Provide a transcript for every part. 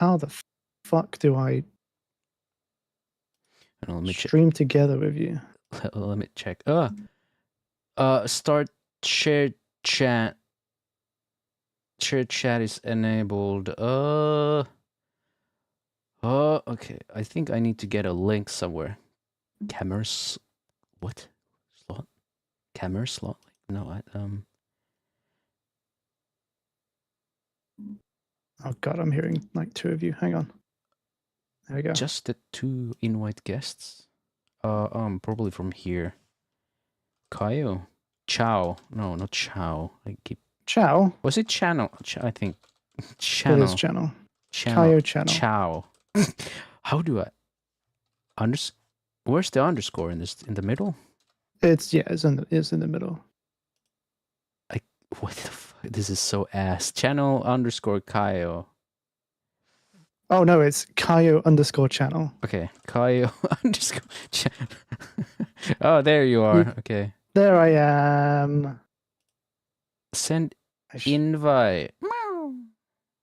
How the fuck do I let me stream together with you? Let me check. Start shared chat. Shared chat is enabled. Okay. I think I need to get a link somewhere. Cameras. What? Slot? Camera slot? No, Oh god, I'm hearing like two of you. Hang on. There we go. Just the 2 invite guests. Probably from here. Caio. Ciao. No, not Ciao. I keep. Ciao. Was it channel? I think. Channel. It is channel. Channel. Caio channel. Ciao. How do I? Where's the underscore in this? In the middle? It's in the middle. What the fuck? This is so ass. Channel underscore Caio. Oh no, it's Caio underscore channel. Okay, Caio underscore channel. Oh, there you are. Okay. There I am. Send invite.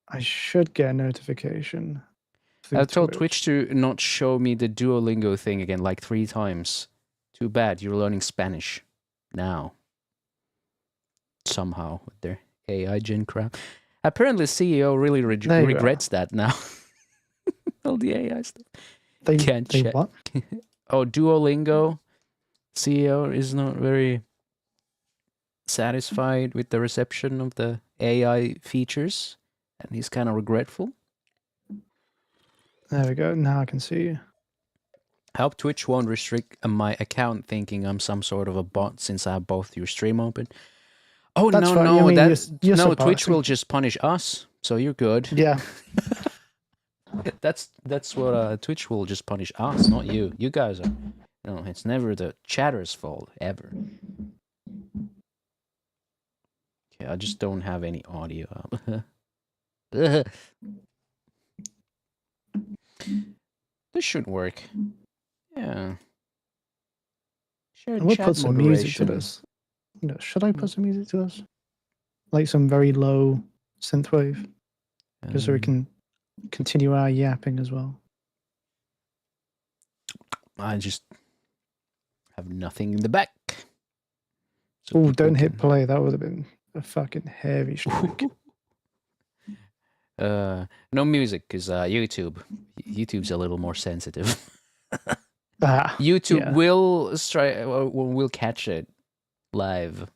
I should get a notification. I told Twitch to not show me the Duolingo thing again like 3 times. Too bad, you're learning Spanish now. Somehow with their AI gen crap. Apparently CEO really regrets that now. All the AI stuff. They can't check. What? Oh, Duolingo CEO is not very satisfied with the reception of the AI features, and he's kind of regretful. There we go. Now I can see you. I hope Twitch won't restrict my account thinking I'm some sort of a bot since I have both your stream open. Oh, that's no, fine. no, I mean, you're no, Twitch will just punish us, so you're good. Yeah. That's what Twitch will just punish us, not you. You guys are, no, it's never the chatter's fault, ever. Okay, I just don't have any audio up. This should work. Yeah. We'll put some music to this. You know, should I put some music to this? Like some very low synthwave, just so we can continue our yapping as well. I just have nothing in the back. So oh, don't hit play. That would have been a fucking heavy strike. No music, because YouTube's a little more sensitive. YouTube will catch it live,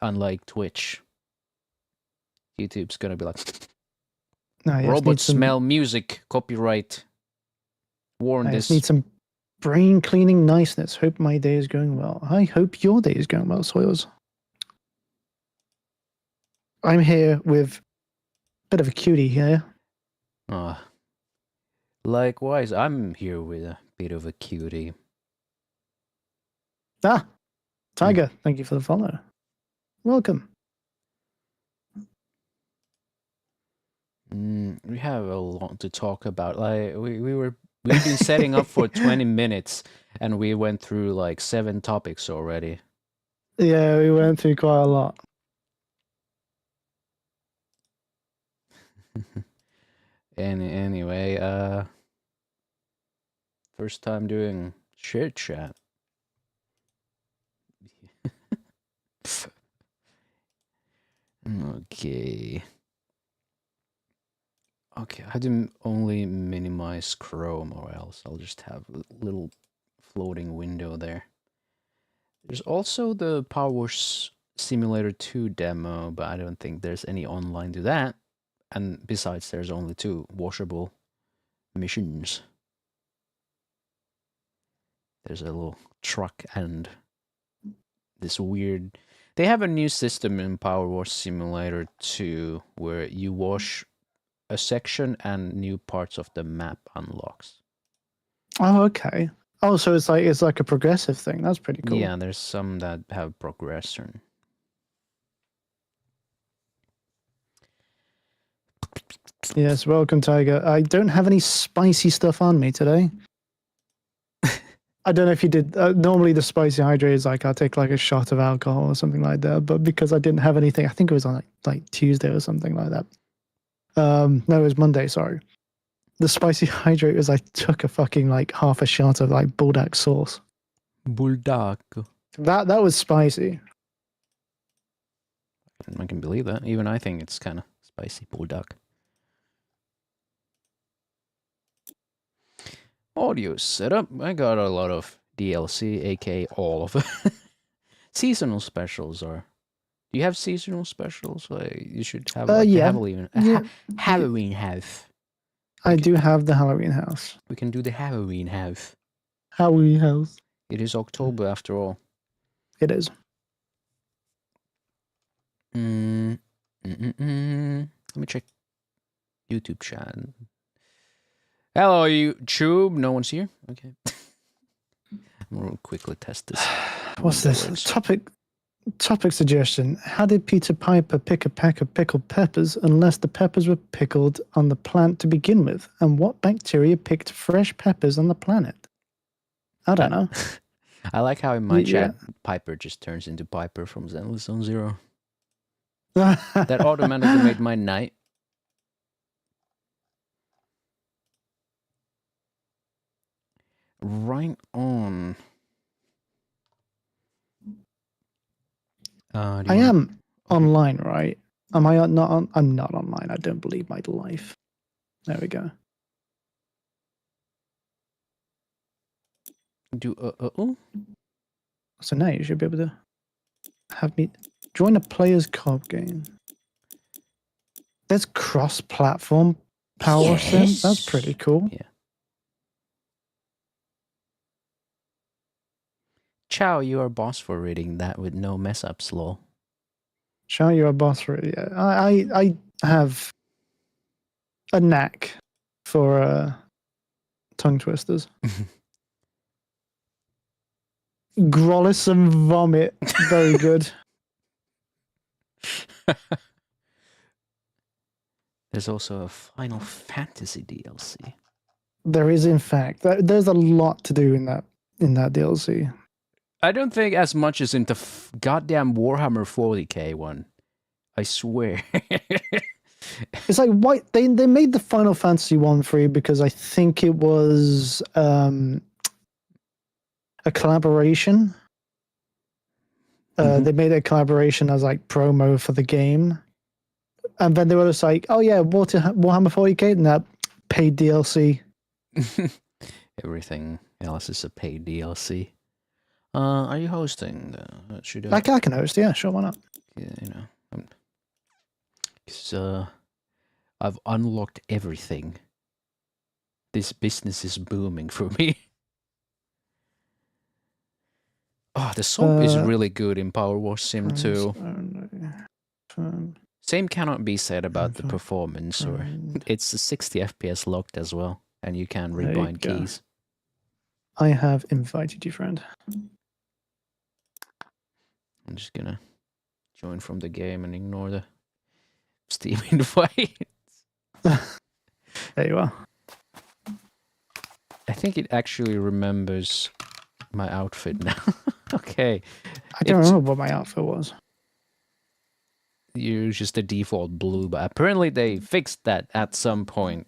unlike Twitch. YouTube's gonna be like, robots smell music, copyright. Warn this. Need some brain cleaning niceness. Hope my day is going well. I hope your day is going well, Soils. I'm here with a bit of a cutie here. Likewise, I'm here with a bit of a cutie. Tiger, thank you for the follow. Welcome. We have a lot to talk about. Like we've been setting up for 20 minutes, and we went through like 7 topics already. Yeah, we went through quite a lot. Anyway, first time doing shared chat. Okay, I had to only minimize Chrome, or else I'll just have a little floating window there. There's also the PowerWash Simulator 2 demo, but I don't think there's any online to that. And besides, there's only 2 washable missions. There's a little truck and this weird... They have a new system in PowerWash Simulator 2 where you wash a section and new parts of the map unlocks. Oh, okay. Oh, so it's like a progressive thing. That's pretty cool. Yeah, there's some that have progression. Yes, welcome, Tiger. I don't have any spicy stuff on me today. I don't know if you did. Normally, the spicy hydrate is like I'll take like a shot of alcohol or something like that. But because I didn't have anything, I think it was on like Tuesday or something like that. No, it was Monday. Sorry. The spicy hydrate was I took a fucking like half a shot of like bulldog sauce. Bulldog. That was spicy. I can believe that. Even I think it's kind of spicy. Bulldog. Audio setup. I got a lot of DLC, aka all of it. Seasonal specials are. Do you have seasonal specials? You should have like yeah. Halloween house. I do have the Halloween house. We can do the Halloween house. Halloween house. It is October after all. It is. Let me check YouTube chat. Hello, YouTube. No one's here. Okay. I'm gonna quickly test this. What's this? Topic suggestion. How did Peter Piper pick a pack of pickled peppers unless the peppers were pickled on the plant to begin with? And what bacteria picked fresh peppers on the planet? I don't know. I like how in my chat, Piper just turns into Piper from Zenless Zone Zero. That automatically made my night. Right on. I am online, right? Am I not on? I'm not online. I don't believe my life. There we go. So now you should be able to have me join a player's co-op game. There's cross-platform PowerWash Sim. That's pretty cool. Yeah. Ciao, you are boss for reading that with no mess ups, lol. Ciao, you're a boss for it. Yeah. I have a knack for tongue twisters. Grollis and vomit. Very good. There's also a Final Fantasy DLC. There is, in fact. There's a lot to do in that DLC. I don't think as much as in the goddamn Warhammer 40k one. I swear. It's like, why they made the Final Fantasy one free because I think it was a collaboration. They made a collaboration as like promo for the game. And then they were just like, oh yeah, Warhammer 40k, and that paid DLC. Everything else is a paid DLC. Are you hosting? Should I can host, yeah, sure, why not? Yeah, you know, because I've unlocked everything. This business is booming for me. Oh, the soap is really good in PowerWash Sim 2. Same cannot be said about the performance, or it's 60 FPS locked as well, and you can rebind keys. I have invited you, friend. I'm just gonna join from the game and ignore the Steam invite. There you are. I think it actually remembers my outfit now. Okay. I don't remember what my outfit was. You're just a default blue, but apparently they fixed that at some point.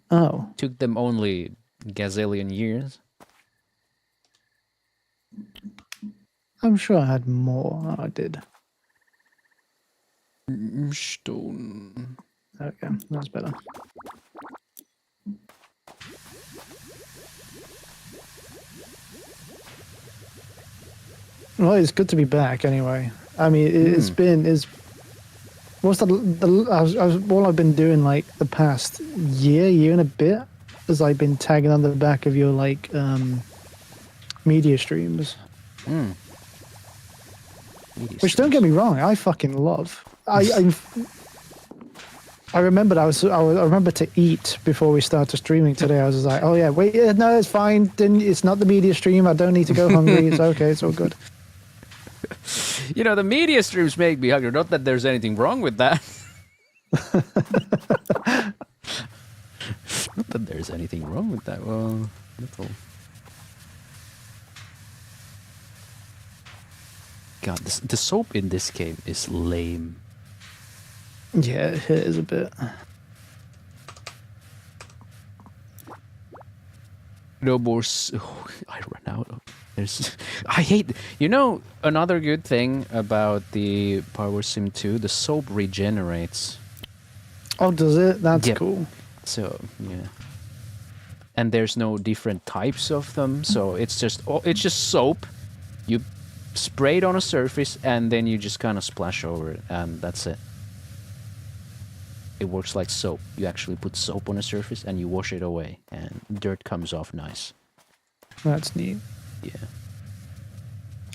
Oh. Took them only gazillion years. I'm sure I had more. Oh, I did. Stone. Okay, that's better. Well, it's good to be back anyway. I mean, it's been what's all I've been doing like the past year and a bit is I've been tagging on the back of your like media streams. Which don't get me wrong, I fucking love. I remembered I remember to eat before we started streaming today. I was just like, oh yeah, wait, no, it's fine. It's not the media stream. I don't need to go hungry. It's okay. It's all good. You know, the media streams make me hungry. Not that there's anything wrong with that. Not that there's anything wrong with that. Well, little. God, the soap in this game is lame. Yeah, it is a bit. No more. I run out of. There's. I hate. You know, another good thing about the PowerWash Sim 2, the soap regenerates. Oh, does it? That's Yep. cool. So yeah. And there's no different types of them, so it's just soap. You spray it on a surface, and then you just kind of splash over it, and that's it. It works like soap. You actually put soap on a surface, and you wash it away, and dirt comes off nice. That's neat. Yeah.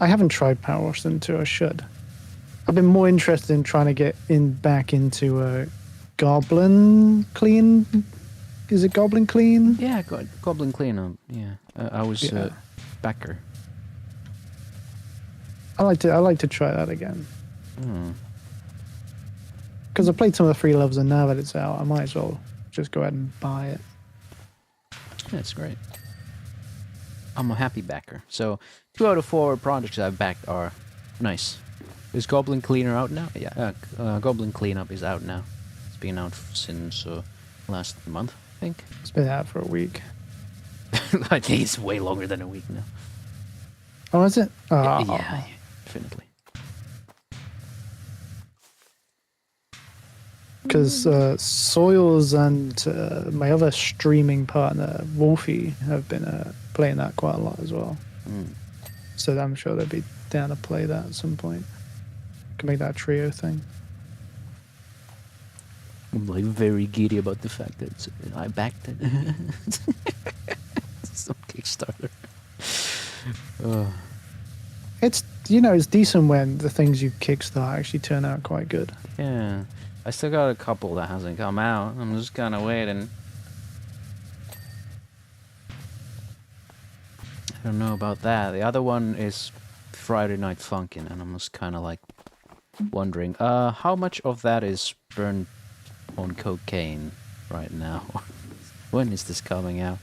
I haven't tried PowerWash Sim 2. I should. I've been more interested in trying to get back into Goblin Clean. Is it Goblin Clean? Yeah, Goblin Cleanup. Yeah, I was backer. I like to try that again. Hmm. Because I played some of the free levels, and now that it's out, I might as well just go ahead and buy it. That's great. I'm a happy backer. So 2 out of 4 projects I've backed are nice. Is Goblin Cleaner out now? Yeah, Goblin Cleanup is out now. It's been out since last month, I think. It's been out for a week. I think it's way longer than a week now. Oh, is it? Yeah, definitely. Because Soils and my other streaming partner, Wolfie, have been playing that quite a lot as well. Mm. So I'm sure they'll be down to play that at some point. Can make that trio thing. I'm like very giddy about the fact that I backed it. Some Kickstarter. It's, you know, it's decent when the things you kickstart actually turn out quite good. Yeah. I still got a couple that hasn't come out. I'm just kind of waiting. I don't know about that. The other one is Friday Night Funkin', and I'm just kind of like wondering, how much of that is burned on cocaine right now? When is this coming out?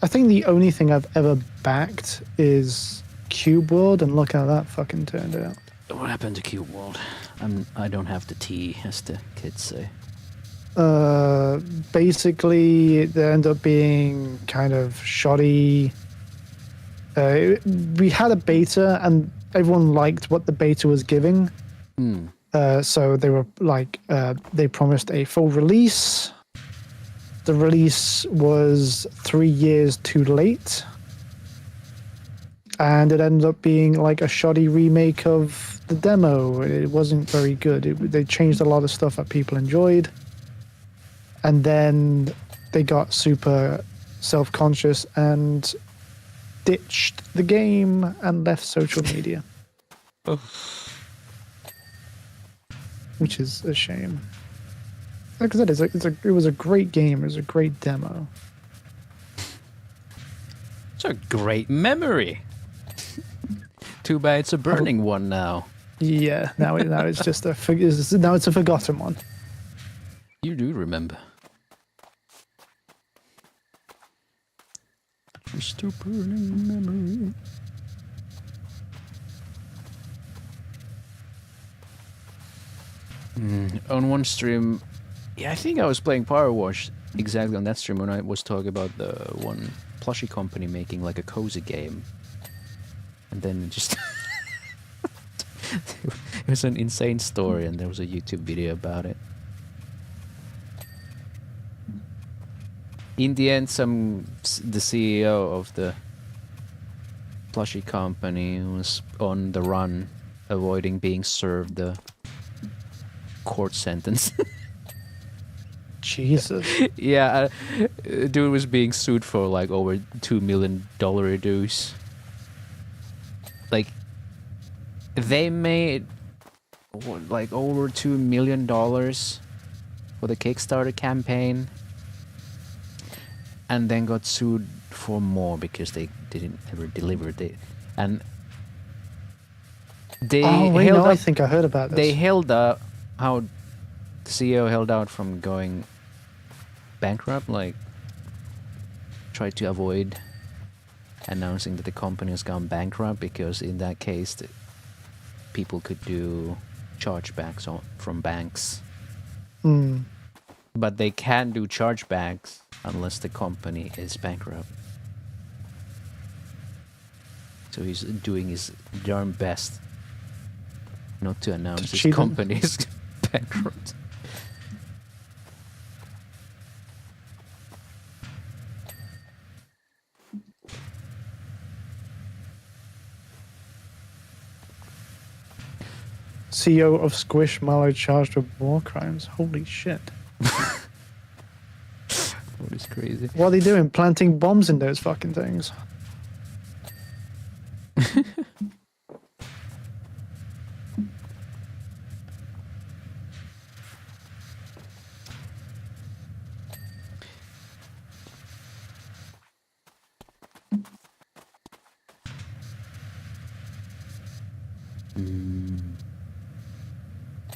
I think the only thing I've ever backed is Cube World, and look how that fucking turned out. What happened to Cube World? I don't have the tea, as the kids say. Basically, they end up being kind of shoddy. We had a beta, and everyone liked what the beta was giving. So they were like, they promised a full release. The release was 3 years too late. And it ended up being like a shoddy remake of the demo. It wasn't very good. They changed a lot of stuff that people enjoyed. And then they got super self-conscious and ditched the game and left social media. Which is a shame. Like I said, it was a great game. It was a great demo. It's a great memory. Too bad it's a burning one now. Yeah, now it's just now it's a forgotten one. You do remember. Just a burning memory. On one stream, yeah, I think I was playing PowerWash exactly on that stream when I was talking about the one plushie company making like a cozy game. And then just it was an insane story, and there was a YouTube video about it. In the end, the CEO of the plushie company was on the run, avoiding being served the court sentence. Jesus. Yeah, dude was being sued for like over $2 million dues. Like, they made like over $2 million for the Kickstarter campaign, and then got sued for more because they didn't ever deliver it. And they I think I heard about this. They held up how the CEO held out from going bankrupt, like tried to avoid announcing that the company has gone bankrupt, because in that case people could do chargebacks from banks. But they can't do chargebacks unless the company is bankrupt. So he's doing his darn best not to announce his company is bankrupt. CEO of Squishmallow charged with war crimes. Holy shit. What is crazy? What are they doing? Planting bombs in those fucking things.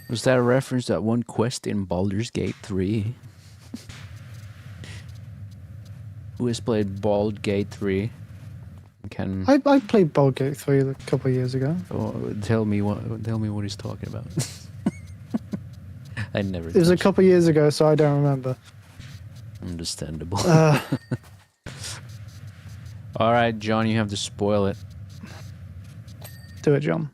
Was that a reference to that one quest in Baldur's Gate 3? Who has played Baldur's Gate 3? Can I played Baldur's Gate 3 a couple of years ago. tell me what he's talking about. I never. It was a couple of years ago, so I don't remember. Understandable. All right, John, you have to spoil it. Do it, John.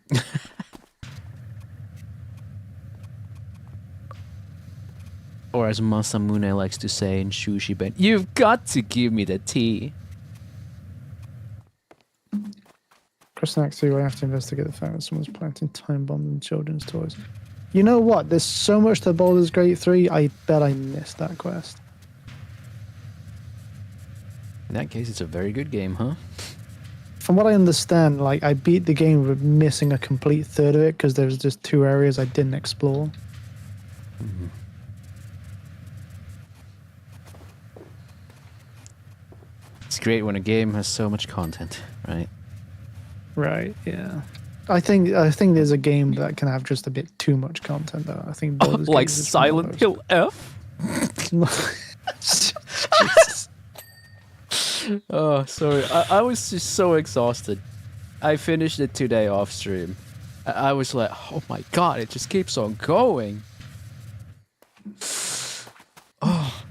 Or as Masamune likes to say in Sushi Ben, you've got to give me the tea. Question Act 2, I have to investigate the fact that someone's planting time bombs in children's toys. You know what? There's so much to Baldur's Gate 3, I bet I missed that quest. In that case, it's a very good game, huh? From what I understand, like, I beat the game with missing a complete third of it because there's just 2 areas I didn't explore. Mm-hmm. It's great when a game has so much content, right? Right, yeah. I think there's a game that can have just a bit too much content, though. I think Baldur's Like Gate is Silent Hill F? Jesus. Oh, sorry. I was just so exhausted. I finished it today off stream. I was like, oh my god, it just keeps on going. Oh,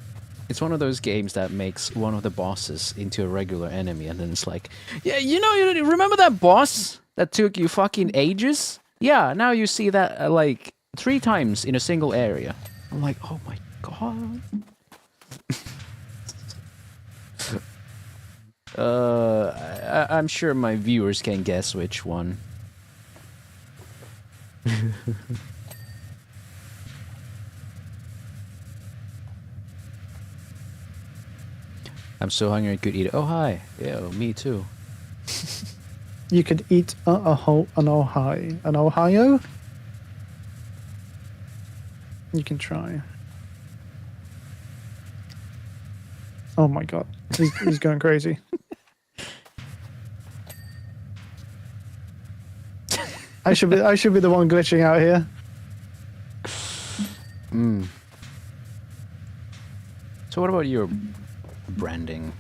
it's one of those games that makes one of the bosses into a regular enemy, and then it's like, yeah, you remember that boss that took you fucking ages? Yeah, now you see that like 3 times in a single area. I'm like, oh my god. I'm sure my viewers can guess which one. I'm so hungry I could eat. Oh hi, yeah, me too. You could eat an Ohio. You can try. Oh my god, he's going crazy. I should be the one glitching out here. So what about your branding?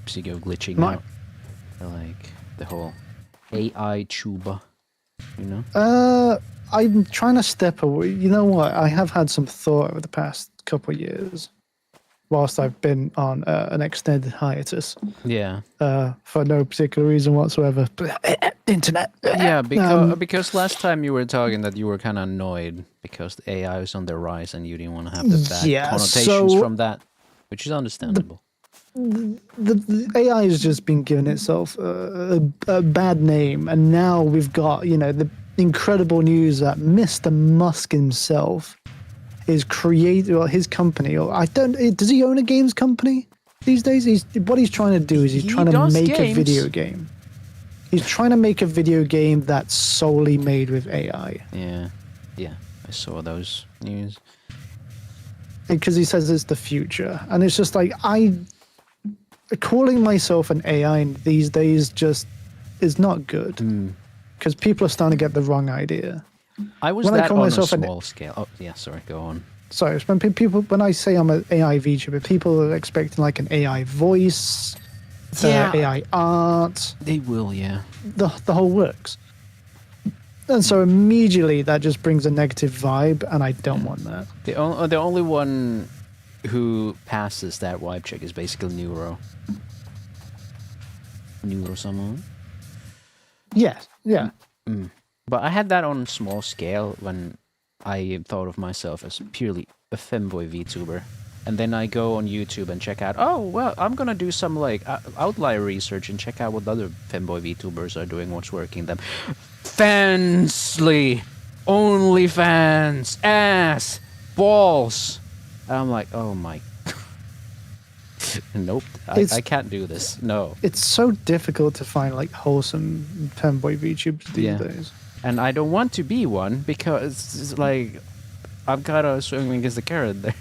So you go glitching out, like the whole AI tuba, you know? I'm trying to step away. You know what? I have had some thought over the past couple of years, whilst I've been on an extended hiatus. Yeah. For no particular reason whatsoever. Internet. Yeah, because last time you were talking that you were kind of annoyed because the AI was on the rise and you didn't want to have the bad connotations from that, which is understandable. The AI has just been giving itself a bad name, and now we've got, the incredible news that Mr. Musk himself is his company, does he own a games company these days? What he's trying to do is he's trying to make a video game. He's trying to make a video game that's solely made with AI. Yeah, I saw those news. Because he says it's the future, and it's just like, calling myself an AI these days just is not good. Because people are starting to get the wrong idea. I was that on a small scale. Oh, yeah, sorry, go on. Sorry, when I say I'm an AI VTuber, people are expecting like an AI voice, AI art. They will, yeah. The whole works. And so immediately that just brings a negative vibe, and I don't want that. The only one who passes that vibe check is basically Neuro. Neuro someone. Yes, yeah. But I had that on small scale when I thought of myself as purely a femboy VTuber. And then I go on YouTube and check out, oh, well, I'm gonna do some, like, outlier research and check out what other femboy VTubers are doing, what's working them. Fansly! OnlyFans! Ass! Balls! And I'm like, oh my... Nope, I can't do this, no. It's so difficult to find, like, wholesome femboy VTubers these days. And I don't want to be one, because, it's like, I'm kind of swimming against the current there.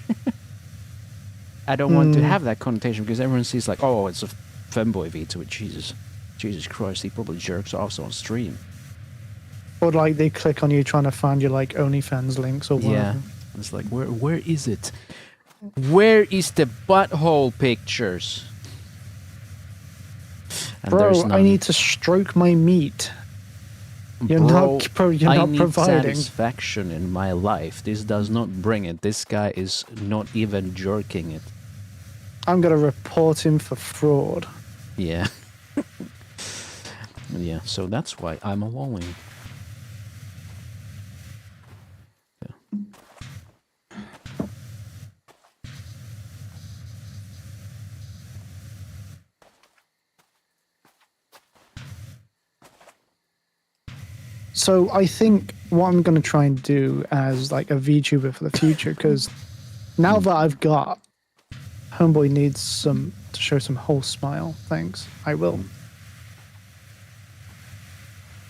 I don't want to have that connotation because everyone sees like, oh, it's a femboy VTuber. Jesus Christ, he probably jerks off on stream. Or like they click on you trying to find your like OnlyFans links or whatever. Yeah, it's like where is it? Where is the butthole pictures? And bro, I need to stroke my meat. You're not providing. I need satisfaction in my life. This does not bring it. This guy is not even jerking it. I'm gonna report him for fraud. Yeah. Yeah, so that's why I'm a lolly. Yeah. So I think what I'm gonna try and do as like a VTuber for the future, because now that I've got Homeboy needs to show some whole smile. Thanks. I will.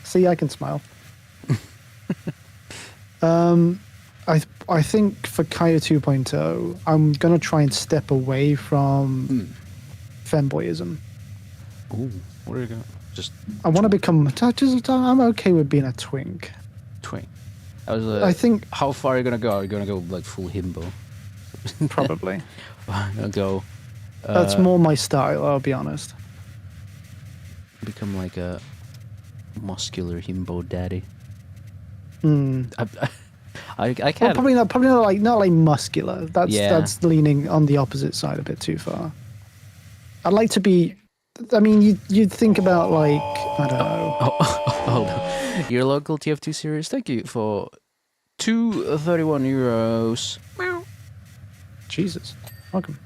See, I can smile. I think for Caio 2.0, I'm gonna try and step away from femboyism. Ooh, where are you going? I want to become. I'm okay with being a twink. Twink. I think. How far are you gonna go? Are you gonna go like full himbo? Probably. I'm gonna go. That's more my style. I'll be honest. Become like a muscular himbo daddy. I can't. Well, probably not like muscular. That's leaning on the opposite side a bit too far. I'd like to be. I mean, you'd think about like I don't know. Hold on. Your local TF2 series. Thank you for €231. Jesus, welcome.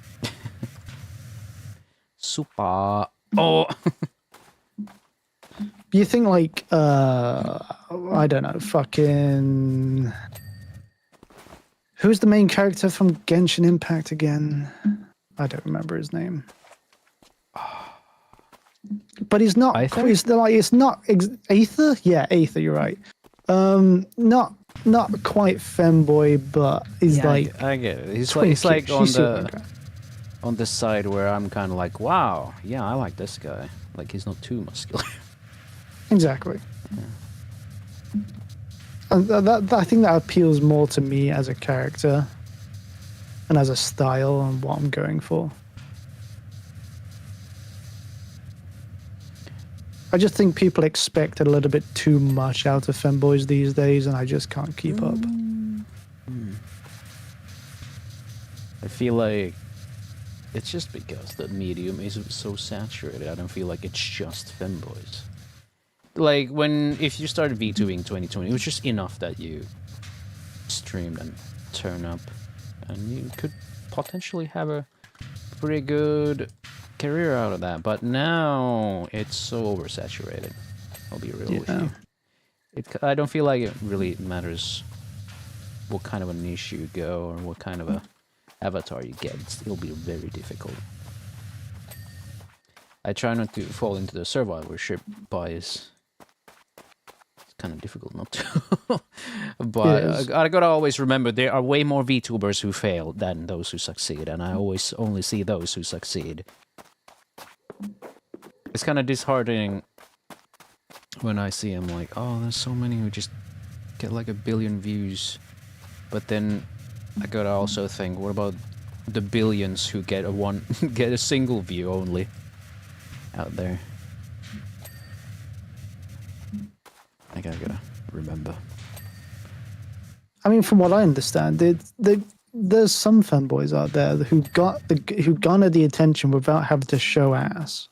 Super. Oh. You think like I don't know, fucking. Who's the main character from Genshin Impact again? I don't remember his name. But he's not. It's not Aether. Yeah, Aether. You're right. Not quite femboy, but he's like. I get it. He's like on the side where I'm kind of like, wow, yeah, I like this guy. Like he's not too muscular. Exactly. Yeah. And I think that appeals more to me as a character and as a style and what I'm going for. I just think people expect a little bit too much out of femboys these days, and I just can't keep up. I feel like it's just because the medium is so saturated. I don't feel like it's just femboys. Like if you started VTubing in 2020, it was just enough that you streamed and turn up, and you could potentially have a pretty good career out of that. But now it's so oversaturated. I'll be real with you. I don't feel like it really matters what kind of a niche you go or what kind of a avatar you get. It'll be very difficult. I try not to fall into the survivorship bias. It's kind of difficult not to. But I gotta always remember there are way more VTubers who fail than those who succeed, and I always only see those who succeed. It's kind of disheartening when I see them like, oh, there's so many who just get like 1 billion views, but then I gotta also think, what about the billions who get a single view only out there? I gotta remember. I mean, from what I understand, there's some fanboys out there who garnered the attention without having to show ass.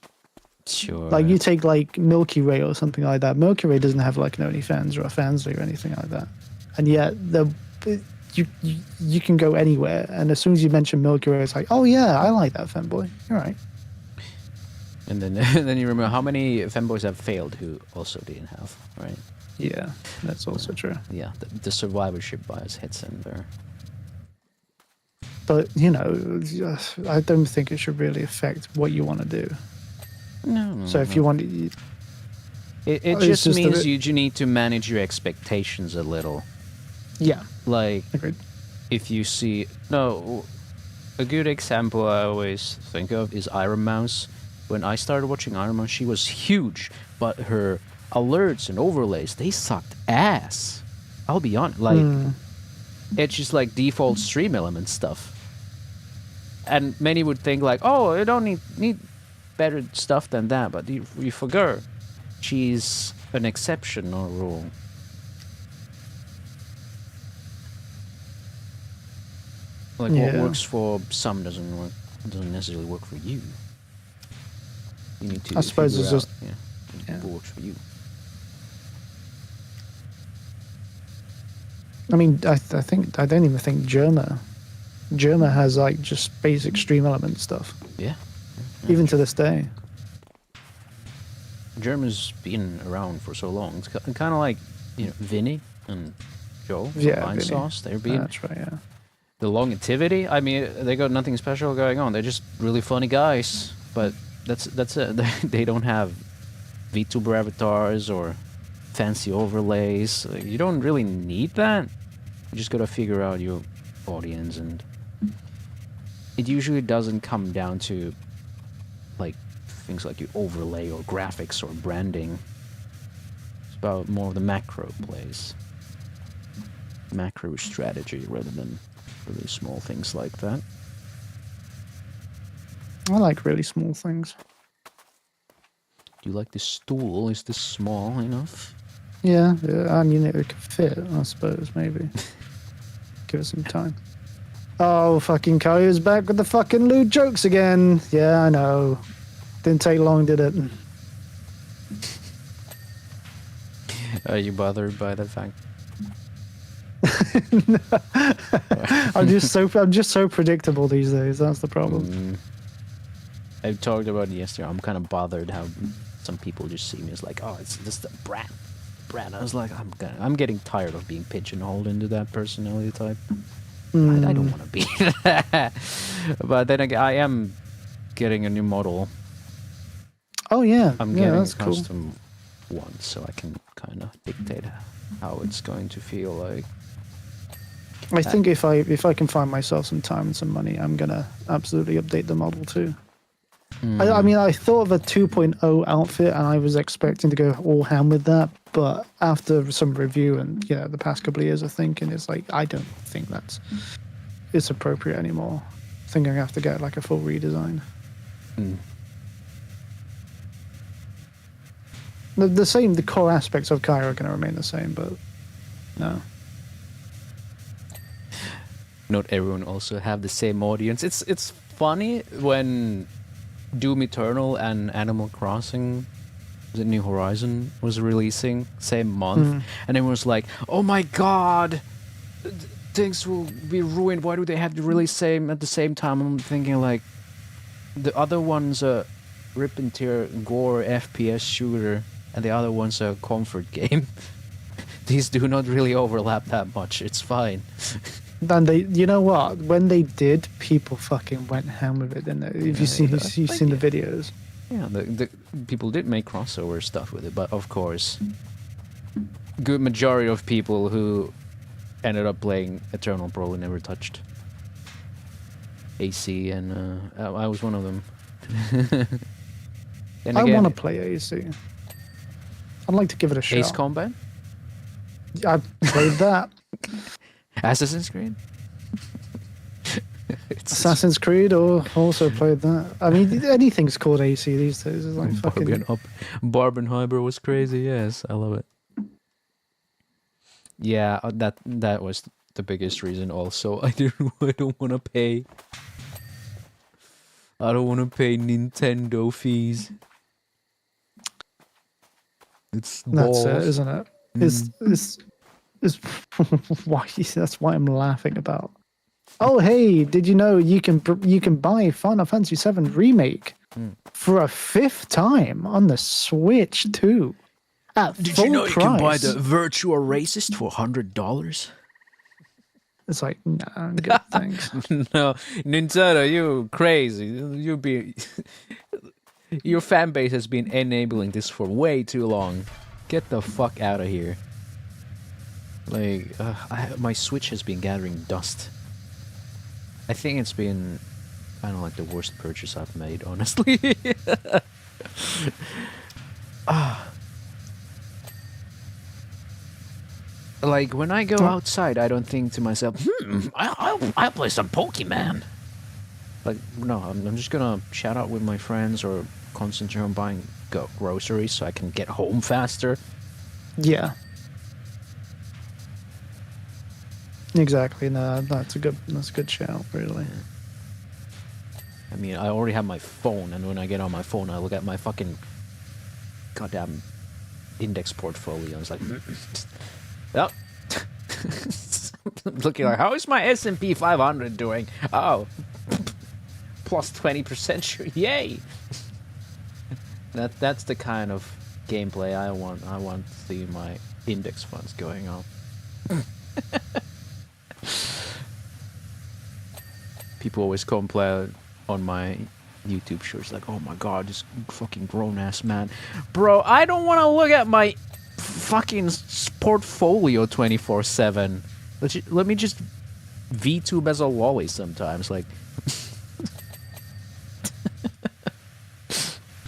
Sure. Like you take like Milky Way or something like that. Milky Way doesn't have like an OnlyFans or a Fansly or anything like that, and yet you can go anywhere, and as soon as you mention Milky Way, it's like, oh yeah, I like that fanboy. All right. And then and then you remember how many fanboys have failed who also didn't have, right? Yeah, that's also true. Yeah, the survivorship bias hits in there. But you know, I don't think it should really affect what you want to do. No. So if you want, it just means you need to manage your expectations a little. Yeah. Like, agreed. if you see a good example I always think of is Iron Mouse. When I started watching Iron Mouse, she was huge, but her alerts and overlays, they sucked ass. I'll be honest. Like, it's just like default stream element stuff. And many would think like, oh, you don't need better stuff than that, but you forget she's an exception, not a rule. Like what works for some doesn't necessarily work for you. You need to. I suppose it's just what works for you. I mean, I don't even think Germa has like just basic stream element stuff. Yeah. Even to this day. Germa's been around for so long. It's kind of like, you know, Vinny and Joe from Vine Sauce. They're being. That's right. Yeah. The longevity. I mean, they got nothing special going on. They're just really funny guys. But that's it. They don't have VTuber avatars or fancy overlays. You don't really need that. You just gotta figure out your audience, and it usually doesn't come down to like things like your overlay or graphics or branding. It's about more of the macro plays, macro strategy rather than really small things like that. I like really small things. Do you like the stool? Is this small enough? Yeah, I mean, it could fit, I suppose, maybe. Give it some time. Oh, fucking Caio's back with the fucking lewd jokes again. Yeah, I know. Didn't take long, did it? Are you bothered by the fact? I'm just so predictable these days. That's the problem. I talked about it yesterday. I'm kind of bothered how some people just see me as like, oh, it's just a brat. I was like, I'm getting tired of being pigeonholed into that personality type. I don't want to be that. But then again, I am getting a new model. Oh yeah, I'm getting that's a custom one, so I can kind of dictate how it's going to feel like. I think if I can find myself some time and some money, I'm gonna absolutely update the model too. I mean, I thought of a 2.0 outfit, and I was expecting to go all ham with that. But after some review and the past couple of years of thinking, it's like I don't think it's appropriate anymore. I think I have to get like a full redesign. The core aspects of Caio are going to remain the same, but no. Not everyone also have the same audience. It's funny when Doom Eternal and Animal Crossing, the New Horizon, was releasing same month, and everyone was like, "Oh my god, things will be ruined. Why do they have to release at the same time?" I'm thinking like, the other one's a rip and tear gore FPS shooter, and the other one's a comfort game. These do not really overlap that much. It's fine. And you know what? When they did, people fucking went ham with it. Didn't they? You've seen the videos. Yeah, the people did make crossover stuff with it, but of course, good majority of people who ended up playing Eternal probably never touched AC, and I was one of them. I want to play AC. I'd like to give it a shot. Ace Combat? I played that. Assassin's Creed? Assassin's Creed, or also played that. I mean, anything's called AC these days. It's like fucking... Barbenheimer was crazy, yes. I love it. Yeah, that was the biggest reason. Also, I don't want to pay. I don't want to pay Nintendo fees. It's balls. That's it, isn't it? It's why that's why I'm laughing about. Oh, hey, did you know you can buy Final Fantasy VII Remake for a 5th time on the Switch too? At Did full you know price. you can buy the Virtua Racist for $100? It's like, nah, I'm good, thanks. No, Nintendo, you crazy. You be your fan base has been enabling this for way too long. Get the fuck out of here. Like, my Switch has been gathering dust. I think it's been kind of like the worst purchase I've made, honestly. Like, when I go outside, I don't think to myself, I'll play some Pokemon. Like, no, I'm just gonna shout out with my friends or concentrate on buying groceries so I can get home faster. Yeah. Exactly. No, that's a good shout, really. I mean, I already have my phone, and when I get on my phone, I look at my fucking goddamn index portfolio. It's like, oh, looking like, how is my S&P 500 doing? Oh, plus 20%. Sure, yay! That's the kind of gameplay I want. I want to see my index funds going on. People always complain on my YouTube shorts like, oh my god, this fucking grown-ass man. Bro, I don't want to look at my fucking portfolio 24/7. Let me just VTube as a lolly sometimes. Like,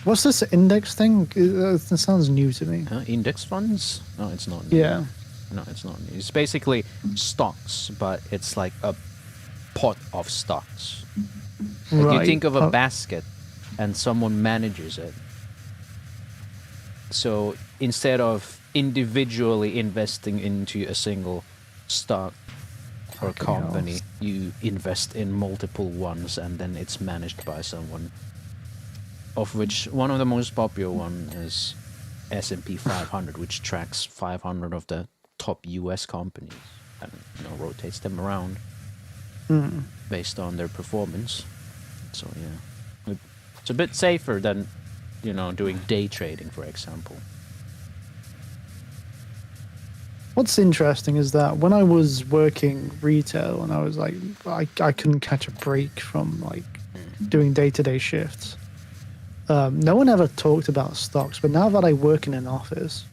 What's this index thing? That sounds new to me. index funds? No, it's not new. Yeah. No, it's not new. It's basically stocks, but it's like a pot of stocks. Like, Right. you think of a basket and someone manages it. So instead of individually investing into a single stock or Fucking company, hell. you invest in multiple ones and then it's managed by someone. Of which one of the most popular one is S&P 500, which tracks 500 of the top US companies and rotates them around based on their performance. So yeah, it's a bit safer than doing day trading, for example. What's interesting is that when I was working retail and I was like, I couldn't catch a break from like doing day-to-day shifts. No one ever talked about stocks, but now that I work in an office,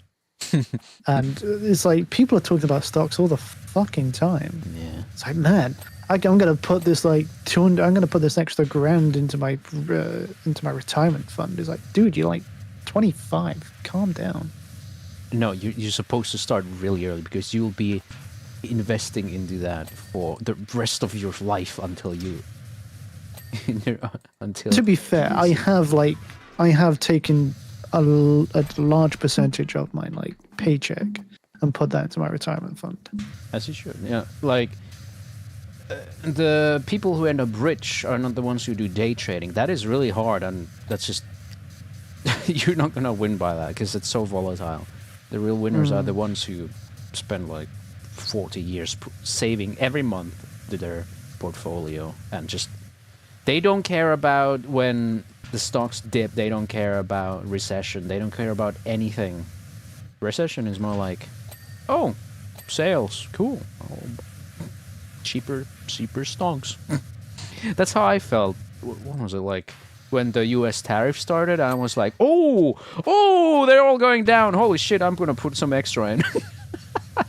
and it's like people are talking about stocks all the fucking time. Yeah. It's like, man, I'm gonna put this like 200. I'm gonna put this extra grand into my retirement fund. It's like, dude, you're like 25. Calm down. No, you're supposed to start really early because you'll be investing into that for the rest of your life until you. To be fair, I have taken a large percentage of my like paycheck and put that into my retirement fund. As you should. Yeah, like the people who end up rich are not the ones who do day trading. That is really hard, and that's just you're not gonna win by that because it's so volatile. The real winners are the ones who spend like 40 years saving every month to their portfolio and just. They don't care about when the stocks dip. They don't care about recession. They don't care about anything. Recession is more like, oh, sales, cool. Oh, cheaper stocks. That's how I felt. What was it like? When the U.S. tariff started, I was like, oh, they're all going down. Holy shit, I'm going to put some extra in.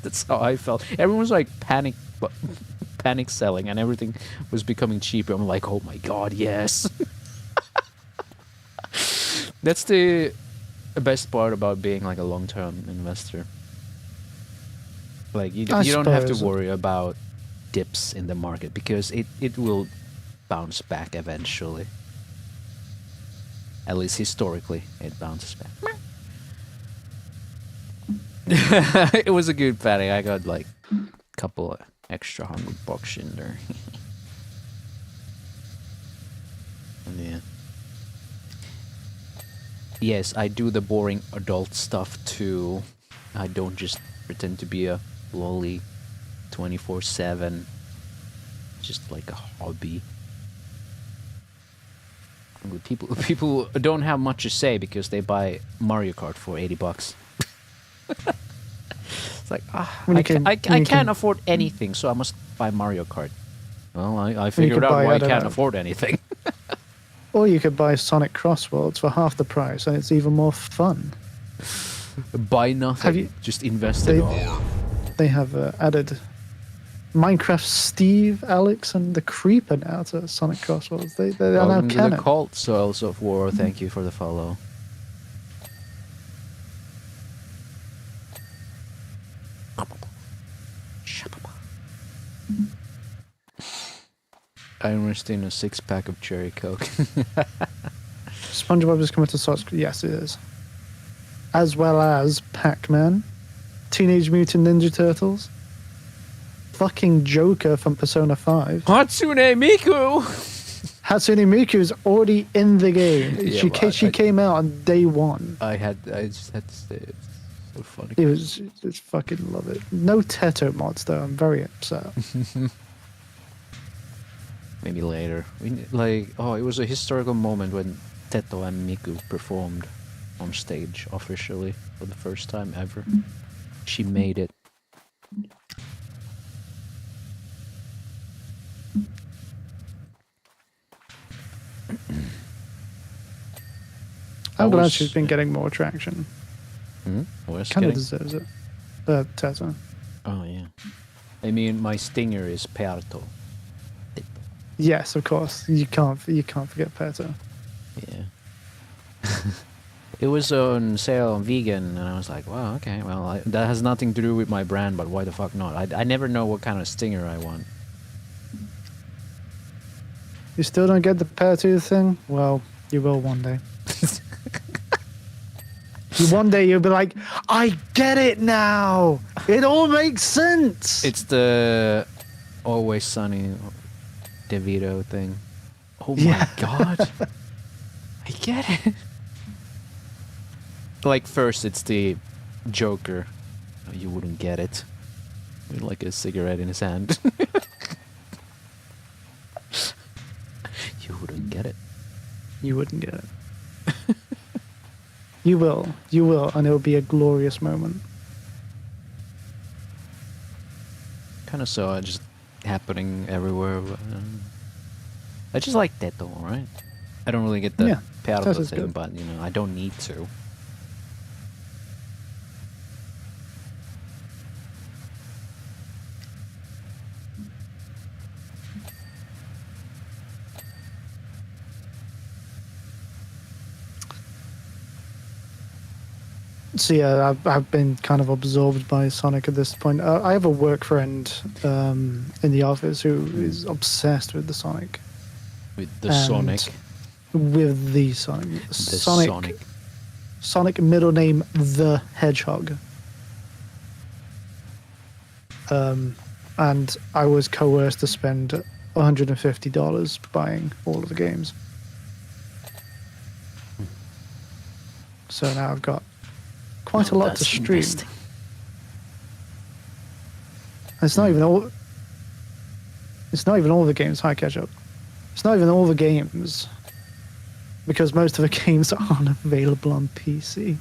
That's how I felt. Everyone was like panic selling and everything was becoming cheaper. I'm like, oh my god, yes. That's the best part about being like a long-term investor. Like you don't have to worry about dips in the market because it will bounce back eventually. At least historically, it bounces back. It was a good panic. I got like a couple of extra $100 in there. And yeah. Yes, I do the boring adult stuff too. I don't just pretend to be a lolly 24/7. Just like a hobby. People don't have much to say because they buy Mario Kart for $80. It's like, I can't afford anything, so I must buy Mario Kart. Well, I figured out why I can't afford anything. Or you could buy Sonic Crossworlds for half the price, and it's even more fun. Buy nothing, just invest it all. They have added Minecraft Steve, Alex, and the Creeper now to Sonic Crossworlds. They are now canon. The cult Souls of War, thank you for the follow. I'm resting a 6-pack of cherry coke. SpongeBob is coming to Source. Yes, it is. As well as Pac-Man, Teenage Mutant Ninja Turtles, fucking Joker from Persona 5. Hatsune Miku! Hatsune Miku is already in the game. Yeah, she came out on day one. I just had to say it. It's so funny. It's fucking love it. No Teto mods though. I'm very upset. Maybe later. It was a historical moment when Teto and Miku performed on stage officially for the first time ever. She made it. I'm glad she's been getting more traction. Kind of deserves it. Teto. Oh yeah. I mean, my stinger is Perto. Yes, of course. You can't forget Peto. Yeah. It was on sale on vegan, and I was like, wow, okay, well, that has nothing to do with my brand, but why the fuck not? I never know what kind of stinger I want. You still don't get the Peto thing? Well, you will one day. One day you'll be like, I get it now! It all makes sense! It's the Always Sunny DeVito thing. Oh my Yeah. god. I get it. Like, first it's the Joker. Oh, you wouldn't get it. With like a cigarette in his hand. You wouldn't get it. You wouldn't get it. You will, and it will be a glorious moment. Kind of saw it just happening everywhere. I just like that though, right? I don't really get the Perto thing, good. But I don't need to. So yeah, I've been kind of absorbed by Sonic at this point. I have a work friend in the office who is obsessed with the Sonic. With the Sonic? With the Sonic. Sonic middle name, the Hedgehog. And I was coerced to spend $150 buying all of the games. So now I've got quite a lot to stream. It's not even all. It's not even all the games. Hi, catch up. It's not even all the games, because most of the games aren't available on PC.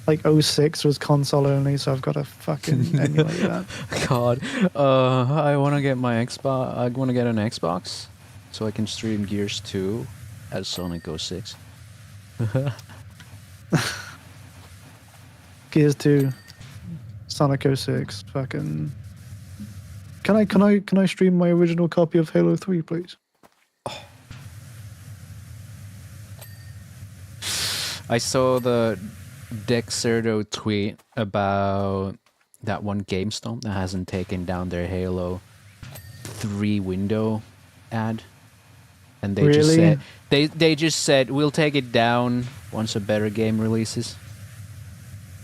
Like 06 was console only, so I've got to fucking emulate that. God, I want to get my Xbox. I want to get an Xbox, so I can stream Gears 2 as Sonic 06. Gears 2, Sonic 06, fucking. Can I stream my original copy of Halo 3, please? Oh. I saw the Dexerto tweet about that one GameStop that hasn't taken down their Halo 3 window ad. And they just said they just said we'll take it down once a better game releases.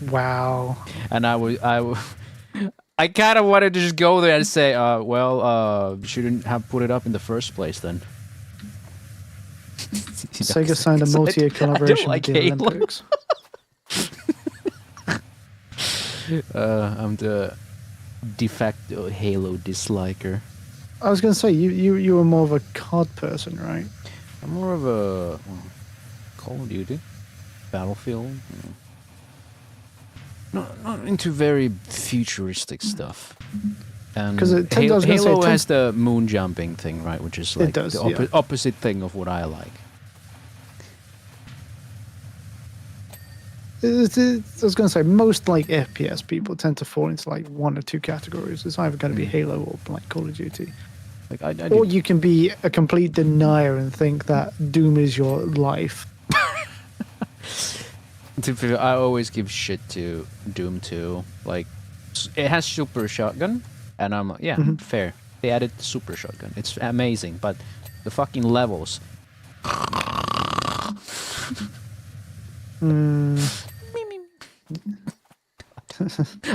Wow. And I kind of wanted to just go there and say, shouldn't have put it up in the first place then. Sega signed a multi-year collaboration with the Olympics. I'm the de facto Halo disliker. I was going to say, you were more of a COD person, right? I'm more of a Call of Duty, Battlefield. Not into very futuristic stuff. And Halo has the moon jumping thing, right? Which is like the opposite thing of what I like. I was going to say, most like FPS people tend to fall into like one or two categories. It's either going to be Halo or like Call of Duty. Like or you can be a complete denier and think that Doom is your life. I always give shit to Doom 2. Like, it has super shotgun, and I'm like, yeah, fair. They added the super shotgun. It's amazing, but the fucking levels.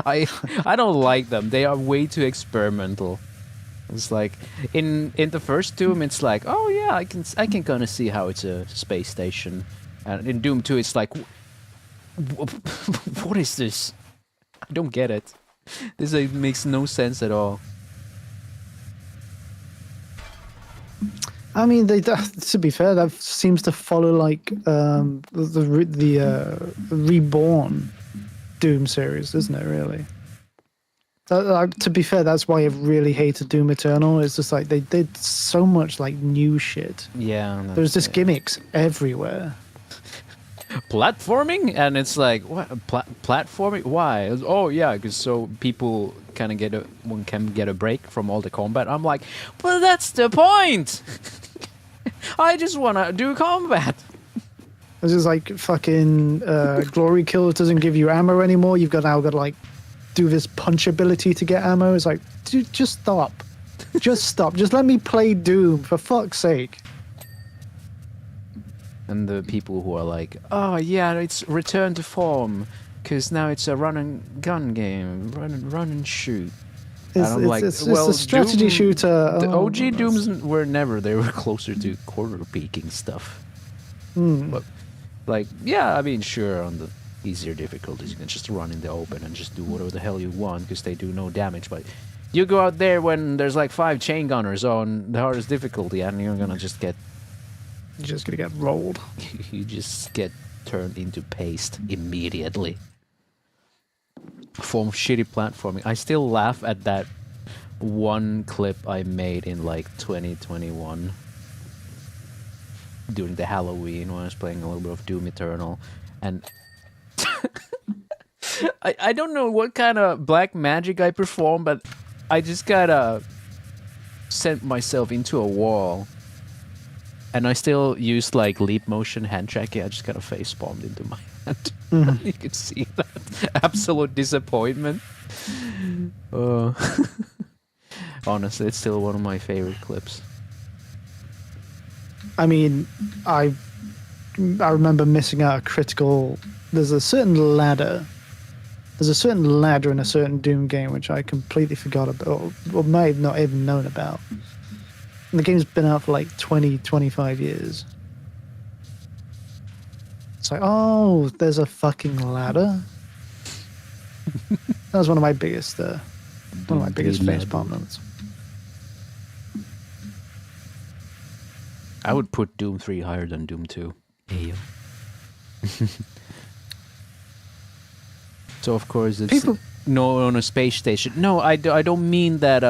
I don't like them. They are way too experimental. It's like in the first Doom, it's like, oh yeah, I can kind of see how it's a space station, and in Doom 2, it's like, what is this? I don't get it. This makes no sense at all. I mean, to be fair, that seems to follow like the Reborn Doom series, doesn't it? Really. To be fair, that's why I really hated Doom Eternal. It's just like they did so much like new shit. Yeah. There's just gimmicks everywhere. Platforming, and it's like, what platforming? Why? Oh yeah, because so people kind of can get a break from all the combat. I'm like, well, that's the point. I just want to do combat. It's just like fucking Glory Kill doesn't give you ammo anymore. You've got to like do this punch ability to get ammo. It's like, dude, just stop. Just stop. Just let me play Doom, for fuck's sake. And the people who are like, oh yeah, it's return to form, because now it's a run and gun game, run and shoot. It's a strategy shooter. The OG Dooms were never. They were closer to quarter peaking stuff. But like, yeah, I mean, sure, on the easier difficulties, you can just run in the open and just do whatever the hell you want, because they do no damage. But you go out there when there's like 5 chain gunners on the hardest difficulty, and you're gonna just get. You're just gonna get rolled. You just get turned into paste immediately. Form of shitty platforming. I still laugh at that one clip I made in like 2021 during the Halloween when I was playing a little bit of Doom Eternal, and I don't know what kind of black magic I performed, but I just gotta sent myself into a wall. And I still used like leap motion hand tracking. I just kind of face palmed into my hand. You could see that absolute disappointment. Honestly, it's still one of my favorite clips. I mean, I remember missing out a critical. There's a certain ladder. There's a certain ladder in a certain Doom game which I completely forgot about, or may have not even known about. And the game's been out for like 20, 25 years. It's like, oh, there's a fucking ladder. That was one of my biggest facepalm moments. I would put Doom 3 higher than Doom 2. Ayo. So of course it's on a space station. No, I don't mean that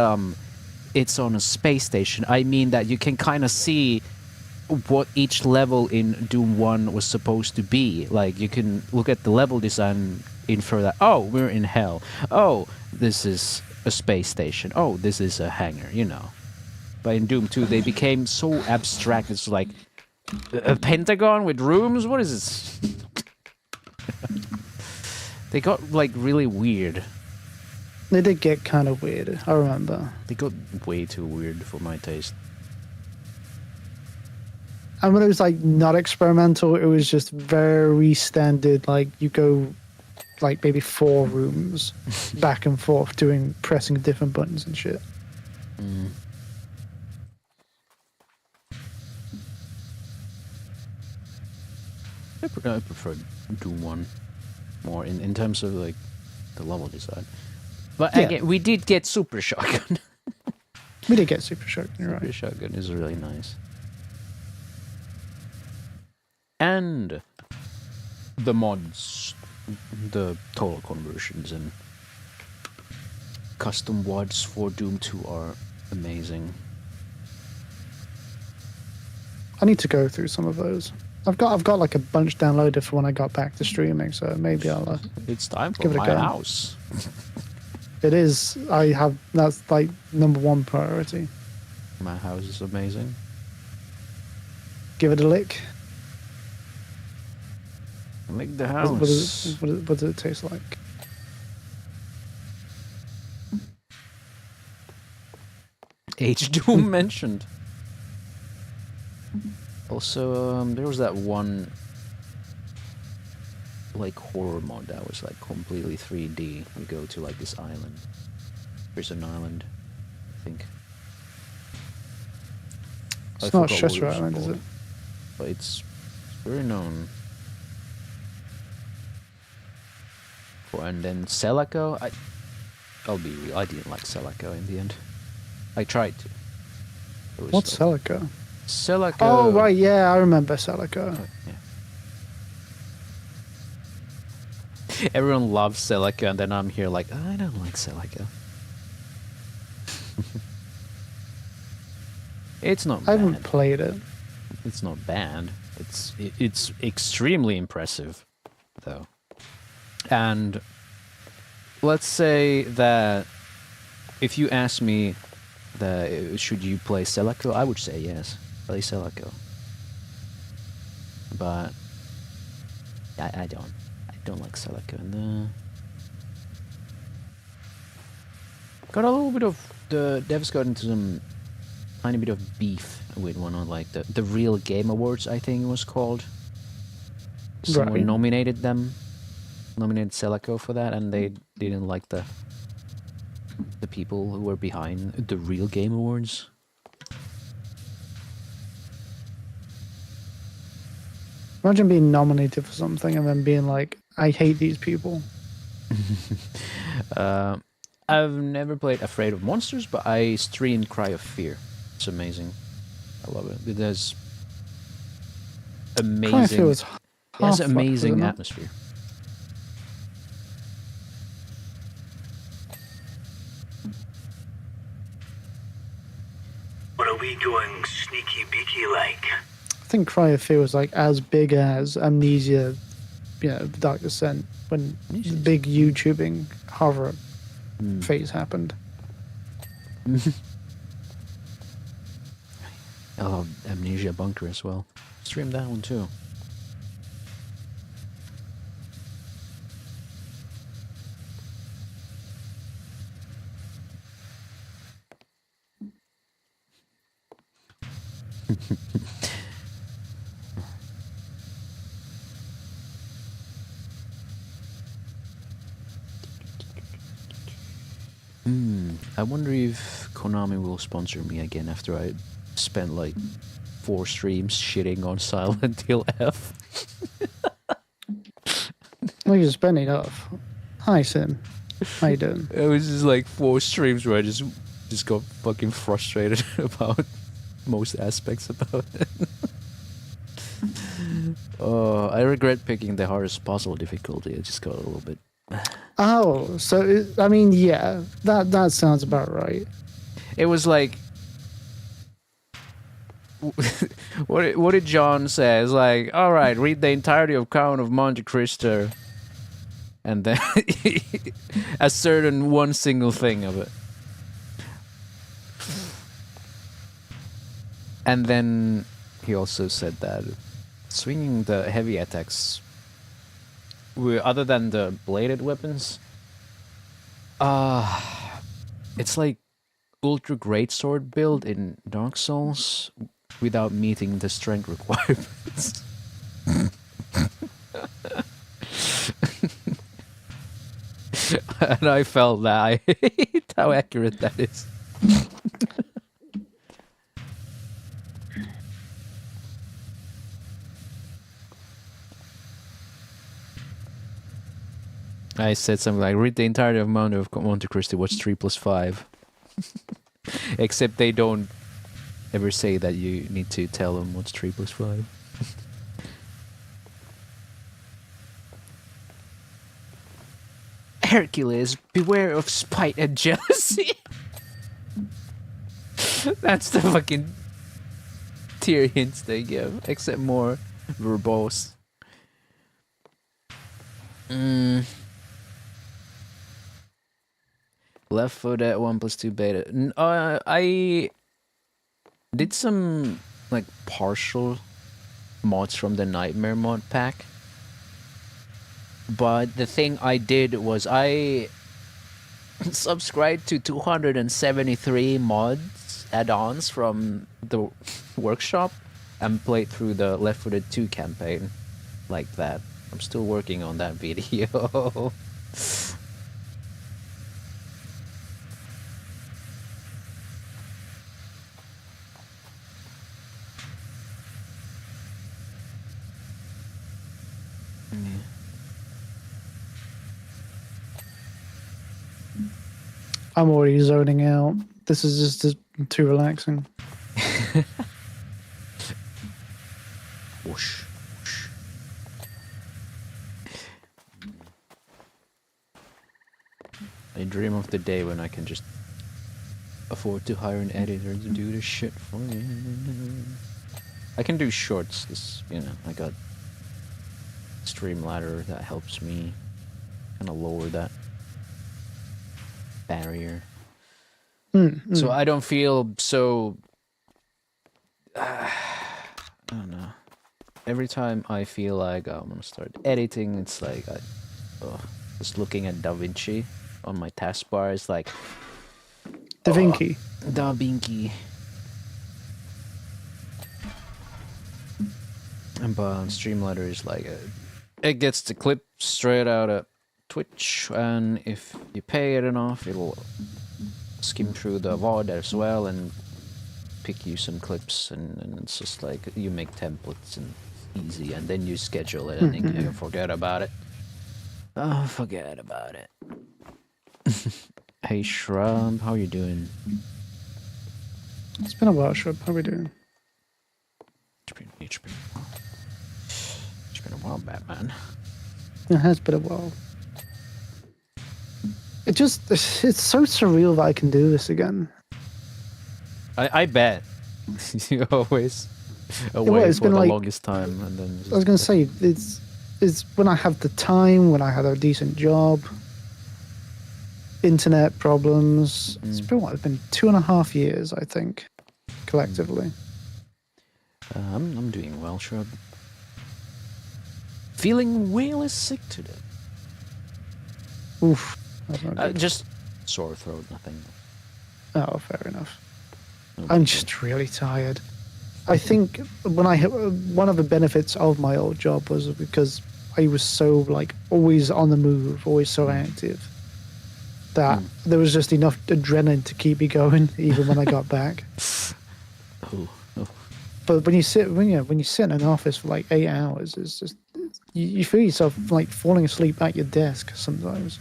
it's on a space station. I mean that you can kind of see what each level in Doom 1 was supposed to be. Like, you can look at the level design, infer that, oh, we're in hell. Oh, this is a space station. Oh, this is a hangar, you know. But in Doom 2, they became so abstract. It's like a pentagon with rooms? What is this? They got, like, really weird. They did get kind of weird, I remember. They got way too weird for my taste. And when it was like not experimental, it was just very standard. Like, you go like maybe 4 rooms back and forth pressing different buttons and shit. Mm. I prefer Doom 1 more in terms of like the level design. But again, we did get Super Shotgun. We did get Super Shotgun, you're Super right. Shotgun is really nice. And the mods, the total conversions and custom WODs for Doom 2 are amazing. I need to go through some of those. I've got like a bunch downloaded for when I got back to streaming, so maybe I'll It's time for give it a my go. house. It is. That's like #1 priority. My house is amazing. Give it a lick. Lick the What house. does it taste like? H Doom mentioned. Also, there was that one like horror mod that was like completely 3D. You go to like this island. There's an island, I think. It's I not forgot what Shutter was Island, is called, it? But it's very known. And then Celico, I'll be real, I didn't like Celico in the end. I tried to. What's Celico? Celico? Oh, right, yeah, I remember Celico. Yeah. Everyone loves Celico, and then I'm here like, I don't like Celico. It's not bad. I haven't played it. It's not bad. It's extremely impressive, though. And let's say that if you ask me that should you play Celico, I would say yes, play Celico. But I don't like Celico. No. Got a little bit of the devs got into some tiny bit of beef with one of like the Real Game Awards, I think it was called. Someone nominated Celico for that, and they didn't like the people who were behind the Real Game Awards. Imagine being nominated for something and then being like, I hate these people. I've never played Afraid of Monsters, but I streamed Cry of Fear. It's amazing. I love it. It has amazing. Cry of Fear was it has half amazing fucked, atmosphere. What are we doing sneaky beaky like? I think Cry of Fear was like as big as Amnesia, Dark Descent, when the big YouTubing horror phase happened. I love Amnesia Bunker as well. Stream that one too. I wonder if Konami will sponsor me again after I spent like 4 streams shitting on Silent Hill F. Well, you spent enough. Hi, Sim. How you doing? It was just like 4 streams where I just got fucking frustrated about most aspects about it. I regret picking the hardest possible difficulty. I just got a little bit. Oh, so I mean, yeah, that sounds about right. It was like, what did John say? It's like, all right, read the entirety of Count of Monte Cristo, and then a certain one single thing of it, and then he also said that swinging the heavy attacks, other than the bladed weapons, it's like ultra great sword build in Dark Souls without meeting the strength requirements. And I felt that. I hate how accurate that is. I said something like, read the entire amount of Monte Cristo, what's 3 plus 5? Except they don't ever say that you need to tell them what's 3 plus 5. Hercules, beware of spite and jealousy. That's the fucking tier hints they give, except more verbose. Left foot at 1 plus 2 beta. I did some like partial mods from the Nightmare mod pack. But the thing I did was I subscribed to 273 mods, add-ons from the workshop, and played through the Left 4 Dead 2 campaign like that. I'm still working on that video. I'm already zoning out. This is just too relaxing. Whoosh, whoosh. I dream of the day when I can just afford to hire an editor to do this shit for me. I can do shorts, cause, you know, I got Streamladder that helps me kind of lower that barrier. So I don't feel so I don't know, every time I feel like I'm gonna start editing, it's like just looking at DaVinci on my taskbar is like DaVinci. DaVinci. And but Streamladder is like it gets the clip straight out of Twitch, and if you pay it enough, it'll skim through the VOD as well and pick you some clips, and it's just like you make templates and easy, and then you schedule it, and then you forget about it. Oh, forget about it. Hey Shrub, how you doing? It's been a while, Shrub. How are we doing? It's been a while, Batman. It has been a while. It's so surreal that I can do this again. I bet. You always away it's for been the like, longest time, and then I was going to say, it's when I have the time, when I had a decent job, internet problems. It's been what? It's been 2.5 years, I think, collectively. I'm doing well, Shrub. Feeling really sick today. Oof. That's not good. Just sore throat, nothing. Oh, fair enough. No I'm big just really tired. I think when one of the benefits of my old job was because I was so like always on the move, always so active, that there was just enough adrenaline to keep me going even when I got back. Oh. But when you sit in an office for like 8 hours, it's just you feel yourself like falling asleep at your desk sometimes.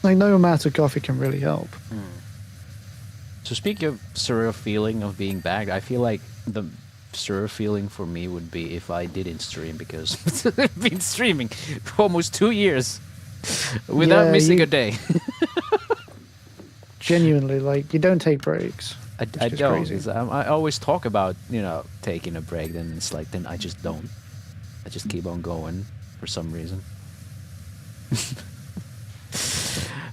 Like no amount of coffee can really help. So speaking of surreal feeling of being back, I feel like the surreal feeling for me would be if I didn't stream, because I've been streaming for almost 2 years without missing a day. Genuinely, like you don't take breaks. I don't. Crazy. I always talk about, taking a break, then it's like, then I just don't. I just keep on going for some reason.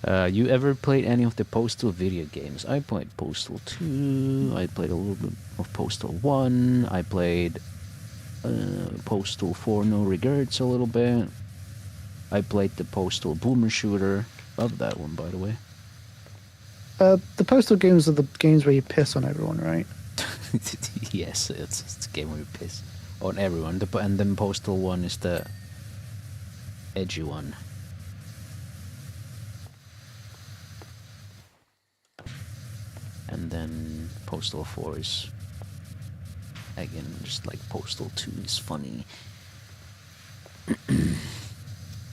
You ever played any of the Postal video games? I played Postal 2, I played a little bit of Postal 1, I played Postal 4 No Regrets a little bit. I played the Postal Boomer Shooter. Love that one, by the way. The Postal games are the games where you piss on everyone, right? Yes, it's a game where you piss on everyone. And then Postal 1 is the edgy one. and then Postal 4 is again just like Postal 2 is funny.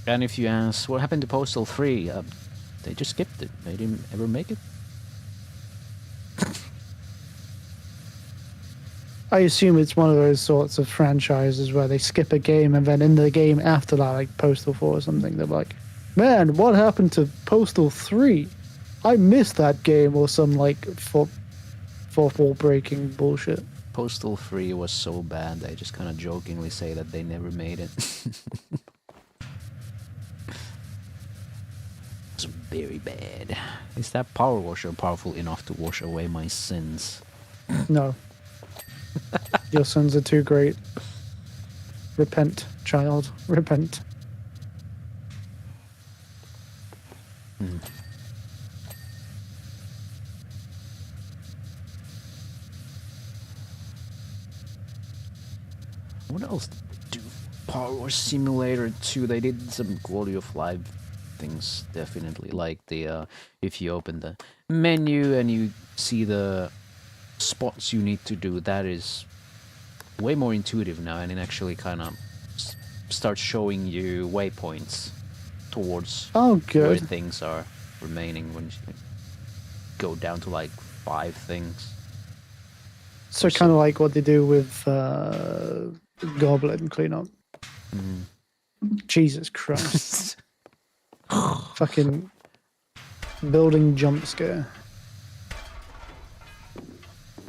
And if you ask what happened to Postal 3, they just skipped it. They didn't ever make it. I assume it's one of those sorts of franchises where they skip a game and then in the game after that, like Postal 4 or something, they're like, man, what happened to Postal 3? I missed that game, or some like fourth wall breaking bullshit. Postal 3 was so bad, they just kind of jokingly say that they never made it. It's very bad. Is that power washer powerful enough to wash away my sins? No. Your sins are too great. Repent, child. Repent. Hmm. What else did they do? PowerWash Simulator 2, they did some quality of life things, definitely. Like the, if you open the menu and you see the spots you need to do, that is way more intuitive now, and it actually kind of starts showing you waypoints towards Oh, where good. things are remaining when you go down to like 5 things. So kind of like what they do with Goblin cleanup. Mm. Jesus Christ. Fucking building jump scare.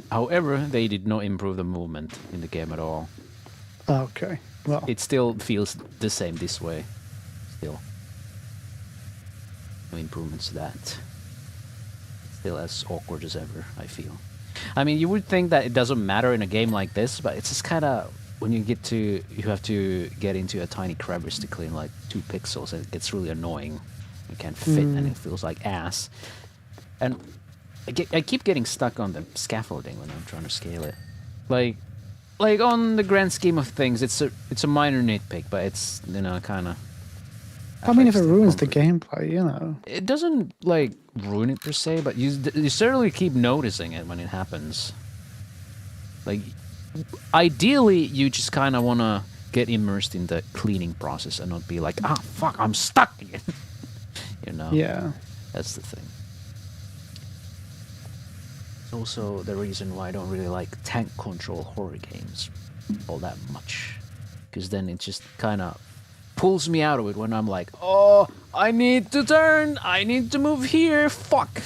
However, they did not improve the movement in the game at all. Okay. Well, It still feels the same this way. Still. No improvements to that. Still as awkward as ever, I feel. I mean, you would think that it doesn't matter in a game like this, but it's just kind of... When you get to... You have to get into a tiny crevice to clean like 2 pixels, and it gets really annoying. You can't fit, and it feels like ass. And I keep getting stuck on the scaffolding when I'm trying to scale it. Like on the grand scheme of things, it's a minor nitpick, but it's, you know, kind of... I mean, if it ruins the gameplay, you know. It doesn't, like, ruin it per se, but you certainly keep noticing it when it happens. Like, ideally, you just kind of want to get immersed in the cleaning process and not be like, ah, fuck, I'm stuck again. You know? Yeah. That's the thing. It's also the reason why I don't really like tank control horror games all that much. Because then it just kind of pulls me out of it when I'm like, oh, I need to turn, I need to move here, fuck.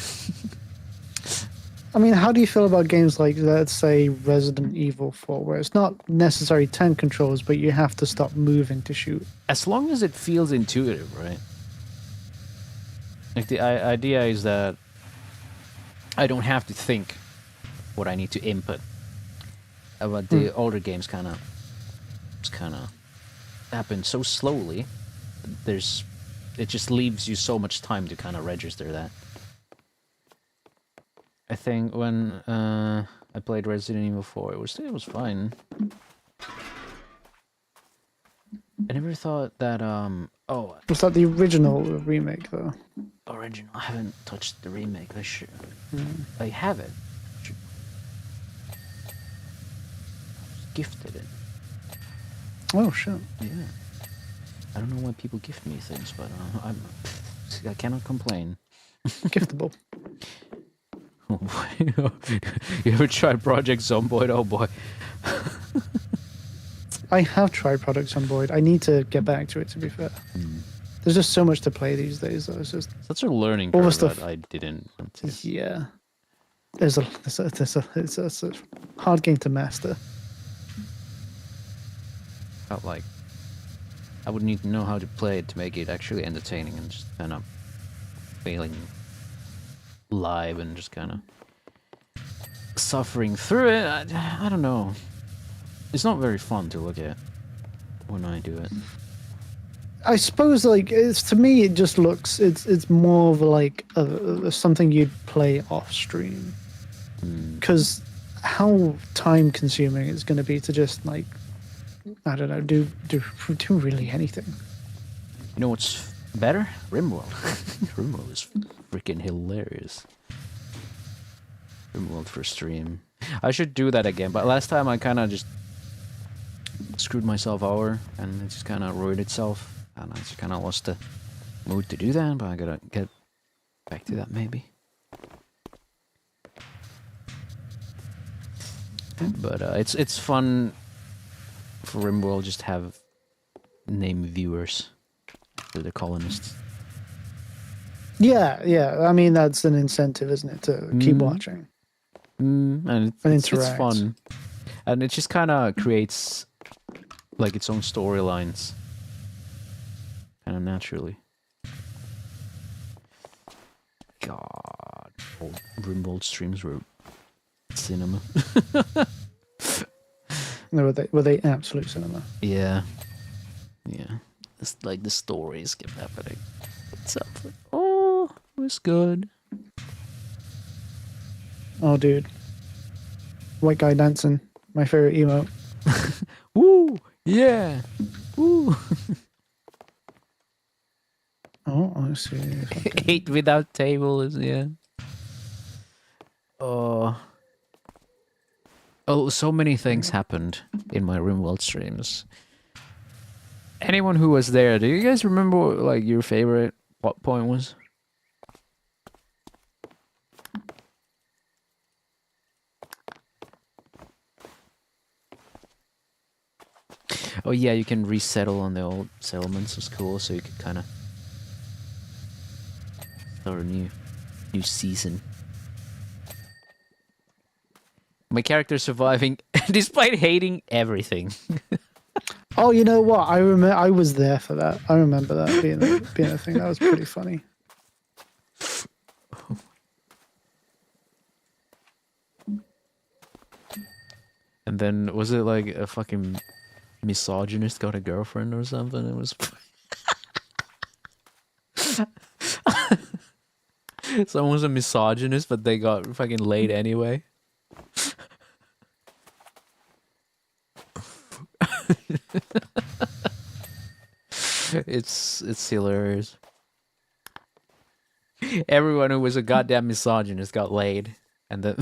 I mean, how do you feel about games like, let's say, Resident Evil 4, where it's not necessarily tank controls, but you have to stop moving to shoot? As long as it feels intuitive, right? Like the idea is that I don't have to think what I need to input. But the older games kind of happen so slowly. It just leaves you so much time to kind of register that. I think when I played Resident Evil 4, it was fine. I never thought that Was that the original remake, though? original. I haven't touched the remake. I should. I have it. Should... Gifted it. Oh, shit. Yeah. I don't know why people gift me things, but I cannot complain. Giftable. Oh boy. You ever tried Project Zomboid? Oh boy. I have tried Project Zomboid. I need to get back to it, to be fair. There's just so much to play these days, though. It's just... Such a learning all the curve stuff. that I didn't want to. Yeah. It's a hard game to master. Felt like I would need to know how to play it to make it actually entertaining, and just kind of failing live and just kind of suffering through it. I don't know. It's not very fun to look at when I do it. I suppose, like, it's, to me, it just looks, it's more of like something you'd play off stream. Because how time consuming it's going to be to just, like, I don't know, do really anything. You know what's better? RimWorld. RimWorld is freaking hilarious. RimWorld for stream. I should do that again, but last time I kind of just screwed myself over and it just kind of ruined itself, and I just kind of lost the mood to do that. But I gotta get back to that maybe. But it's fun for RimWorld just have name viewers for the colonists. Yeah. I mean, that's an incentive, isn't it, to keep watching? And it's fun, and it just kind of creates like its own storylines, kind of naturally. God, old RimWorld streams were cinema. No, were they absolute cinema? Yeah. It's like the stories kept happening. It's up. Oh, it was good. Oh, dude. White guy dancing. My favorite emote. Woo! Yeah! Woo! Oh, I see. Eat without table is, yeah. Oh, so many things happened in my RimWorld streams. Anyone who was there, do you guys remember what, like, your favorite plot point was? Oh yeah, you can resettle on the old settlements. It's cool, so you can kind of start a new season. My character surviving despite hating everything. Oh, you know what? I was there for that. I remember that being a thing. That was pretty funny. And then was it like a fucking misogynist got a girlfriend or something? It was. Someone was a misogynist, but they got fucking laid anyway. It's hilarious. Everyone who was a goddamn misogynist got laid, and then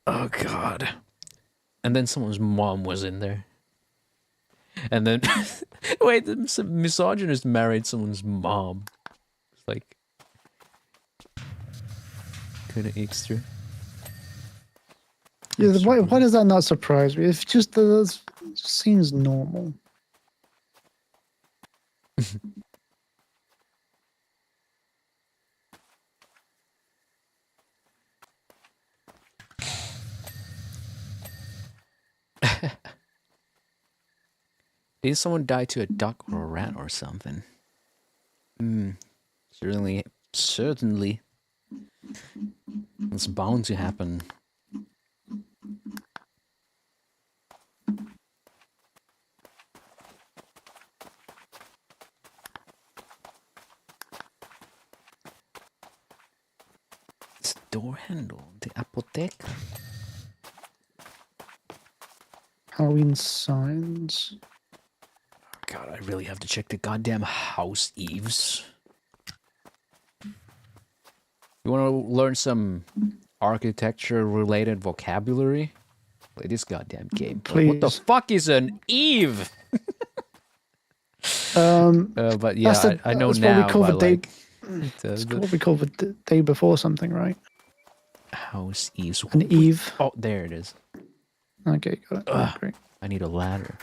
oh god, and then someone's mom was in there, and then wait, the misogynist married someone's mom. It's like kind of extra. Yeah, why does that not surprise me? It's just that it just seems normal. Did someone die to a duck or a rat or something? Certainly. It's bound to happen. It's door handle, the apotheca. Halloween signs. God, I really have to check the goddamn house eaves. You want to learn some architecture-related vocabulary? Play this goddamn game. Please. What the fuck is an eave? But yeah, I know now. What we call the day. It's what we call the day before something, right? House eaves. An eve. Oh, there it is. Okay, got it. Oh, great. I need a ladder.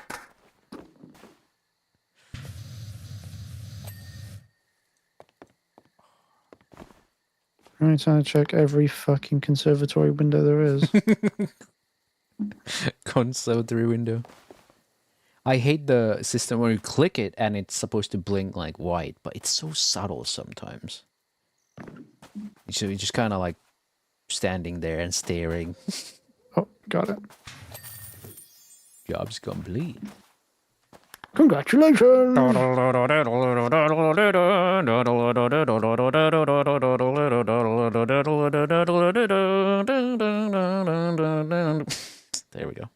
I'm trying to check every fucking conservatory window there is. Conservatory window. I hate the system where you click it and it's supposed to blink like white, but it's so subtle sometimes. So you're just kind of like standing there and staring. Oh, got it. Job's complete. Congratulations! There we go.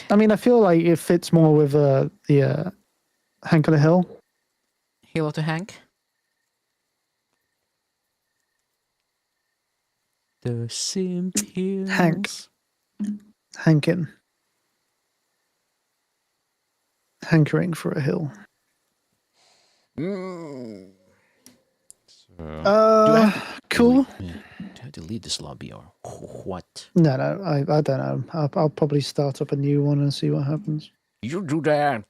I mean, I feel like it fits more with the Hank of the Hill. Hello to Hank. The Simp Hills. Hankin. Hankering for a hill. Mm. So, Cool. Do I have to leave this lobby or what? No, I don't know. I'll probably start up a new one and see what happens. You do that.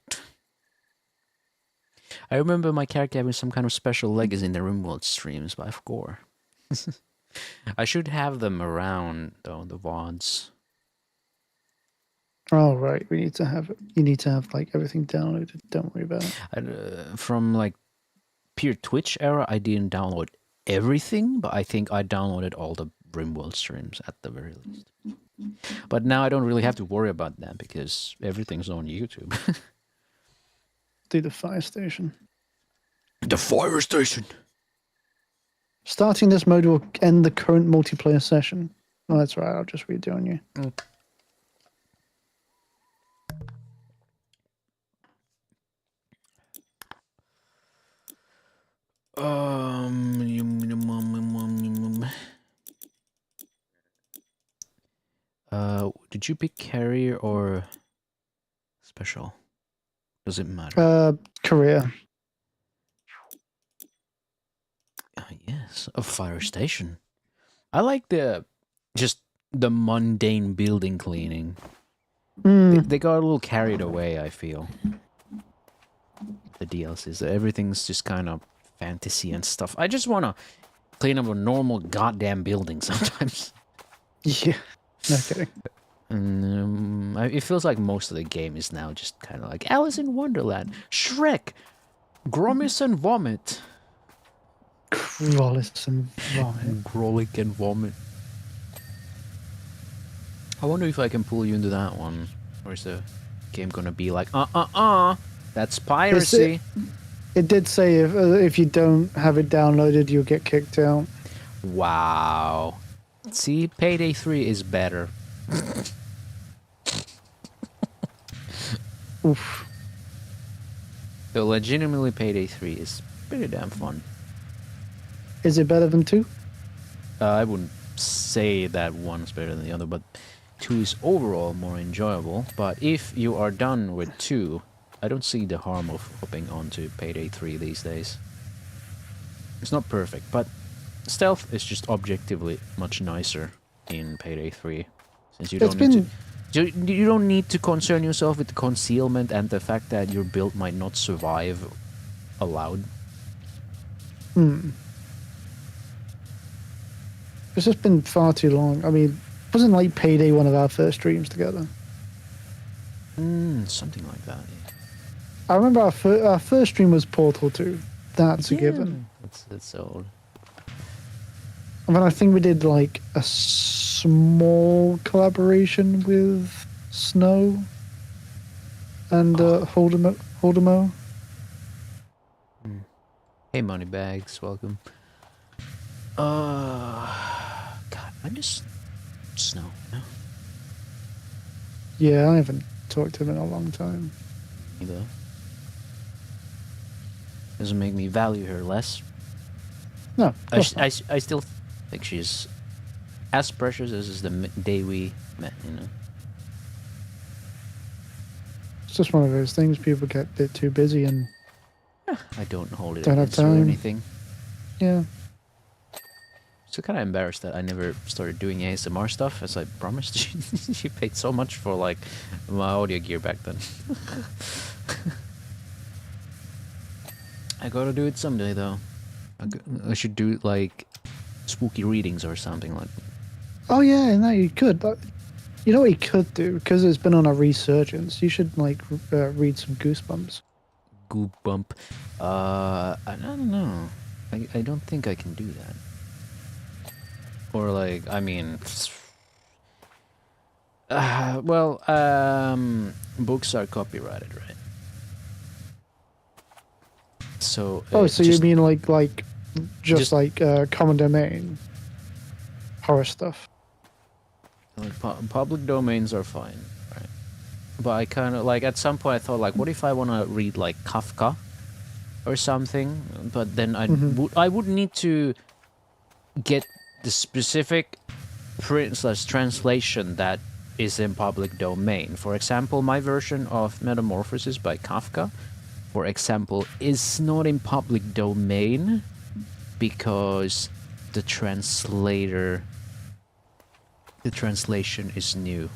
I remember my character having some kind of special legs in the RimWorld streams, but I forgot. I should have them around though, the VODs. Oh right, we need to have it. You need to have like everything downloaded. Don't worry about it. From like pure Twitch era, I didn't download everything, but I think I downloaded all the RimWorld streams at the very least. But now I don't really have to worry about that because everything's on YouTube. Do the fire station. The fire station. Starting this mode will end the current multiplayer session. Oh, that's right. I'll just read it on you. Did you pick carrier or special? Does it matter? Career. Yes, a fire station. I like just the mundane building cleaning. They got a little carried away, I feel. The DLCs, everything's just kind of fantasy and stuff. I just want to clean up a normal goddamn building sometimes. Yeah, no kidding. And it feels like most of the game is now just kind of like Alice in Wonderland, Shrek, Gromis and Vomit. Grollis and Vomit. Grolic and Vomit. I wonder if I can pull you into that one. Or is the game gonna be like, that's piracy? It did say if you don't have it downloaded, you'll get kicked out. Wow. See, Payday 3 is better. Oof. So legitimately, Payday 3 is pretty damn fun. Is it better than 2? I wouldn't say that one's better than the other, but 2 is overall more enjoyable. But if you are done with 2, I don't see the harm of hopping onto Payday 3 these days. It's not perfect, but stealth is just objectively much nicer in Payday 3, since you don't need to concern yourself with the concealment and the fact that your build might not survive aloud. It's just been far too long. I mean, wasn't like Payday one of our first streams together? Something like that. Yeah. I remember our first stream was Portal 2. That's a given. That's old. And then I think we did like a small collaboration with Snow and Holdemo. Hey, Moneybags, welcome. God, I miss Snow. No, Yeah, I haven't talked to him in a long time. either. Doesn't make me value her less. No, I still think she's as precious as the day we met, you know. it's just one of those things. People get a bit too busy and I don't hold it Don't have against her or time. anything. yeah. So kind of embarrassed that I never started doing ASMR stuff as I promised. She paid so much for like my audio gear back then. I gotta do it someday though. I should do like spooky readings or something like that. Oh yeah, no, you could. You know what you could do, because it's been on a resurgence. You should like read some Goosebumps. Goop bump. I don't know. I don't think I can do that. Or like, I mean, books are copyrighted, right? So. So you mean like just like common domain horror stuff? Like public domains are fine, right? But I kind of like at some point I thought like, what if I want to read like Kafka or something? But then I would need to get the specific print/translation that is in public domain. For example, my version of Metamorphosis by Kafka, for example, is not in public domain because the translation is new.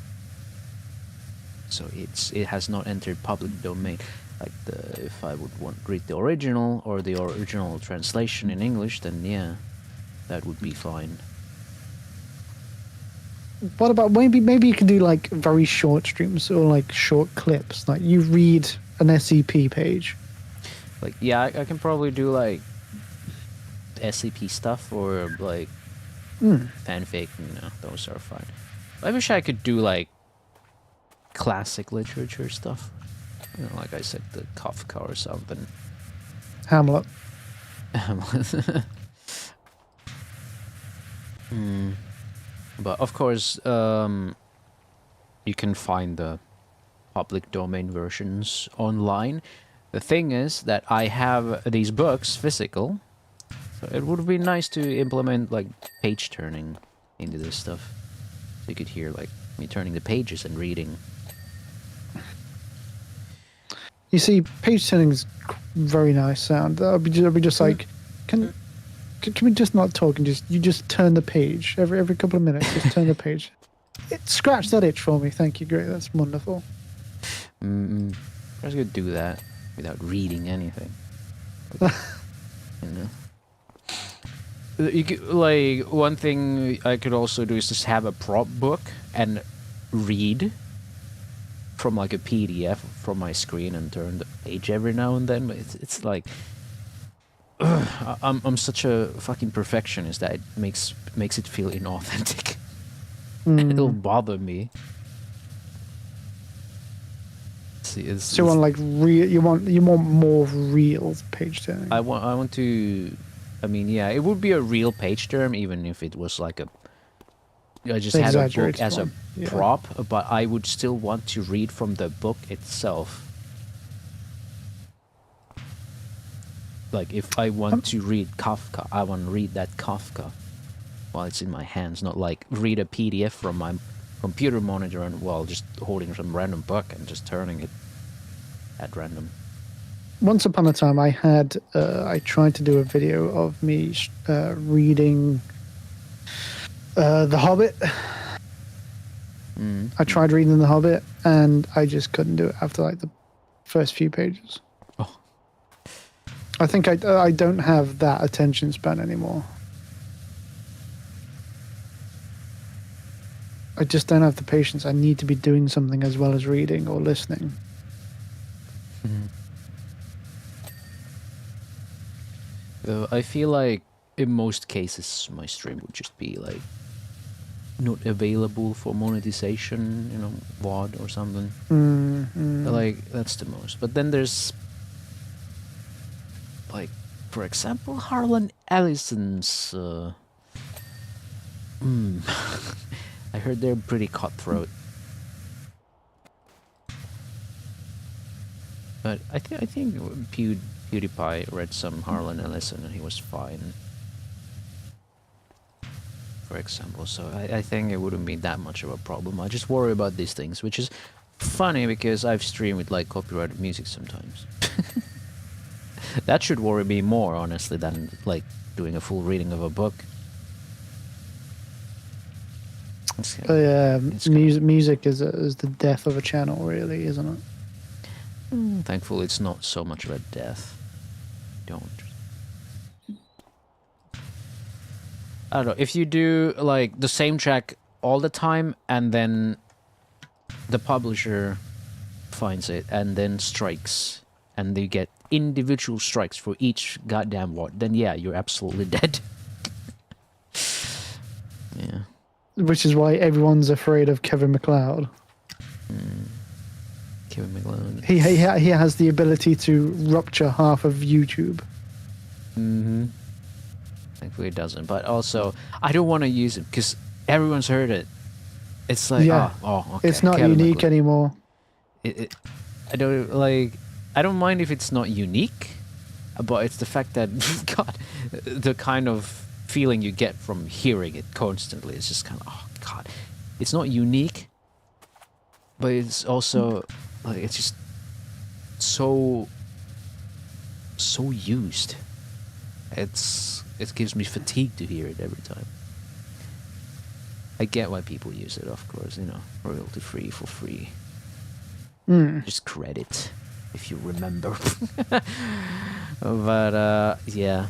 So it has not entered public domain. Like if I would want to read the original or the original translation in English, then yeah, that would be fine. What about maybe you can do like very short streams or like short clips? Like you read an SCP page. Like yeah, I can probably do like SCP stuff or like fanfic. Those are fine. I wish I could do like classic literature stuff. Like I said, the Kafka or something. Hamlet. But of course, you can find the public domain versions online. The thing is that I have these books physical, so it would be nice to implement like page turning into this stuff. So you could hear like me turning the pages and reading. You see, page turning is very nice sound. I'll be just like, can we just not talk and you just turn the page every couple of minutes? Just turn the page. Scratch that itch for me. Thank you. Great. That's wonderful. I was gonna do that without reading anything. You know. You could, like one thing I could also do is just have a prop book and read from like a PDF from my screen and turn the page every now and then. But it's like I'm such a fucking perfectionist that it makes it feel inauthentic. It'll bother me. See, so you want like real? You want more real page turning? I want to. I mean, yeah, it would be a real page turn even if it was like a. I just had a book as a prop, but I would still want to read from the book itself. Like if I want to read Kafka, I want to read that Kafka while it's in my hands, not like read a PDF from my computer monitor and while just holding some random book and just turning it at random. Once upon a time, I tried to do a video of me reading The Hobbit. I tried reading The Hobbit, and I just couldn't do it after like the first few pages. Oh. I think I don't have that attention span anymore. I just don't have the patience. I need to be doing something as well as reading or listening. I feel like in most cases my stream would just be like not available for monetization, VOD or something. Like that's the most. But then there's like, for example, Harlan Ellison's. I heard they're pretty cutthroat. But I think PewDiePie read some Harlan Ellison and he was fine. For example, so I think it wouldn't be that much of a problem. I just worry about these things, which is funny because I've streamed with like copyrighted music sometimes. That should worry me more, honestly, than like doing a full reading of a book. Yeah, music is the death of a channel, really, isn't it? Thankfully, it's not so much of a death. Don't. I don't know, if you do like the same track all the time and then the publisher finds it and then strikes and they get individual strikes for each goddamn word, then yeah, you're absolutely dead. Yeah. Which is why everyone's afraid of Kevin MacLeod. Kevin MacLeod. He has the ability to rupture half of YouTube. Thankfully it doesn't, but also I don't want to use it because everyone's heard it. It's like okay, it's not Kevin unique MacLeod. anymore. I don't mind if it's not unique, but it's the fact that God, the kind of feeling you get from hearing it constantly. It's just kind of, oh god, it's not unique, but it's also like it's just so used. It gives me fatigue to hear it every time. I get why people use it, of course, you know, royalty free, for free. Just credit, if you remember. But yeah,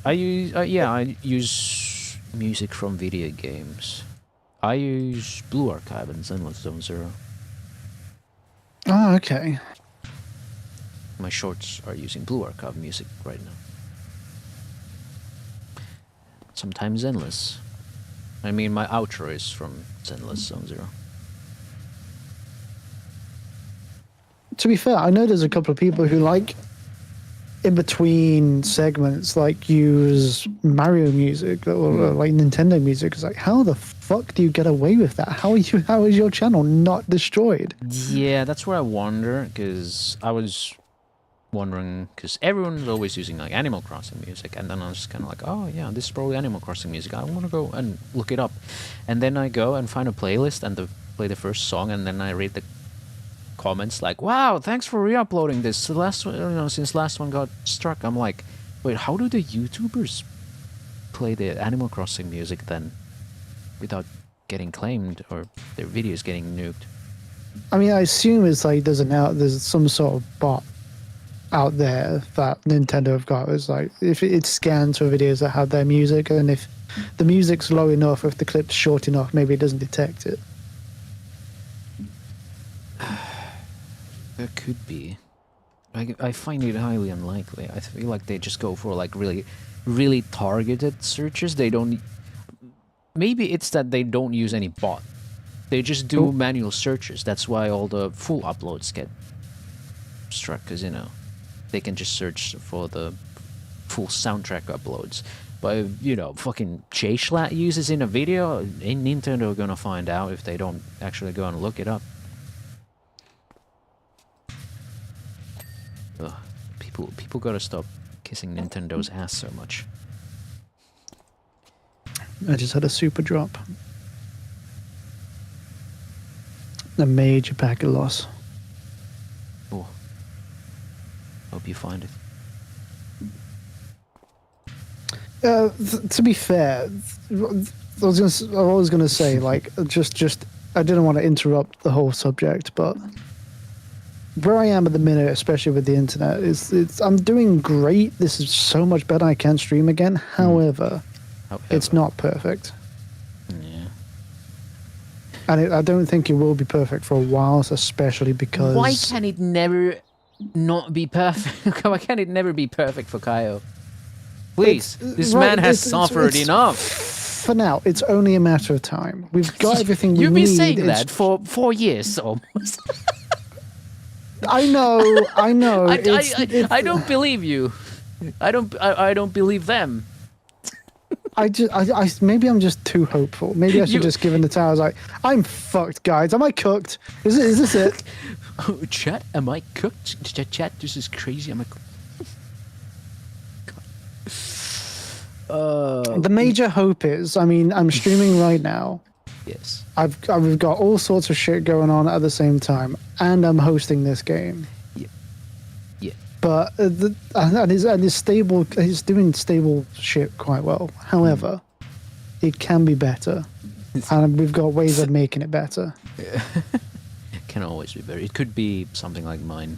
I use music from video games. I use Blue Archive and Zenless Zone Zero. Oh, okay. My shorts are using Blue Archive music right now. Sometimes Zenless. I mean, my outro is from Zenless Zone Zero. To be fair, I know there's a couple of people who like in between segments like use Mario music or like Nintendo music. It's like, how the fuck do you get away with that? How is your channel not destroyed? Yeah, that's where I wonder, because I was wondering, because everyone's always using like Animal Crossing music, and then I was just kind of like, oh yeah, this is probably Animal Crossing music. I want to go and look it up, and then I go and find a playlist and play the first song, and then I read the comments like, wow, thanks for re-uploading this. The last one, you know, since last one got struck. I'm like, wait, how do the YouTubers play the Animal Crossing music then without getting claimed or their videos getting nuked? I mean, I assume it's like there's some sort of bot out there that Nintendo have got. It's like if it scans for videos that have their music, and if the music's low enough, if the clip's short enough, maybe it doesn't detect it. There could be. I find it highly unlikely. I feel like they just go for like really, really targeted searches. They don't. Maybe it's that they don't use any bot. They just do manual searches. That's why all the full uploads get struck, because, you know, they can just search for the full soundtrack uploads. But if, you know, fucking J-Schlat uses in a video, ain't Nintendo gonna find out if they don't actually go and look it up. Ugh, people gotta stop kissing Nintendo's ass so much. I just had a super drop. A major packet loss. Oh. Hope you find it. To be fair, I was gonna say, like, just I didn't want to interrupt the whole subject, but where I am at the minute, especially with the internet, is I'm doing great. This is so much better. I can stream again. However, it's not perfect. Yeah. And I don't think it will be perfect for a while, especially because... Why can it never not be perfect? Why can it never be perfect for Caio? Please, this man has suffered enough. For now, it's only a matter of time. We've got everything we need. You've been saying that for 4 years almost. I know. I don't believe you. I don't believe them. Maybe I'm just too hopeful. Maybe I should just give in the towels. Like, I'm fucked, guys. Am I cooked? Is this it? Oh, chat, am I cooked? Chat, this is crazy. Am I cooked? The major hope is, I mean, I'm streaming right now. Yes. I've got all sorts of shit going on at the same time, and I'm hosting this game. Yeah. Yeah. But and he's stable. He's doing stable shit quite well. However, it can be better, and we've got ways of making it better. Yeah. It can always be better. It could be something like mine.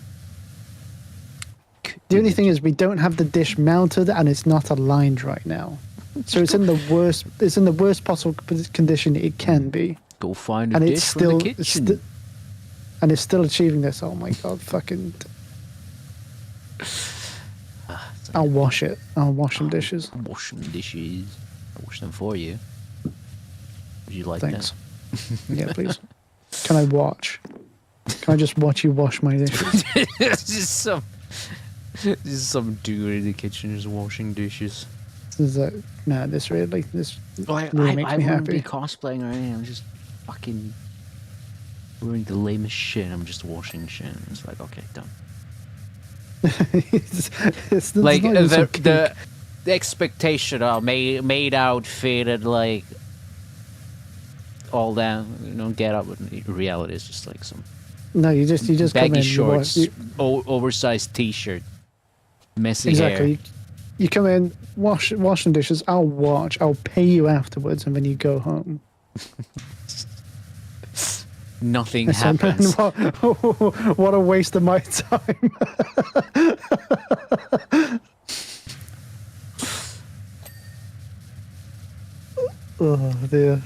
The only thing is, we don't have the dish mounted, and it's not aligned right now. So it's in the worst. It's in the worst possible condition it can be. Go find a dish from the kitchen. And it's still achieving this. Oh my god! Fucking. I'll wash it. I'll wash some dishes. Wash some dishes. I'll wash them for you. Would you like Thanks. that? Yeah, please. Can I watch? Can I just watch you wash my dishes? Just some dude in the kitchen just washing dishes. This really makes I me wouldn't happy. be cosplaying or anything. I'm just fucking wearing the lamest shit. I'm just washing shit. It's like, okay, done. it's Like not even some the expectation of made outfitted, like all that, get up. In reality, it's just like some No, you just come baggy in. shorts, oversized T-shirt, messy exactly. hair. You come in, wash some dishes. I'll watch. I'll pay you afterwards, and then you go home. Nothing I said, man, happens. what a waste of my time. Oh dear.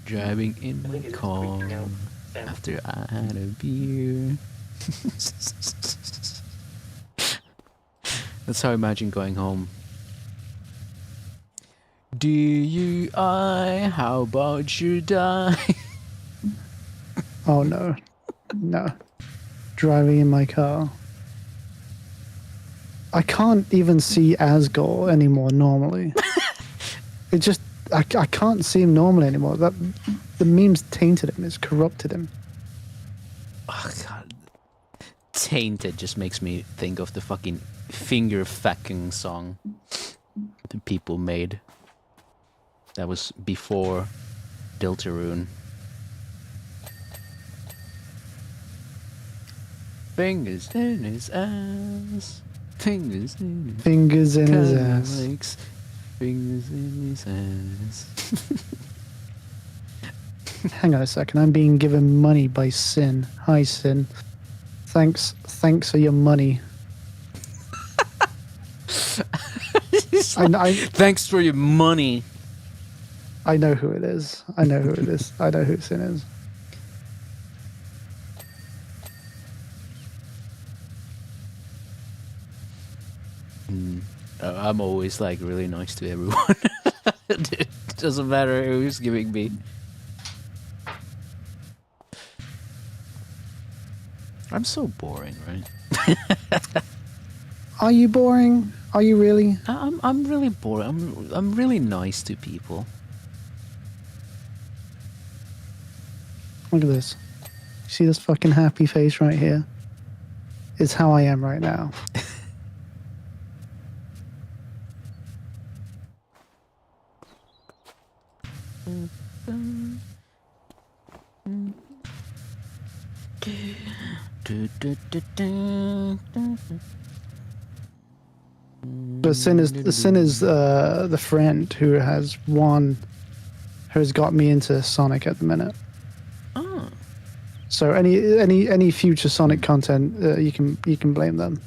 Driving in my car after I had a beer. That's how I imagine going home. Do you how about you die? Oh no. No. Driving in my car. I can't even see Asgore anymore normally. It just I can't see him normally anymore. That the meme's tainted him, it's corrupted him. Oh god. Tainted just makes me think of the fucking finger fucking song the people made. That was before Deltarune. Fingers in his ass. Fingers in his Fingers in his ass. legs. Fingers in his ass. Hang on a second, I'm being given money by Sin. Hi Sin. Thanks for your money. Thanks for your money. I know who it is. I know who Sin is. I'm always like really nice to everyone. It doesn't matter who's giving me. I'm so boring, right? Are you boring? Are you really? I'm really boring. I'm really nice to people. Look at this. See this fucking happy face right here? It's how I am right now. But Sin is the friend who has got me into Sonic at the minute. Oh. So any future Sonic content, you can blame them.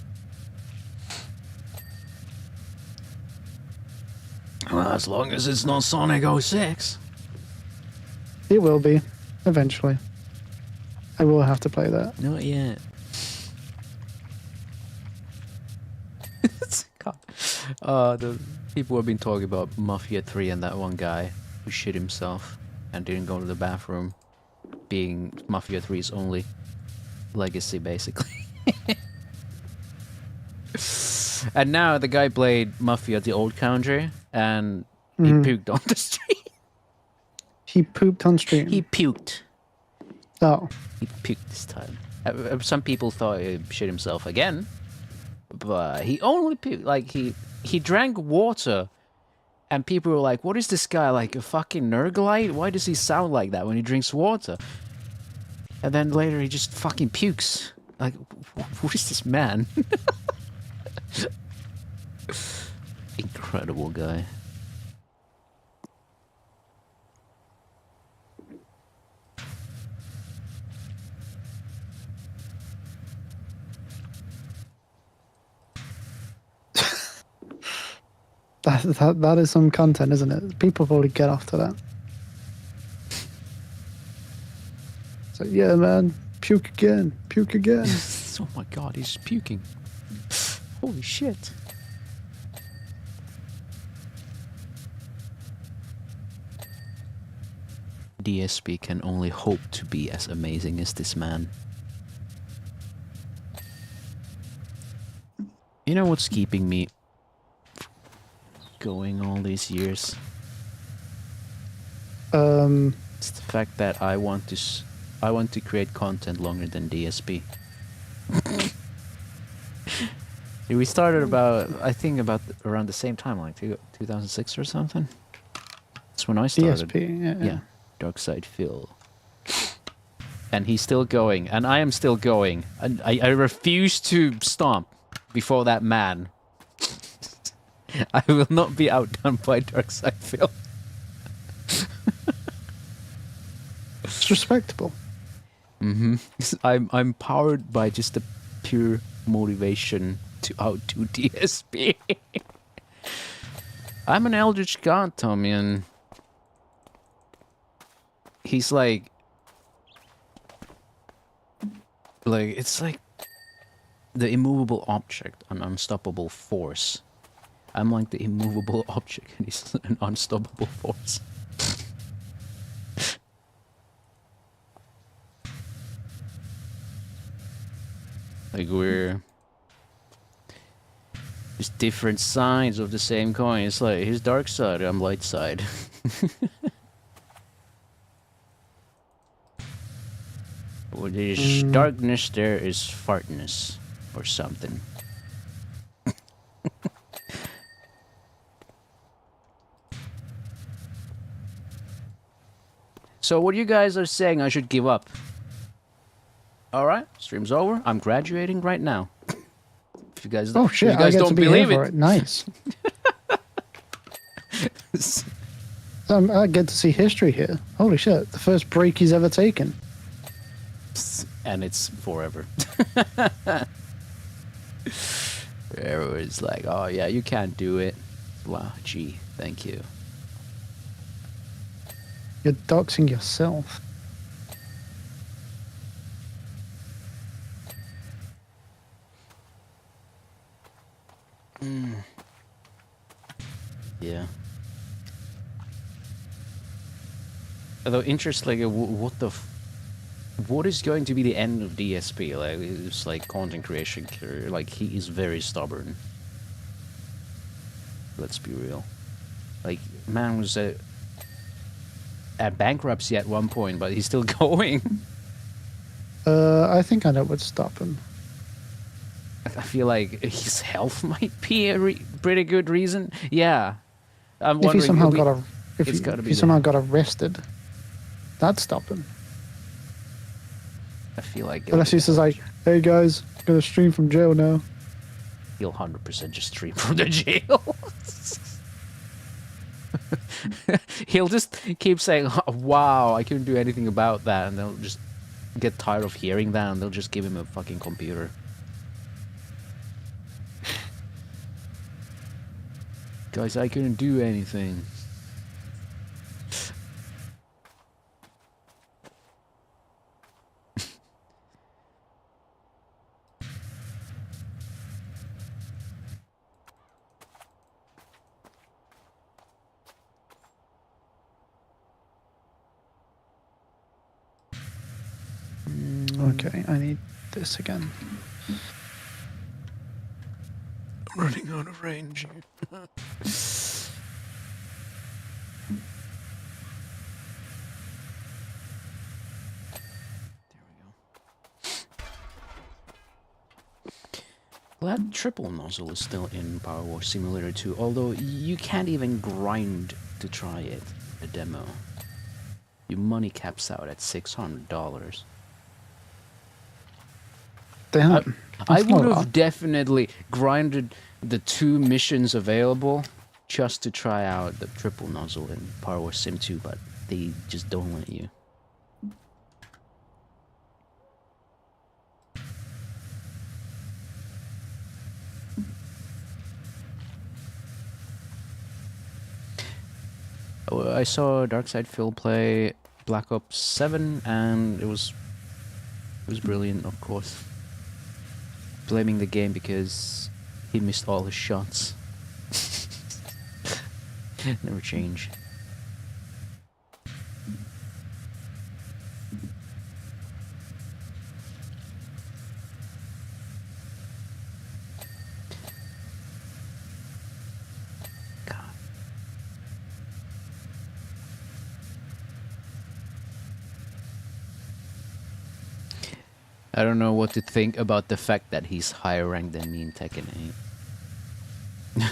Well, as long as it's not Sonic 06. It will be, eventually. I will have to play that. Not yet. God. The people have been talking about Mafia 3 and that one guy who shit himself and didn't go to the bathroom, being Mafia 3's only legacy, basically. And now the guy played Mafia the Old Country and he puked on the street. He pooped on stream. He puked. Oh. He puked this time. Some people thought he shit himself again, but he only puked. Like, he drank water, and people were like, what is this guy, like a fucking Nurglite? Why does he sound like that when he drinks water? And then later he just fucking pukes. Like, what is this man? Incredible guy. That is some content, isn't it? People probably get off to that. So yeah, man, puke again. Oh my god, he's puking. Holy shit. DSP can only hope to be as amazing as this man. You know what's keeping me going all these years? It's the fact that I want to I want to create content longer than DSP. We started I think around the same time, like 2006 or something. That's when I started. DSP, Yeah, Dark Side Phil. And he's still going, and I am still going. And I refuse to stomp before that man. I will not be outdone by Dark Side Phil. It's respectable. I'm powered by just the pure motivation to outdo DSP. I'm an Eldritch God, Tommy, and he's like it's like the immovable object, an unstoppable force. I'm like the immovable object, and he's an unstoppable force. Like we're just different sides of the same coin. It's like he's dark side, I'm light side. Where there's darkness, there is fartness or something. So what you guys are saying I should give up? Alright, stream's over. I'm graduating right now. If you guys, Oh shit! if you guys I get don't to be believe here for it. Nice. I get to see history here. Holy shit! The first break he's ever taken. And it's forever. Everyone's like, oh yeah, you can't do it. Wow, gee, thank you. You're doxing yourself. Yeah. Although interestingly, what is going to be the end of DSP? Like it's like content creation career. Like he is very stubborn. Let's be real. Like man was at bankruptcy at one point, but he's still going. I think I know what's stopping. I feel like his health might be a pretty good reason. Yeah, I'm If he wondering. somehow It's he somehow got arrested, that's stopping. I feel like Unless he says like, "Hey guys, I'm gonna stream from jail now." he'll 100% just stream from the jail. He'll just keep saying, "Oh, wow, I couldn't do anything about that," and they'll just get tired of hearing that, and they'll just give him a fucking computer. Guys, I couldn't do anything. Okay, I need this again. I'm running out of range. That triple nozzle is still in PowerWash Simulator 2, although you can't even grind to try it, the demo. Your money caps out at $600. Damn. I That's not would a have lot. definitely grinded the 2 missions available just to try out the triple nozzle in PowerWash Sim 2, but they just don't let you. I saw Darkside Phil play Black Ops 7, and it was brilliant, of course. Blaming the game because he missed all his shots. Never change. I don't know what to think about the fact that he's higher ranked than me in Tekken 8.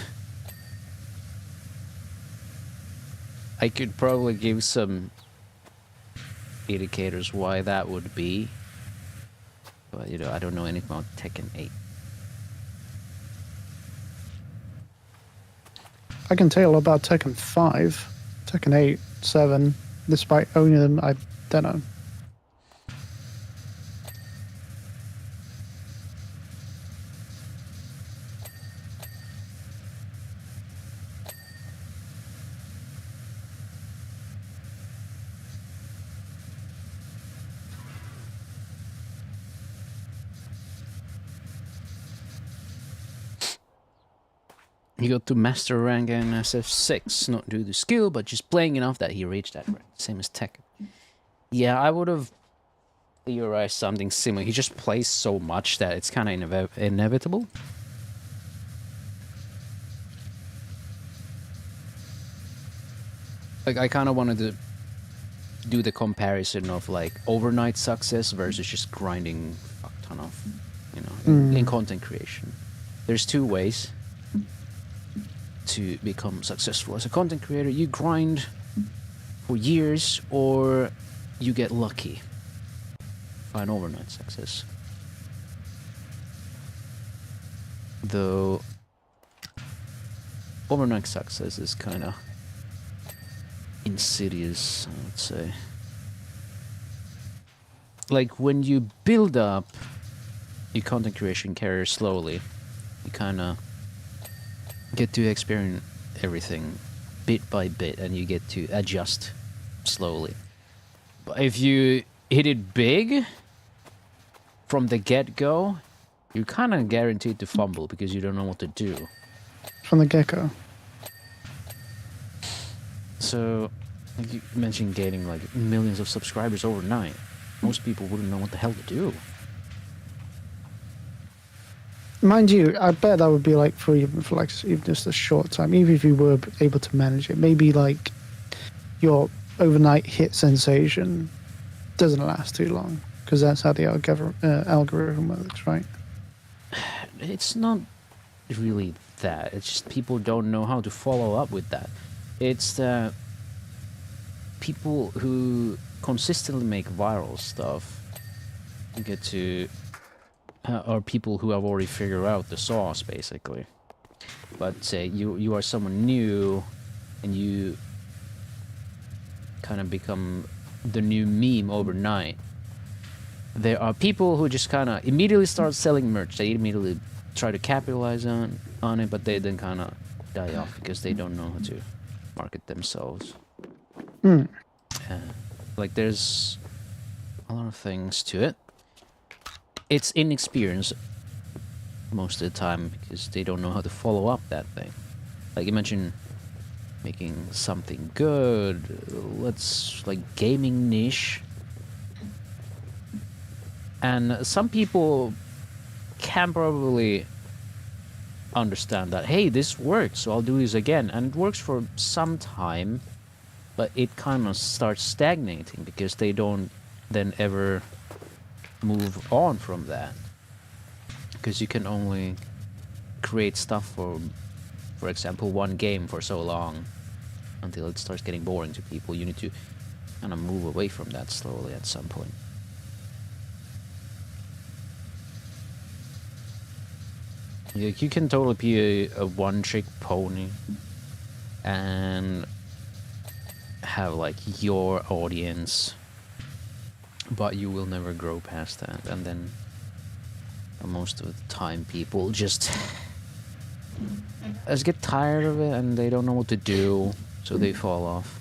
I could probably give some indicators why that would be, but you know, I don't know anything about Tekken 8. I can tell you a lot about Tekken 5, Tekken 8, 7, despite owning them, I don't know. He got to master rank in SF6, not due to skill, but just playing enough that he reached that rank. Same as Tekken. Yeah, I would have theorized something similar. He just plays so much that it's kind of inevitable. Like, I kind of wanted to do the comparison of, like, overnight success versus just grinding a fuck ton of, you know, in content creation. There's two ways to become successful as a content creator. You grind for years, or you get lucky, find overnight success. Though overnight success is kind of insidious, I would say. Like, when you build up your content creation career slowly, you kind of get to experience everything bit by bit, and you get to adjust slowly. But if you hit it big from the get-go, you're kind of guaranteed to fumble because you don't know what to do. From the get-go. So, like you mentioned gaining like millions of subscribers overnight. Most people wouldn't know what the hell to do. Mind you, I bet that would be like for even just a short time, even if you were able to manage it. Maybe like your overnight hit sensation doesn't last too long, because that's how the algorithm works, right? It's not really that. It's just people don't know how to follow up with that. It's that people who consistently make viral stuff get to are people who have already figured out the sauce, basically. But say you are someone new, and you kind of become the new meme overnight. There are people who just kind of immediately start selling merch. They immediately try to capitalize on it, but they then kind of die off because they don't know how to market themselves. Like, there's a lot of things to it. It's inexperience most of the time because they don't know how to follow up that thing. Like you mentioned, making something good. Let's like gaming niche. And some people can probably understand that, hey, this works, so I'll do this again. And it works for some time, but it kind of starts stagnating because they don't then ever move on from that. Because you can only create stuff for example, one game for so long until it starts getting boring to people. You need to kind of move away from that slowly at some point. You can totally be a one-trick pony and have like your audience, but you will never grow past that. And then most of the time people just get tired of it and they don't know what to do, so they fall off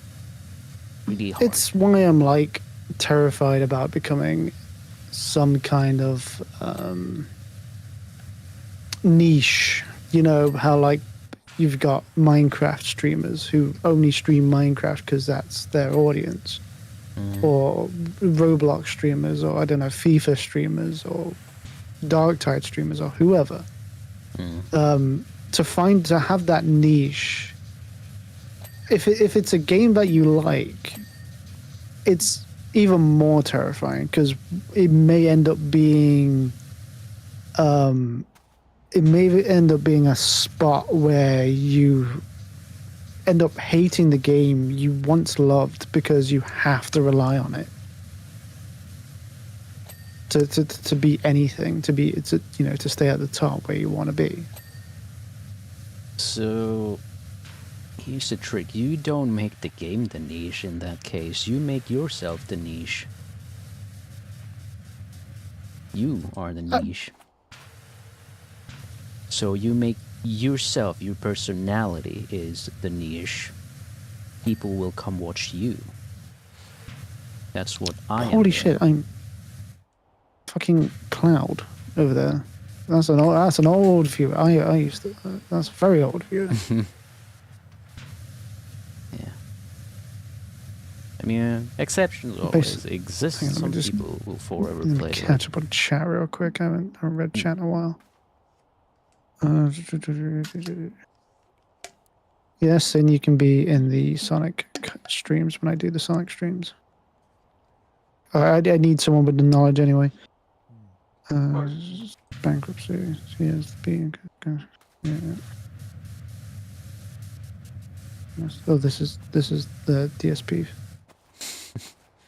really hard. It's why I'm like terrified about becoming some kind of niche. You know how like you've got Minecraft streamers who only stream Minecraft because that's their audience, or Roblox streamers, or I don't know, FIFA streamers, or Darktide streamers, or whoever. To have that niche, if it's a game that you like, it's even more terrifying because it may end up being a spot where you end up hating the game you once loved because you have to rely on it to be anything, to stay at the top where you want to be. So here's the trick. You don't make the game the niche in that case. You make yourself the niche. You are the niche. So you make yourself, your personality is the niche. People will come watch you. That's what I am. Holy shit, I'm fucking Cloud over there. That's an old view. I used to, that's a very old view. Yeah. I mean, exceptions always exist. Some people will forever play. Catch up on chat real quick. I haven't read chat in a while. Yes, and you can be in the Sonic streams when I do the Sonic streams. I need someone with the knowledge anyway. Bankruptcy. Yes, being. Yeah. Oh, this is the DSP.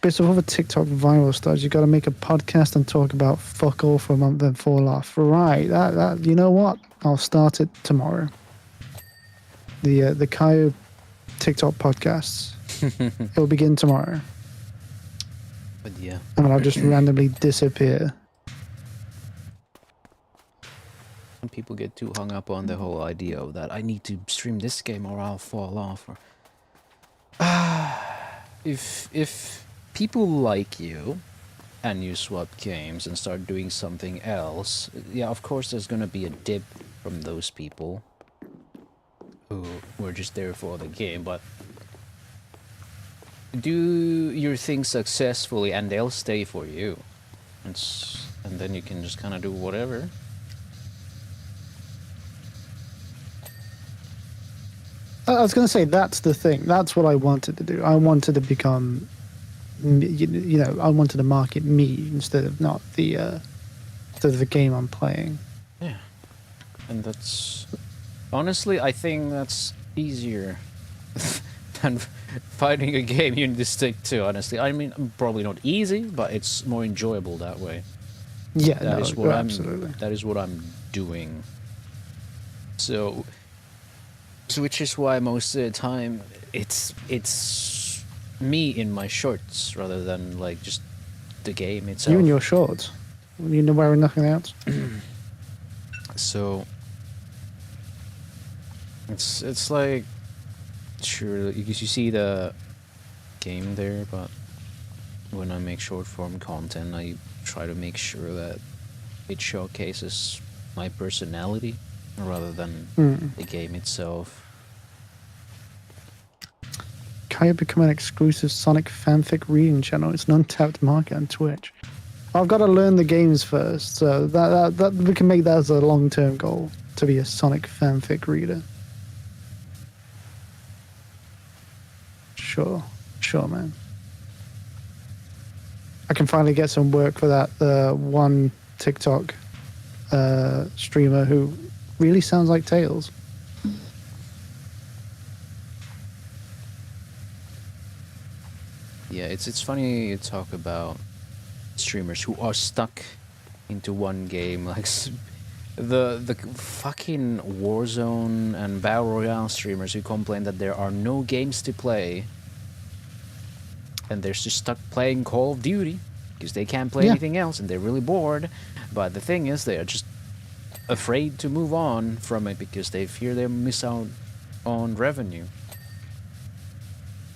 Bits of other TikTok viral stars. You got to make a podcast and talk about fuck all for a month, then fall off. Right? That you know what? I'll start it tomorrow. The Caio TikTok podcasts. It'll begin tomorrow. But yeah. And I'll just randomly disappear. Some people get too hung up on the whole idea of that I need to stream this game or I'll fall off. Or if people like you and you swap games and start doing something else, yeah, of course there's gonna be a dip from those people who were just there for the game, but do your thing successfully and they'll stay for you. And then you can just kind of do whatever. I was going to say, that's the thing. That's what I wanted to do. I wanted to become, I wanted to market me instead of not the game I'm playing. Yeah. And that's, honestly, I think that's easier than finding a game you need to stick to, honestly. I mean, probably not easy, but it's more enjoyable that way. Yeah, absolutely. That is what I'm doing. So which is why most of the time it's me in my shorts rather than like just the game itself. You in your shorts? You're wearing nothing else? So it's like, sure, because you see the game there, but when I make short form content, I try to make sure that it showcases my personality rather than the game itself. Caio become an exclusive Sonic fanfic reading channel. It's an untapped market on Twitch. I've got to learn the games first, so that we can make that as a long-term goal, to be a Sonic fanfic reader. Sure, man. I can finally get some work for that one TikTok streamer who really sounds like Tails. Yeah, it's funny you talk about streamers who are stuck into one game, like the fucking Warzone and Battle Royale streamers who complain that there are no games to play and they're just stuck playing Call of Duty because they can't play anything else and they're really bored. But the thing is, they are just afraid to move on from it because they fear they'll miss out on revenue.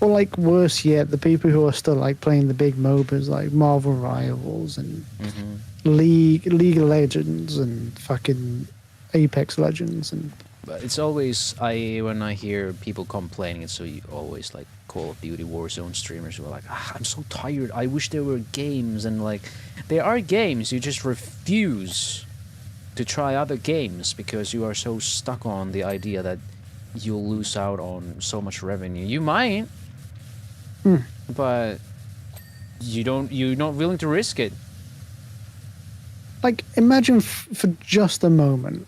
Or like worse yet, the people who are still like playing the big MOBAs like Marvel Rivals and League of Legends and fucking Apex Legends and. But it's always when I hear people complaining, it's always like Call of Duty Warzone streamers who are like, I'm so tired. I wish there were games, and like there are games. You just refuse to try other games because you are so stuck on the idea that you'll lose out on so much revenue. You might. But you're not willing to risk it. Like, imagine for just a moment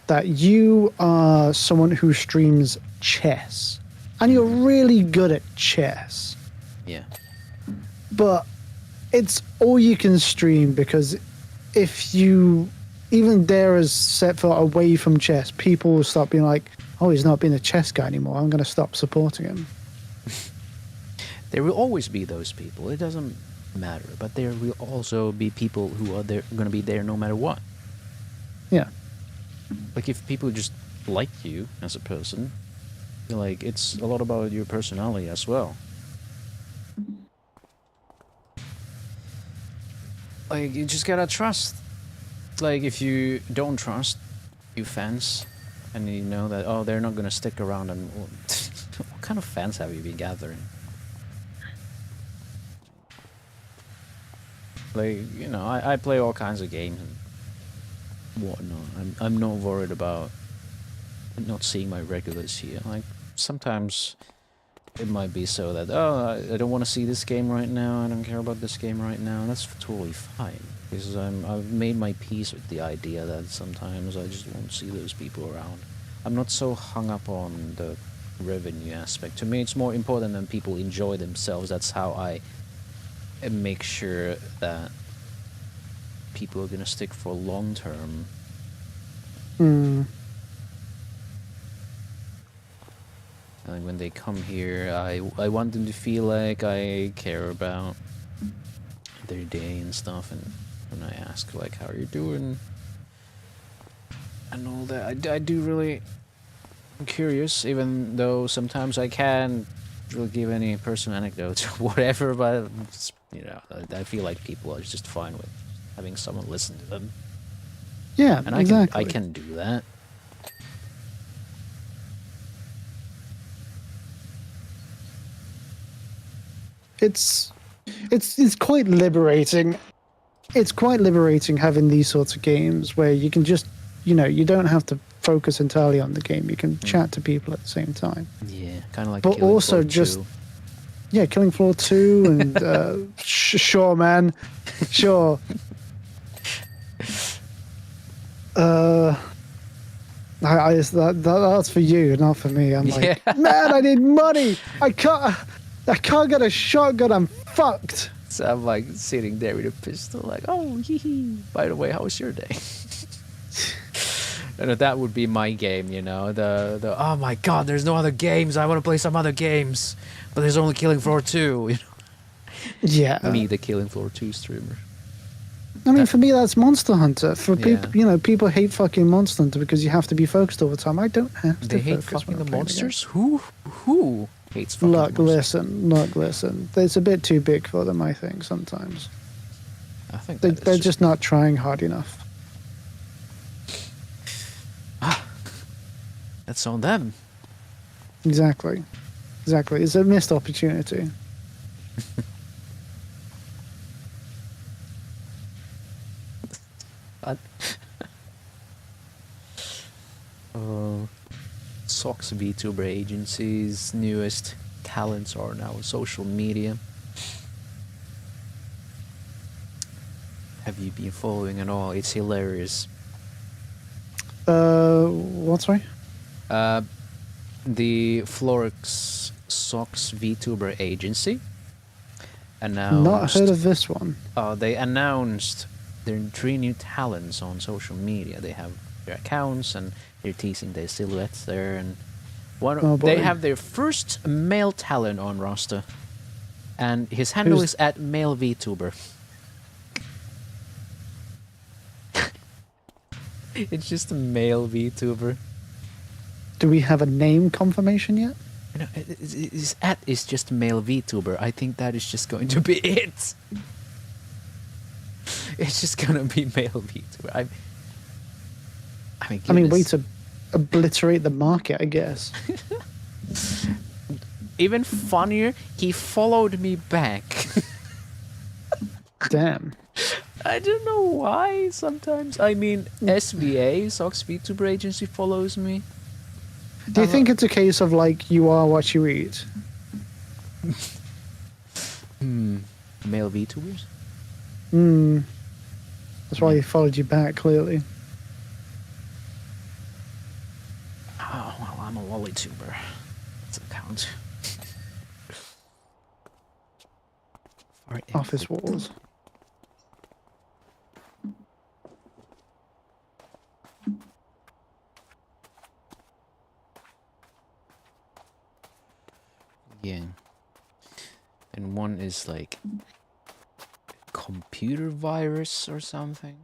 that you are someone who streams chess, and you're really good at chess, Yeah. but it's all you can stream because if you even dare as set foot away from chess, people will start being like, oh, he's not being a chess guy anymore. I'm going to stop supporting him. There will always be those people. It doesn't matter, but there will also be people who are there going to be there no matter what. Yeah. Like if people just like you as a person, like it's a lot about your personality as well. Like you just gotta trust. Like if you don't trust your fans, and you know that they're not gonna stick around, and what kind of fans have you been gathering? Like I play all kinds of games and whatnot. I'm not worried about not seeing my regulars here. Like sometimes it might be so that I don't want to see this game right now. I don't care about this game right now. That's totally fine because I've made my peace with the idea that sometimes I just won't see those people around. I'm not so hung up on the revenue aspect. To me, it's more important that people enjoy themselves. That's how I make sure that people are gonna stick for long term. And when they come here, I want them to feel like I care about their day and stuff. And when I ask like, how are you doing? And all that, I do really. I'm curious, even though sometimes I can't really give any personal anecdotes or whatever, but it's, I feel like people are just fine with having someone listen to them. Yeah, and exactly. I can do that. It's quite liberating. It's quite liberating having these sorts of games where you can just, you don't have to focus entirely on the game. You can chat to people at the same time. Yeah, kind of like. But Killing also Floor just 2. Yeah, Killing Floor 2 and sure, man, sure. That's for you, not for me. I'm like, man, I need money. I can't get a shotgun. I'm fucked. So I'm like sitting there with a pistol, like, oh, hee hee. By the way, how was your day? And that would be my game, the oh my god, there's no other games. I want to play some other games, but there's only Killing Floor 2. Yeah. Me, the Killing Floor 2 streamer. I mean, for me, that's Monster Hunter. For people, people hate fucking Monster Hunter because you have to be focused all the time. I don't have to. They hate fucking the monsters. Who hates fucking monsters? Look, listen. It's a bit too big for them. I think sometimes. I think they're just not trying hard enough. That's on them. Exactly. It's a missed opportunity. Socks VTuber agency's newest talents are now social media. Have you been following at all? It's hilarious. What, sorry? The Florex Socks VTuber agency announced... Not heard of this one. They announced their 3 new talents on social media. They have their accounts and they're teasing their silhouettes there. And they have their first male talent on roster. And his handle is at male VTuber. It's just a male VTuber. Do we have a name confirmation yet? No, his at is just male VTuber. I think that is just going to be it. It's just gonna be male VTuber. I mean, way to obliterate the market, I guess. Even funnier, he followed me back. Damn. I don't know why sometimes. I mean, SVA, Socks VTuber Agency, follows me. Do you think it's a case of, like, you are what you eat? Male VTubers? Hmm. That's why Yeah. he followed you back, clearly. Oh, well, I'm a lolly-tuber. That's a count. Office walls. Yeah. And one is like computer virus or something.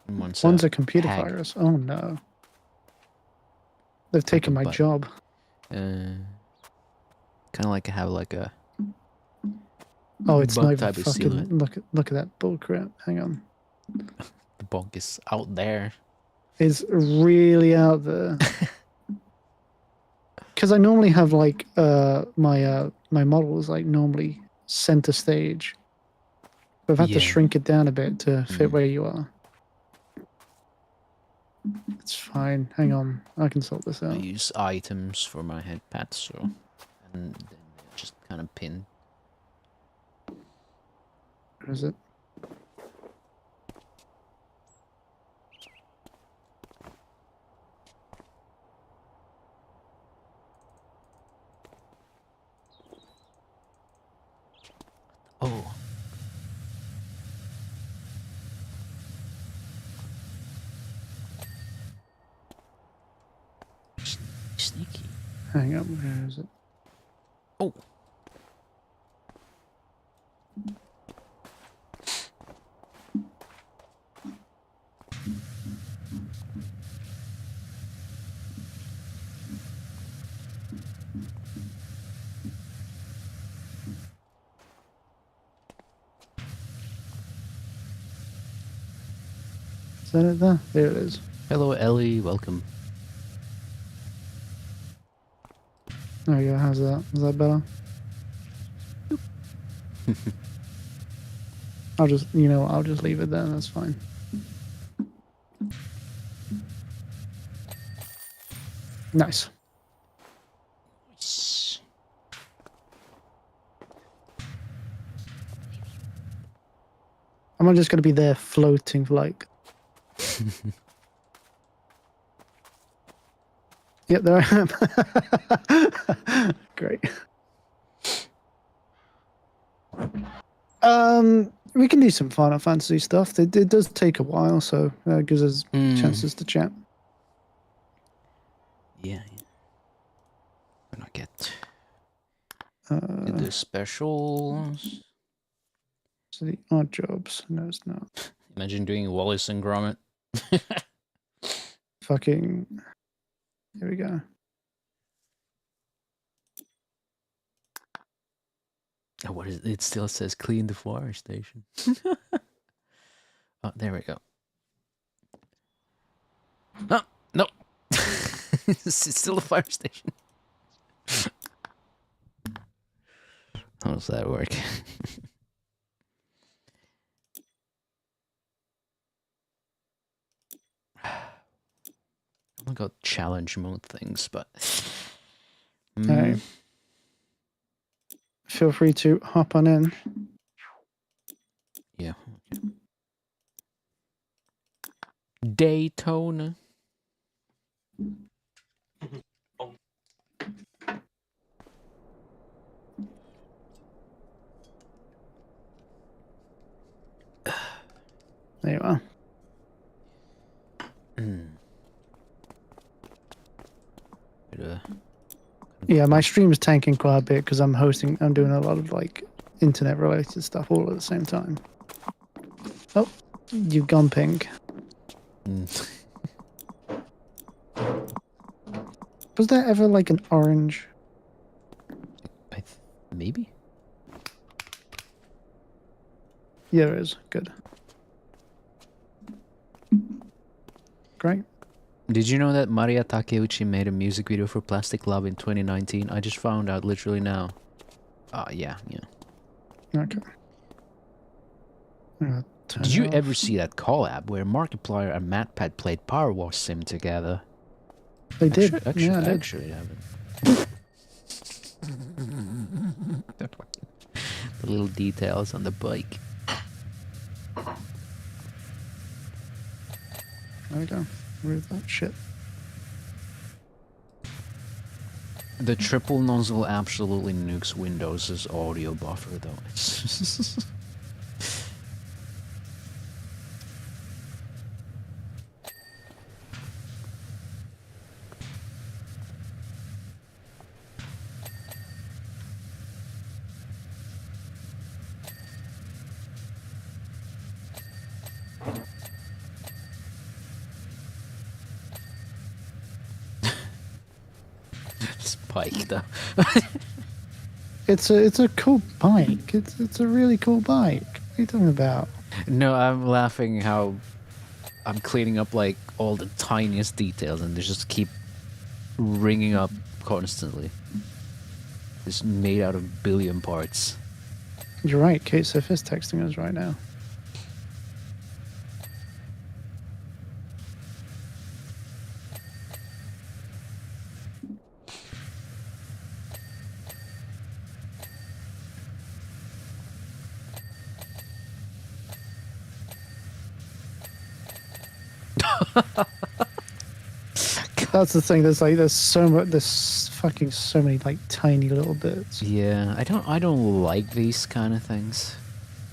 And One's a computer hack. virus. Oh no. They've taken my job. Kind of like have like a. Oh, it's bug not even type of sealant. fucking. Look at that bullcrap. Hang on. The bug is out there. It's really out there. Because I normally have like my models like normally center stage. But I've had to shrink it down a bit to fit where you are. It's fine. Hang on. I can sort this I out. use items for my head pad, so and then just kind of pin. Where is it? Oh. Sneaky. Hang on. Where is it? Oh. Is that it there? There it is. Hello, Ellie. Welcome. There you go. How's that? Is that better? I'll just, I'll just leave it there. That's fine. Nice. I'm not just going to be there floating for like... Yep, there I am. Great. We can do some Final Fantasy stuff. It does take a while, so it gives us chances to chat. Yeah. When I get the specials. So the odd jobs. No, it's not. Imagine doing Wallace and Gromit. Fucking. Here we go. Oh, what is it? It still says clean the fire station. Oh, there we go. Oh, no. It's still a fire station. How does that work? I got challenge mode things, but Okay. Feel free to hop on in. Yeah. Daytona. There you are. Yeah, my stream's tanking quite a bit because I'm doing a lot of like internet related stuff all at the same time. Oh, you've gone pink. Was there ever like an orange? Maybe? Yeah, there is. Good. Great. Did you know that Maria Takeuchi made a music video for Plastic Love in 2019? I just found out literally now. Yeah. Okay. Did you ever see that collab where Markiplier and MatPat played PowerWash Sim together? They did. Actually, I haven't. The little details on the bike. There we go. Remove that shit. The triple nozzle absolutely nukes Windows' audio buffer, though. Bike though. It's a cool bike. It's a really cool bike. What are you talking about? No, I'm laughing how I'm cleaning up like all the tiniest details and they just keep ringing up constantly. It's made out of billion parts. You're right. Kate Sif is texting us right now. That's the thing. There's so much. There's fucking so many like tiny little bits. Yeah, I don't like these kind of things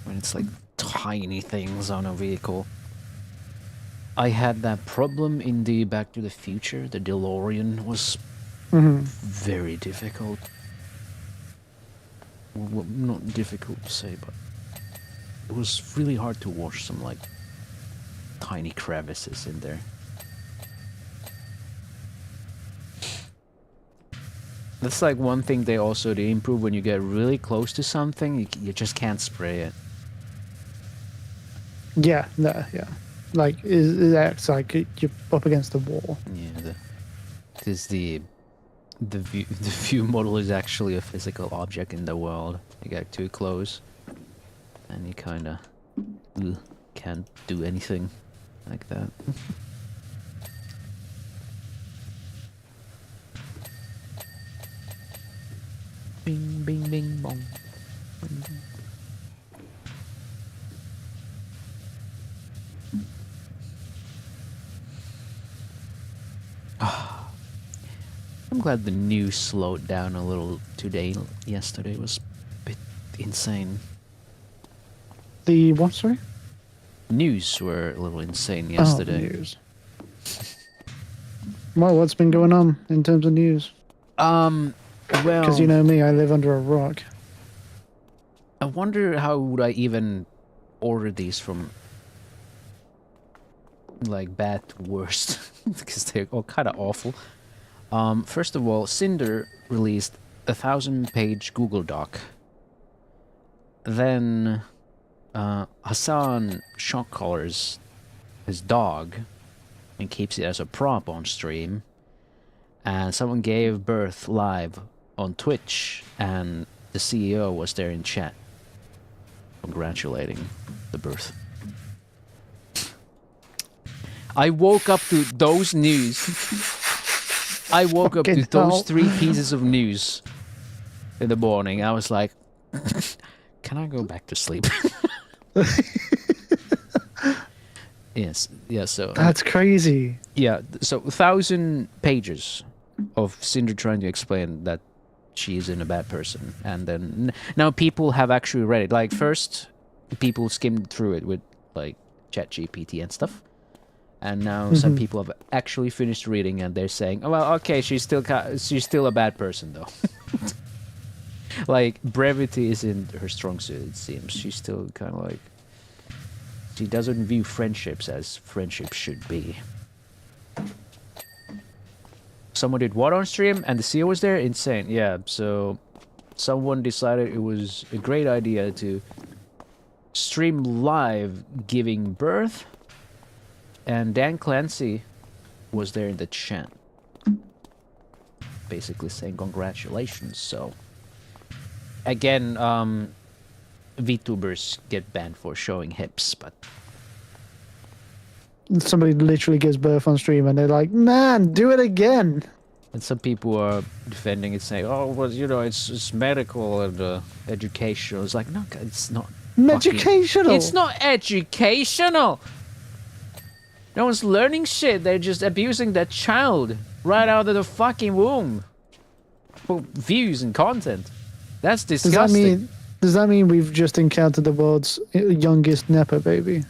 when it's like tiny things on a vehicle. I had that problem in the Back to the Future. The DeLorean was very difficult. Well, not difficult to say, but it was really hard to wash some like tiny crevices in there. That's like one thing they improve when you get really close to something, you just can't spray it. Yeah, no, yeah. Like it acts like you're up against the wall. Yeah, because the view model is actually a physical object in the world. You get too close, and you kind of can't do anything like that. Bing, bing, bing, bong. Bing, bing. I'm glad the news slowed down a little today. Yesterday was a bit insane. The what? Sorry. News were a little insane yesterday. Oh, news. Well, what's been going on in terms of news? Well, Because you know me, I live under a rock. I wonder how would I even order these from like bad to worst because they're all kind of awful. First of all, Cinder released a 1,000-page Google Doc. Then Hassan shock collars his dog and keeps it as a prop on stream. And someone gave birth live on Twitch, and the CEO was there in chat, congratulating the birth. I woke up to those news. I woke up to those 3 pieces of news in the morning. I was like, can I go back to sleep? Yes, yeah, so... That's crazy. Yeah, so 1,000 pages of Cinder trying to explain that she isn't a bad person. And then now people have actually read it. Like first, people skimmed through it with like ChatGPT and stuff. And now some people have actually finished reading and they're saying, oh, well, okay, she's still a bad person though. Like brevity isn't her strong suit, it seems. She's still kind of like... She doesn't view friendships as friendships should be. Someone did what on stream and the CEO was there? Insane. Yeah, so someone decided it was a great idea to stream live giving birth, and Dan Clancy was there in the chat basically saying congratulations. So again, VTubers get banned for showing hips, but Somebody literally gives birth on stream and they're like, man, do it again. And some people are defending it, saying, "Oh, well, you know, it's medical and educational." It's like, no, it's not. Educational. It's not educational. No one's learning shit. They're just abusing that child right out of the fucking womb for views and content. That's disgusting. Does that mean we've just encountered the world's youngest Nepo baby?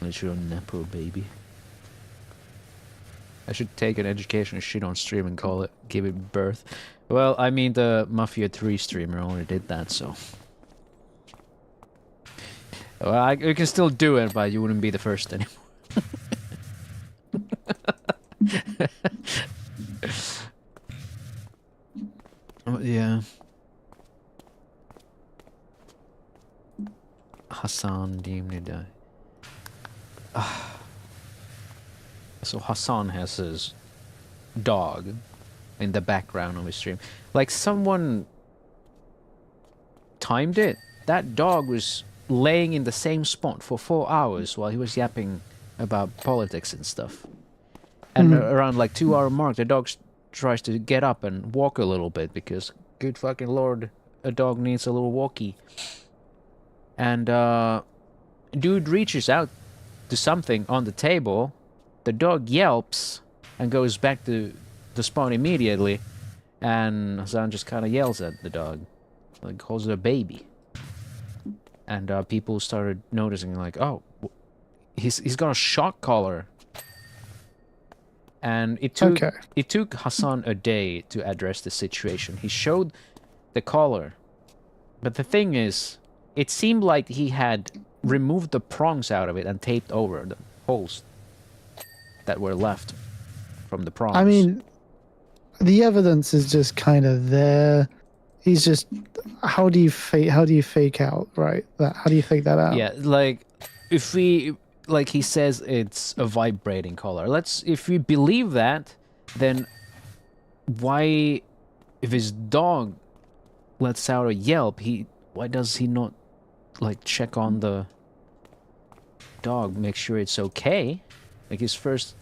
It's your Nepo baby. I should take an education shit on stream and call it, give it birth. Well, I mean, the Mafia 3 streamer already did that, so. Well, you can still do it, but you wouldn't be the first anymore. Oh, yeah. Hassan deemed to die. So Hassan has his dog in the background of his stream. Like someone timed it. That dog was laying in the same spot for 4 hours while he was yapping about politics and stuff. And around like 2 hour mark, the dog tries to get up and walk a little bit because, good fucking lord, a dog needs a little walkie. And dude reaches out to something on the table. The dog yelps and goes back to the spot immediately. And Hassan just kind of yells at the dog, like calls it a baby. And people started noticing, like, oh, he's got a shock collar. And it took Hassan a day to address the situation. He showed the collar, but the thing is, it seemed like he had removed the prongs out of it and taped over the holes that were left from the prongs. I mean, the evidence is just kind of there. He's just, how do you fake out, right? How do you fake that out? Yeah, like if we, like he says, it's a vibrating collar. If we believe that, then why, if his dog lets out a yelp, why does he not like check on the dog, make sure it's okay? Like his first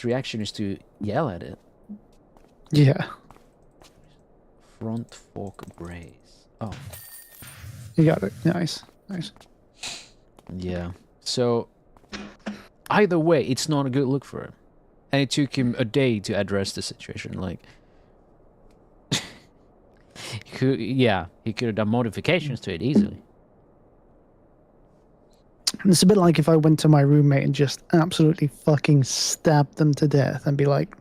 reaction is to yell at it. Yeah. Front fork brace. Oh. You got it. Nice. Yeah. So either way, it's not a good look for him. And it took him a day to address the situation. Like, he could have done modifications to it easily. It's a bit like if I went to my roommate and just absolutely fucking stabbed them to death and be like,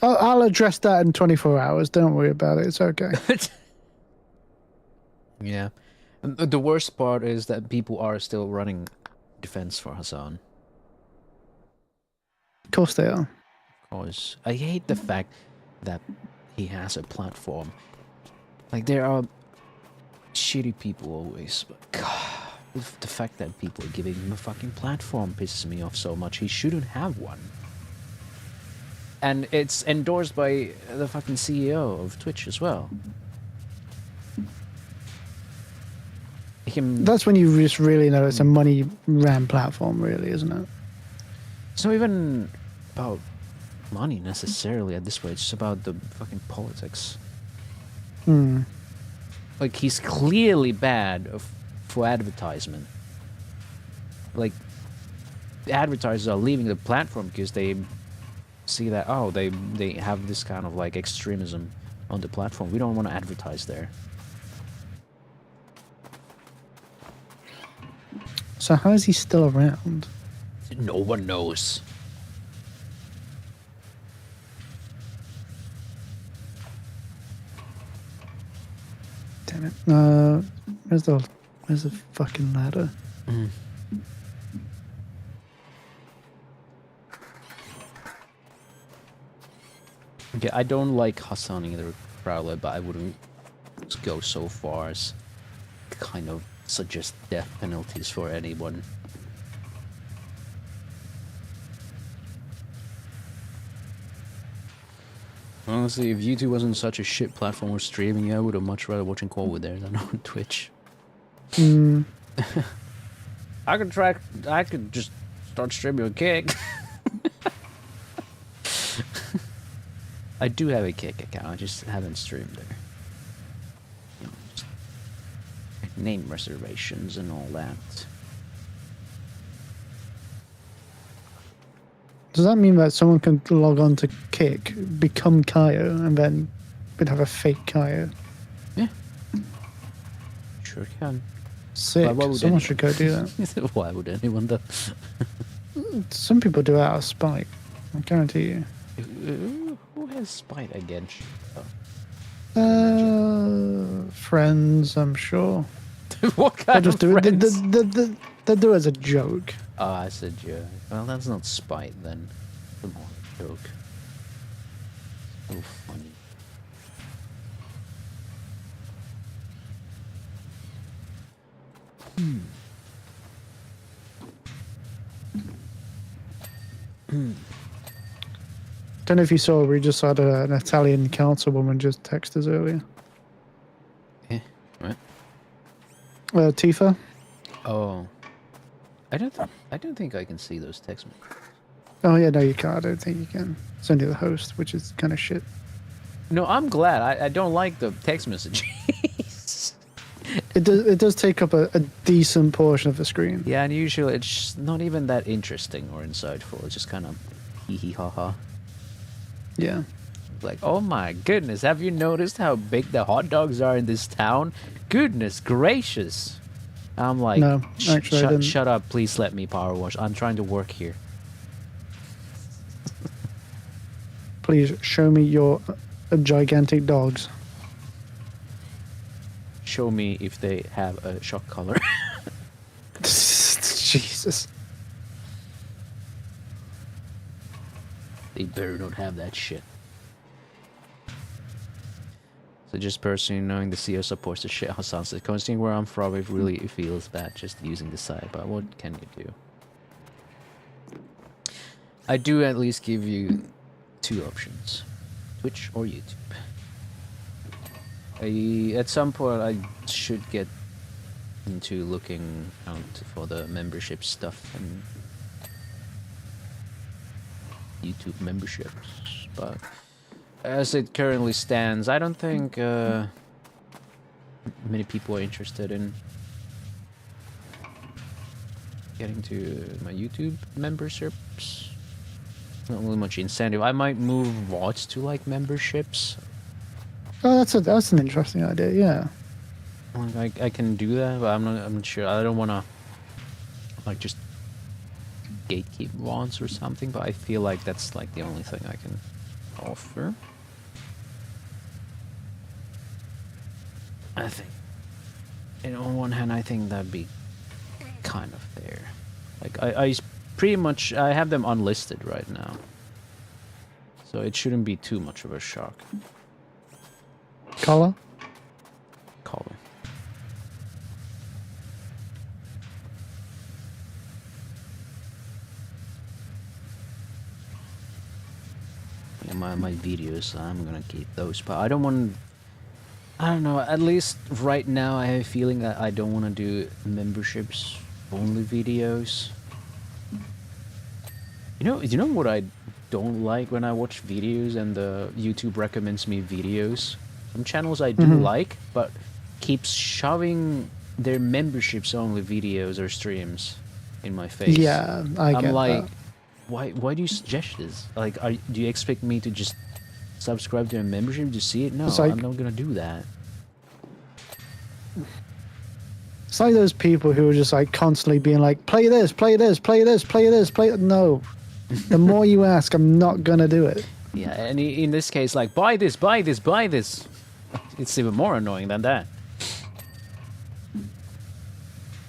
I'll address that in 24 hours. Don't worry about it. It's okay. Yeah. And the worst part is that people are still running defense for Hassan. Of course they are. Of course. I hate the fact that he has a platform. Like, there are shitty people always, but God, the fact that people are giving him a fucking platform pisses me off so much. He shouldn't have one. And it's endorsed by the fucking CEO of Twitch as well. That's when you just really know it's a money-ran platform, really, isn't it? It's not even about money necessarily at this point. It's just about the fucking politics. Like, he's clearly bad for advertisement. Like, the advertisers are leaving the platform because they see that, oh, they have this kind of like extremism on the platform. We don't want to advertise there. So how is he still around? No one knows. Damn it. Where's the fucking ladder? Okay, I don't like Hassan either, Prowler, but I wouldn't go so far as kind of suggest death penalties for anyone. Honestly, if YouTube wasn't such a shit platform for streaming, I would have much rather watching Corvui there than on Twitch. I could just start streaming a Kick. I do have a Kick account, I just haven't streamed there. You know, just name reservations and all that. Does that mean that someone can log on to Kick, become Caio, and then we'd have a fake Caio? Yeah. Sure can. Sick. Someone should go do that. Why would anyone do? Some people do it out of spite. I guarantee you. Who has spite against? Friends, I'm sure. What kind They just of do it. friends? They do it as a joke. Ah, I said joke. Well, that's not spite then. Come on, joke. So funny. Don't know if you saw, we just had an Italian councilwoman just text us earlier. Yeah, right. Tifa. Oh, I don't think I can see those text messages. Oh yeah, no, you can't. I don't think you can. It's only the host, which is kind of shit. No, I'm glad. I don't like the text messages. It does take up a decent portion of the screen. Yeah, and usually it's not even that interesting or insightful. It's just kind of hee hee ha ha. Yeah. Like, oh my goodness, have you noticed how big the hot dogs are in this town? Goodness gracious. I'm like, no, actually, I didn't. Shut up, please let me power wash. I'm trying to work here. Please show me your gigantic dogs. Show me if they have a shock collar. Jesus. They better not have that shit. So just personally knowing the CEO supports the shit house sounds like considering where I'm from, it really feels bad just using the site, but what can you do? I do at least give you two options. Twitch or YouTube. At some point I should get into looking out for the membership stuff and YouTube memberships, but as it currently stands, I don't think many people are interested in getting to my YouTube memberships. Not really much incentive. I might move VODs to like memberships. Oh, that's an interesting idea. Yeah. Like I can do that, but I'm not sure. I don't want to like just gatekeep VODs or something. But I feel like that's like the only thing I can offer. I think, and on one hand, I think that'd be kind of fair. Like I pretty much I have them unlisted right now, so it shouldn't be too much of a shock. Color. Yeah, my videos, I'm gonna keep those, but I don't want. I don't know. At least right now, I have a feeling that I don't want to do memberships only videos. You know what I don't like when I watch videos and the YouTube recommends me videos. Some channels I do like, but keeps shoving their memberships only videos or streams in my face. Yeah, I'm like, that. why do you suggest this? Like, do you expect me to just subscribe to a membership to see it? No, It's like- I'm not gonna do that. It's like those people who are just like constantly being like, play this, play this, play this, play this, play. No, the more you ask, I'm not gonna do it. Yeah, and in this case, like, buy this, buy this, buy this. It's even more annoying than that.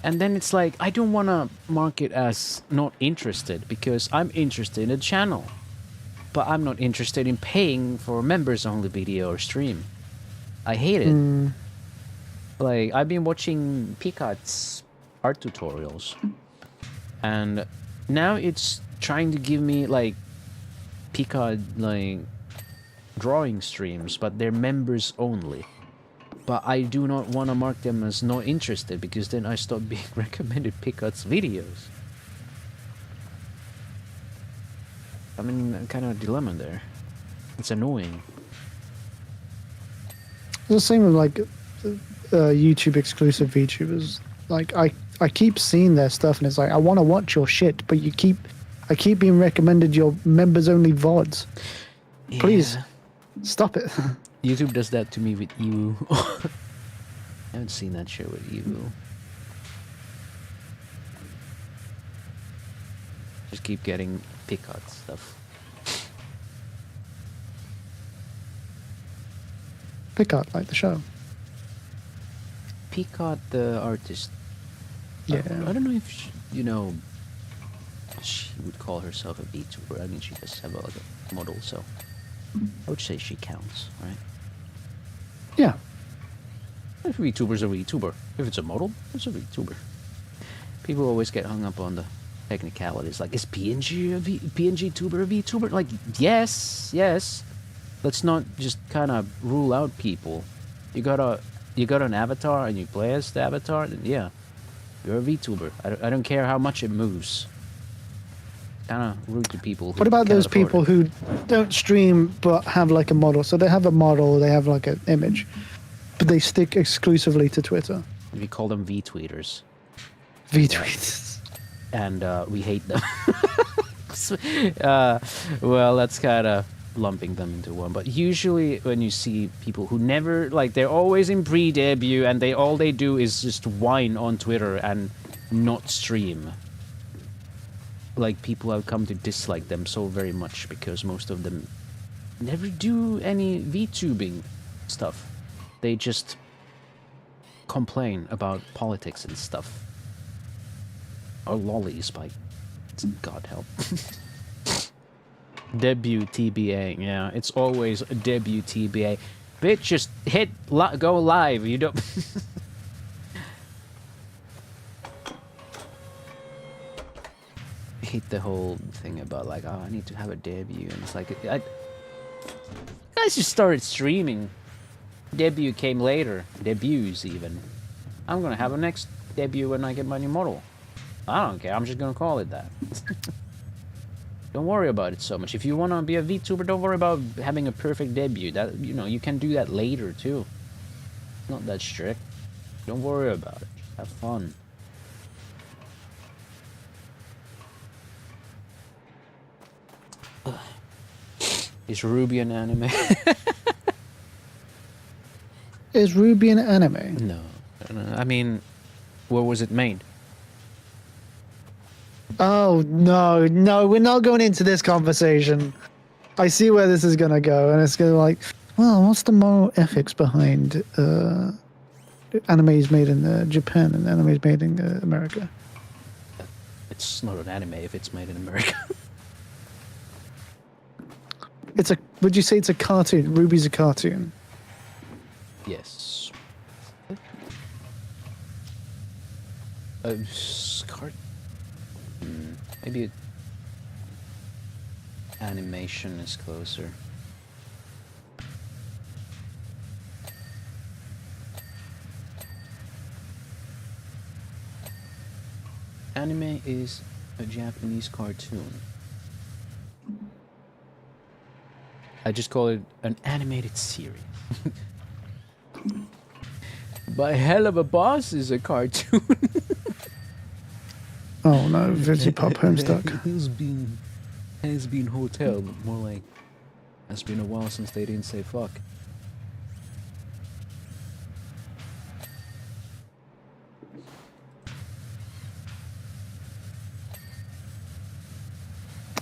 And then it's like, I don't want to mark it as not interested because I'm interested in the channel. But I'm not interested in paying for members only video or stream. I hate it. Like, I've been watching Picat's art tutorials. And now it's trying to give me, like, Picat, like, drawing streams, but they're members only. But I do not want to mark them as not interested because then I stop being recommended Picat's videos. I'm in kind of a dilemma there. It's annoying. It's the same with like YouTube exclusive VTubers. Like I keep seeing their stuff and it's like I want to watch your shit, but I keep being recommended your members only VODs. Please Yeah. stop it. YouTube does that to me with you. I haven't seen that show with you. Just keep getting Picard stuff. Picard, like the show. Picard, the artist. Yeah. I don't know if she, you know, she would call herself a VTuber. I mean, she does have like a model, so I would say she counts, right? Yeah. If VTuber's a VTuber. If it's a model, it's a VTuber. People always get hung up on the technicalities. Like, is PNG a PNG tuber a VTuber? Like, yes. Let's not just kind of rule out people. You got an avatar and you play as the avatar, then yeah, you're a VTuber. I don't care how much it moves. Kind of rude to people. What about those people who don't stream but have like a model? So they have a model, they have like an image, but they stick exclusively to Twitter. We call them V-tweeters. V-tweets. And we hate them. Well, that's kind of lumping them into one. But usually when you see people who never, like, they're always in pre-debut and all they do is just whine on Twitter and not stream. Like, people have come to dislike them so very much because most of them never do any VTubing stuff. They just complain about politics and stuff. Or lollies, by God help. Debut TBA, yeah, it's always a debut TBA. Bitch, just hit go live. You don't. I hate the whole thing about like, oh, I need to have a debut, and it's like, guys just started streaming. Debut came later, debuts even. I'm gonna have a next debut when I get my new model. I don't care. I'm just gonna call it that. Don't worry about it so much. If you wanna be a VTuber, don't worry about having a perfect debut. That, you know, you can do that later too. It's not that strict. Don't worry about it. Just have fun. Is Ruby an anime? Is Ruby an anime? No. I mean, where was it made? Oh, no, we're not going into this conversation. I see where this is going to go, and it's going to like, well, what's the moral ethics behind animes made in Japan and animes made in America? It's not an anime if it's made in America. Would you say it's a cartoon? Ruby's a cartoon. Yes. Maybe animation is closer. Anime is a Japanese cartoon. I just call it an animated series. But Hell of a Boss is a cartoon. Oh no, VTubers Homestuck. Has been hotel, but more like it's been a while since they didn't say fuck.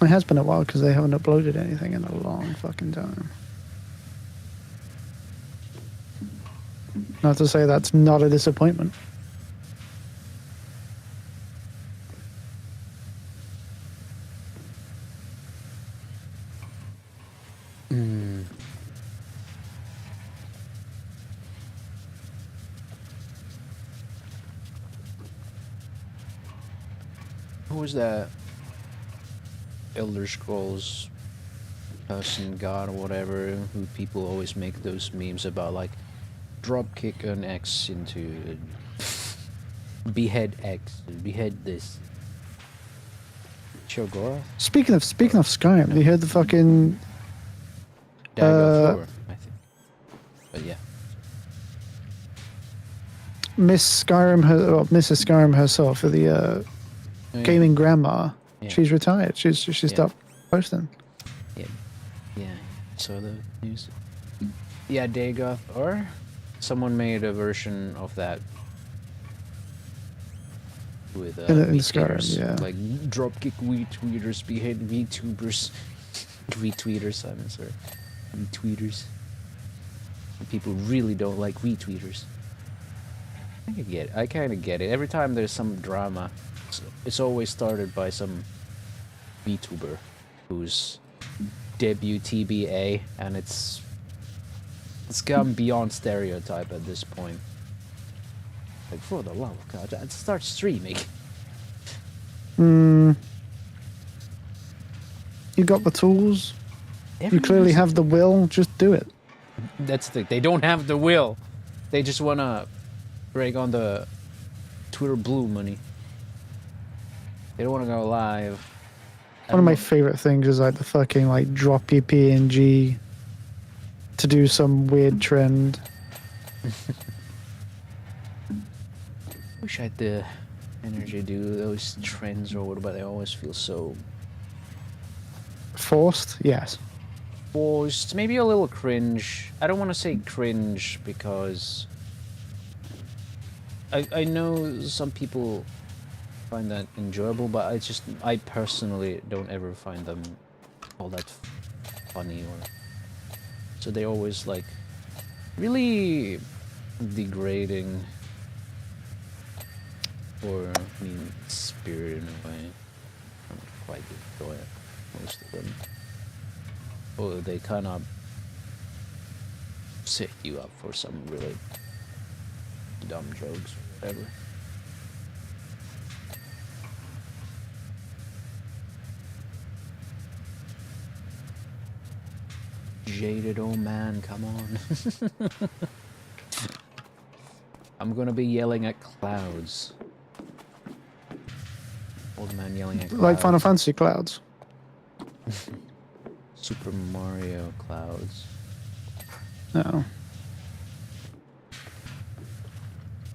It has been a while because they haven't uploaded anything in a long fucking time. Not to say that's not a disappointment. Who was that Elder Scrolls person, god or whatever, who people always make those memes about, like, drop kick an X into behead X, behead this. Shogora? Speaking of Skyrim, you heard the fucking Dagger of Thor, I think. But yeah. Mrs. Skyrim herself, the Oh, yeah. gaming grandma. Yeah. She's retired. She's stopped posting. Yeah. Yeah. Saw the news. Yeah, Dagoth, or someone made a version of that with In VTubers, Skyrim, yeah. like dropkick VTubers, behead VTubers, retweeters. I'm sorry, retweeters. People really don't like retweeters. I can get it. I kind of get it. Every time there's some drama, it's always started by some VTuber who's debut TBA, and it's gone beyond stereotype at this point. Like, for the love of God, I'd start streaming. You got the tools. You clearly have the will. Just do it. That's the thing. They don't have the will. They just wanna break on the Twitter blue money. They don't wanna go live. One of my favorite things is like the fucking like drop your PNG to do some weird trend. Wish I had the energy to do those trends or whatever, but they always feel so Forced, yes. forced. Maybe a little cringe. I don't want to say cringe because I know some people find that enjoyable, but I personally don't ever find them all that funny, or so they always like really degrading or mean spirit in a way. I don't quite enjoy it, most of them. Or they kind of set you up for some really dumb jokes or whatever. Jaded old man, come on. I'm gonna be yelling at clouds. Old man yelling at clouds. Like Final Fantasy clouds. Super Mario clouds. No.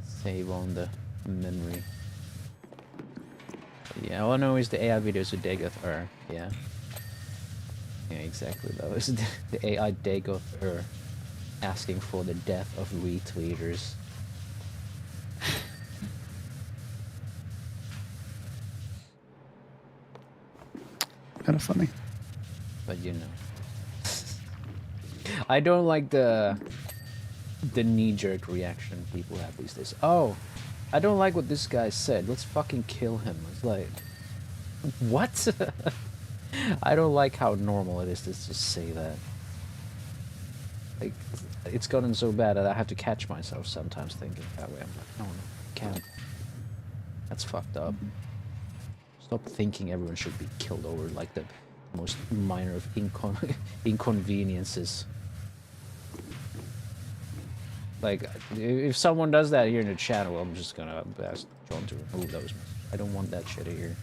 Save on the memory. But yeah, all I know is the AI videos of Dagoth are, yeah. Yeah, exactly. That was the AI Dagoth are asking for the death of retweeters. Kind of funny. But you know. I don't like the knee-jerk reaction people have these days. Oh, I don't like what this guy said. Let's fucking kill him. It's like, what? I don't like how normal it is to just say that. Like, it's gotten so bad that I have to catch myself sometimes thinking that way. I'm like, no, can't. That's fucked up. Stop thinking everyone should be killed over like the most minor of inconveniences. Like, if someone does that here in the channel, I'm just gonna ask John to remove those. I don't want that shit here.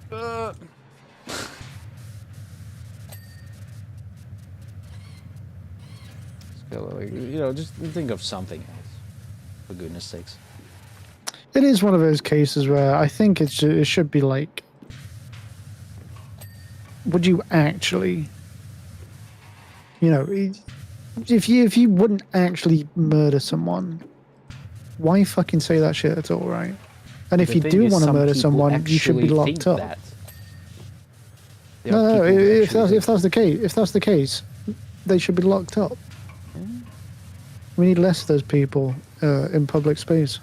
So, you know, just think of something else, for goodness sakes. It is one of those cases where I think it should be like, would you actually, you know, if you wouldn't actually murder someone, why fucking say that shit at all, right? And if you do want to murder someone, you should be locked up. No, if that's the case, they should be locked up. We need less of those people in public space.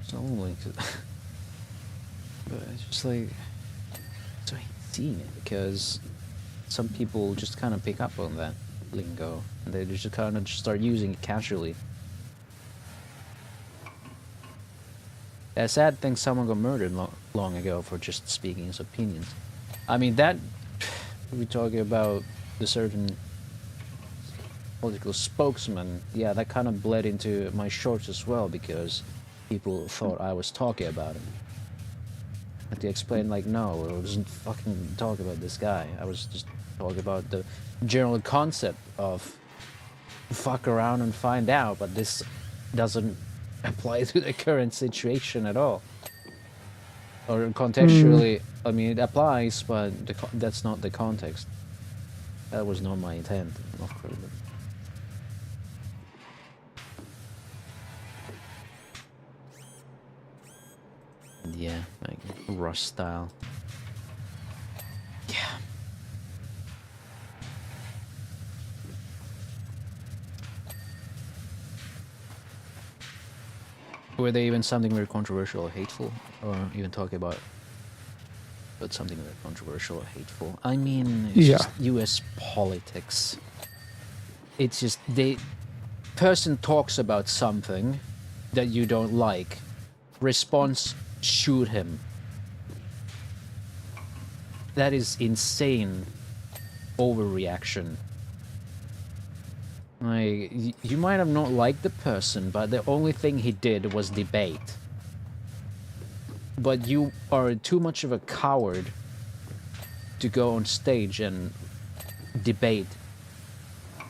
It's only, but it's just like, so I hate seeing it because some people just kind of pick up on that lingo and they just kind of start using it casually. A sad thing, someone got murdered long ago for just speaking his opinions. I mean, that, we're talking about the certain political spokesman, yeah, that kind of bled into my shorts as well, because people thought I was talking about him. I had to explain, like, no, I wasn't fucking talking about this guy. I was just talking about the general concept of fuck around and find out, but this doesn't apply to the current situation at all. Or contextually, I mean, it applies, but that's not the context. That was not my intent, of course. Yeah, like Rush style. Yeah. Were they even something very controversial or hateful? Or even talking about something very controversial or hateful? I mean, it's just US politics. It's just person talks about something that you don't like. Response, shoot him. That is insane overreaction. Like, you might have not liked the person, but the only thing he did was debate. But you are too much of a coward to go on stage and debate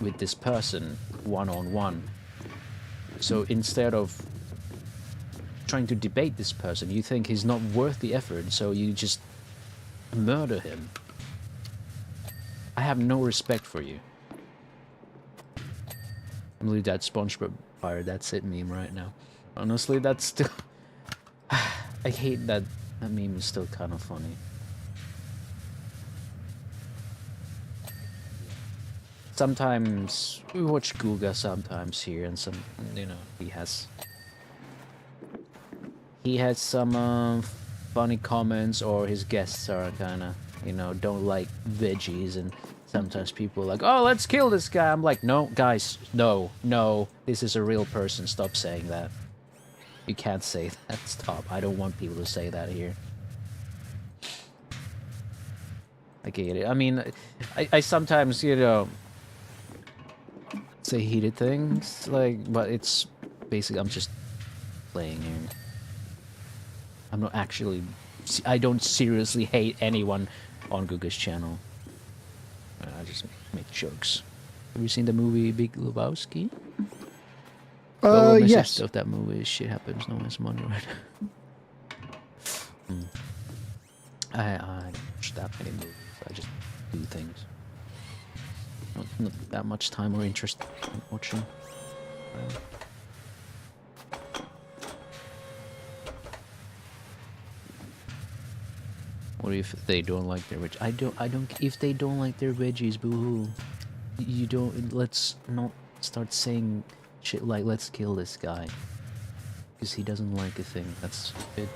with this person one-on-one. So instead of trying to debate this person, you think he's not worth the effort, so you just murder him. I have no respect for you. I believe that SpongeBob fire, that's it meme right now. Honestly, that's still... I hate that meme is still kind of funny. Sometimes we watch Guga sometimes here, and some, you know, he has some funny comments, or his guests are kind of, you know, don't like veggies, and sometimes people are like, oh, let's kill this guy. I'm like, no, guys, no, this is a real person. Stop saying that. You can't say that. Stop. I don't want people to say that here. I get it. I mean, I sometimes, you know, say heated things, like, but it's basically, I'm just playing here. I'm not actually, I don't seriously hate anyone on Guga's channel. I just make jokes. Have you seen the movie Big Lebowski? Yes. Of that movie, shit happens, no one's money right now. I don't watch that many movies. I just do things. Not that much time or interest in watching. What if they don't like their veg? I don't. If they don't like their veggies, boo-hoo. You don't. Let's not start saying shit like, let's kill this guy because he doesn't like a thing. That's a bit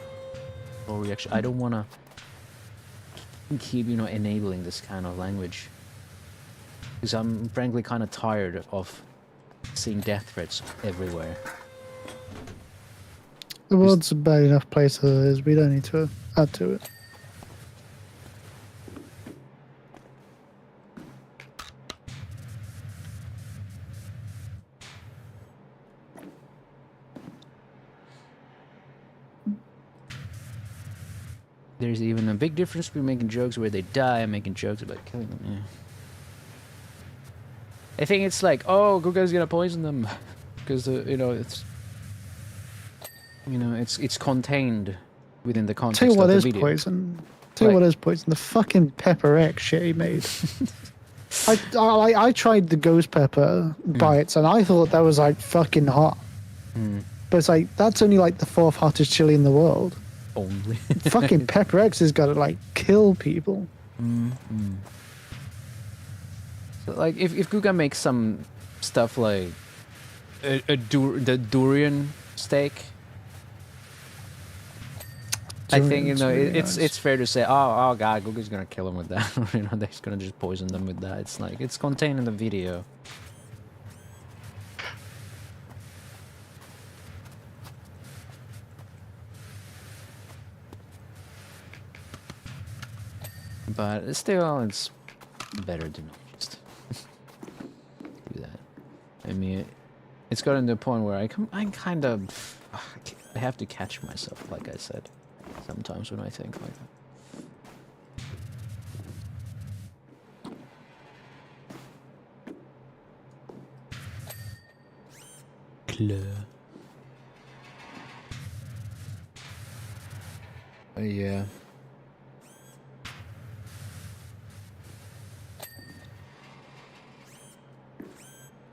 overreaction. I don't want to keep, you know, enabling this kind of language, because I'm frankly kind of tired of seeing death threats everywhere. The world's a bad enough place as it is. We don't need to add to it. There's even a big difference between making jokes where they die and making jokes about killing them. Yeah. I think it's like, oh, Guga's gonna poison them, because you know, it's contained within the context Tell you what of the is video. poison. Tell you what is poison. The fucking pepper X shit he made. I tried the ghost pepper bites, and I thought that was like fucking hot. But it's like, that's only like the 4th hottest chili in the world. Only. Fucking Pepper X has got to like kill people. So, like, if Guga makes some stuff like the durian steak, I think, you know, really it's fair to say, oh god, Guga's gonna kill him with that. You know, they're just gonna just poison them with that. It's like, it's contained in the video. But still, it's better to not just do that. I mean, it's gotten to the point where I'm kind of... I have to catch myself, like I said, sometimes when I think like that. Yeah.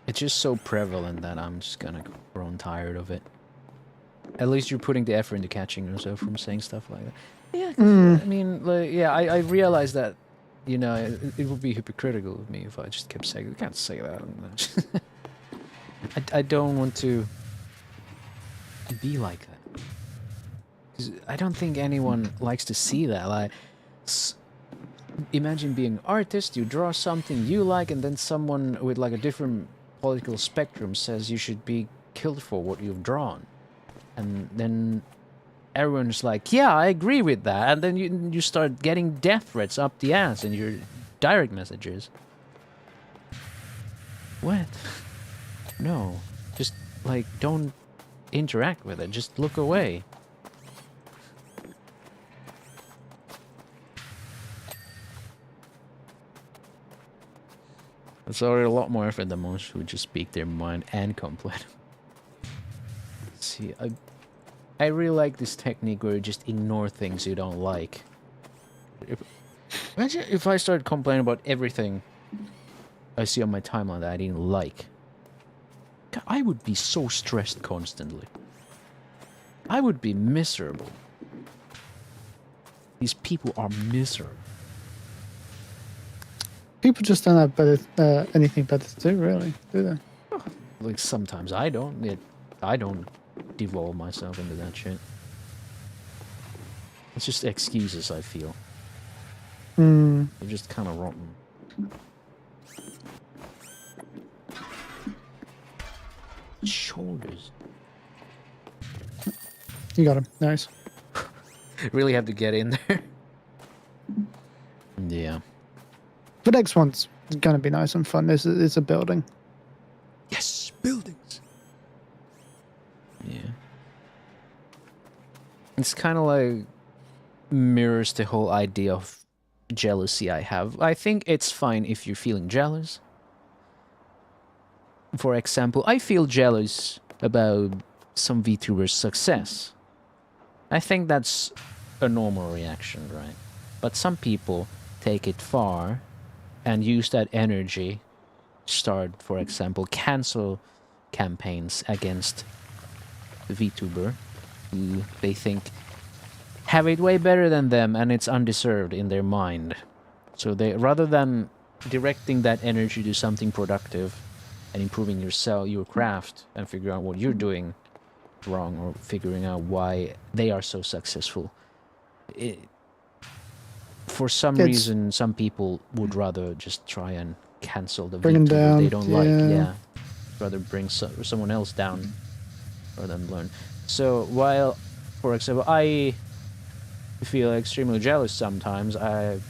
It's just so prevalent that I'm just gonna grow tired of it. At least you're putting the effort into catching yourself from saying stuff like that. Yeah, 'cause, I mean, like, yeah, I realize that, you know, it would be hypocritical of me if I just kept saying, you can't say that. I don't want to be like that. 'Cause I don't think anyone likes to see that. Like, imagine being an artist, you draw something you like, and then someone with like a different political spectrum says you should be killed for what you've drawn. And then everyone's like, yeah, I agree with that. And then you start getting death threats up the ass in your direct messages. What? No. Just, like, don't interact with it. Just look away. It's already a lot more effort than most who just speak their mind and complain. See, I really like this technique where you just ignore things you don't like. Imagine if I started complaining about everything I see on my timeline that I didn't like. God, I would be so stressed constantly. I would be miserable. These people are miserable. People just don't have better, anything better to do, really, do they? Like, sometimes I don't. I don't devolve myself into that shit. It's just excuses, I feel. They're just kind of rotten. Shoulders. You got him. Nice. Really have to get in there. Yeah. The next one's gonna be nice and fun. It's a building. Yes, buildings. Yeah. It's kind of like mirrors the whole idea of jealousy I have. I think it's fine if you're feeling jealous. For example, I feel jealous about some VTubers' success. I think that's a normal reaction, right? But some people take it far and use that energy to start, for example, cancel campaigns against the VTuber who they think have it way better than them and it's undeserved in their mind. So they, rather than directing that energy to something productive and improving yourself, your craft, and figuring out what you're doing wrong or figuring out why they are so successful, for some reason, some people would rather just try and cancel the VTuber they don't like. Yeah, rather bring someone else down rather than learn. So while, for example, I feel extremely jealous sometimes, I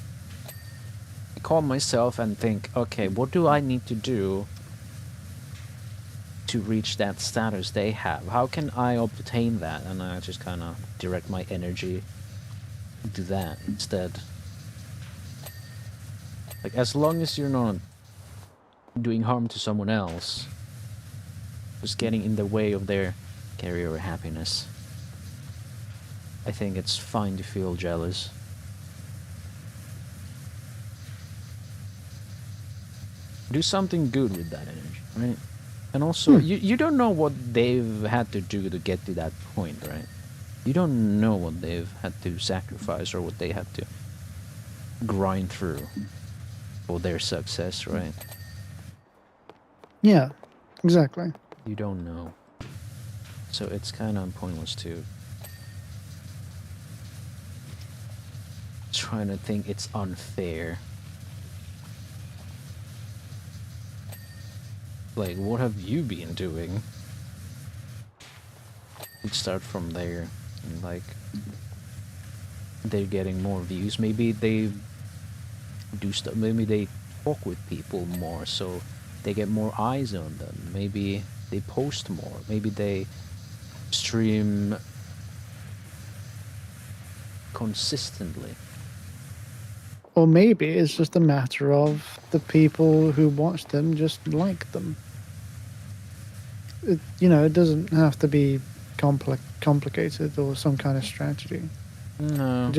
calm myself and think, okay, what do I need to do to reach that status they have? How can I obtain that? And I just kind of direct my energy to that instead. Like, as long as you're not doing harm to someone else, just getting in the way of their career or happiness, I think it's fine to feel jealous. Do something good with that energy, right? And also, you don't know what they've had to do to get to that point, right? You don't know what they've had to sacrifice or what they had to grind through for their success, right? Yeah, exactly. You don't know. So it's kind of pointless to trying to think it's unfair. Like, what have you been doing? Let's start from there. And like, they're getting more views. Maybe they do stuff. Maybe they talk with people more, so they get more eyes on them. Maybe they post more. Maybe they stream consistently. Or maybe it's just a matter of the people who watch them just like them. It doesn't have to be complicated or some kind of strategy. No.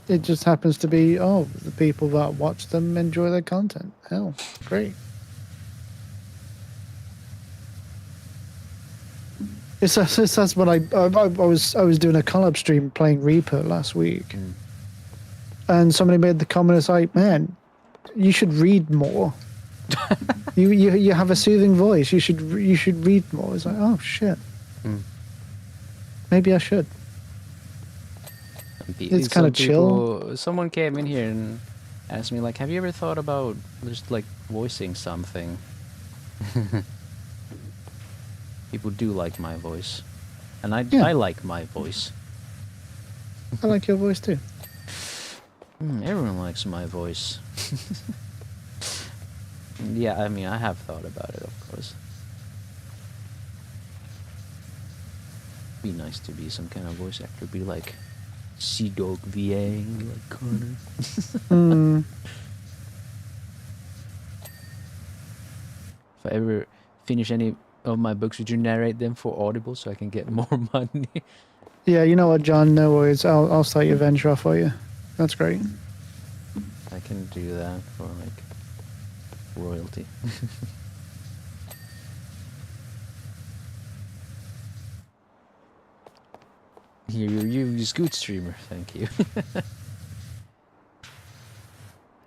It just happens to be, the people that watch them enjoy their content. Hell, great. That's what I was doing a collab stream playing Reaper last week, and somebody made the comment. It's like, man, you should read more. you have a soothing voice. You should read more. It's like, oh shit. Maybe I should. It's kind of chill. Someone came in here and asked me, like, have you ever thought about just like voicing something? People do like my voice, and I like my voice. I like your voice too. Everyone likes my voice. Yeah, I mean, I have thought about it, of course. Be nice to be some kind of voice actor, be like Sea Dog VA, like Connor. If I ever finish any of my books, would you narrate them for Audible so I can get more money? Yeah, you know what, John? No worries. I'll start your venture off for you. That's great. I can do that for like royalty. Here, you're a good streamer. Thank you.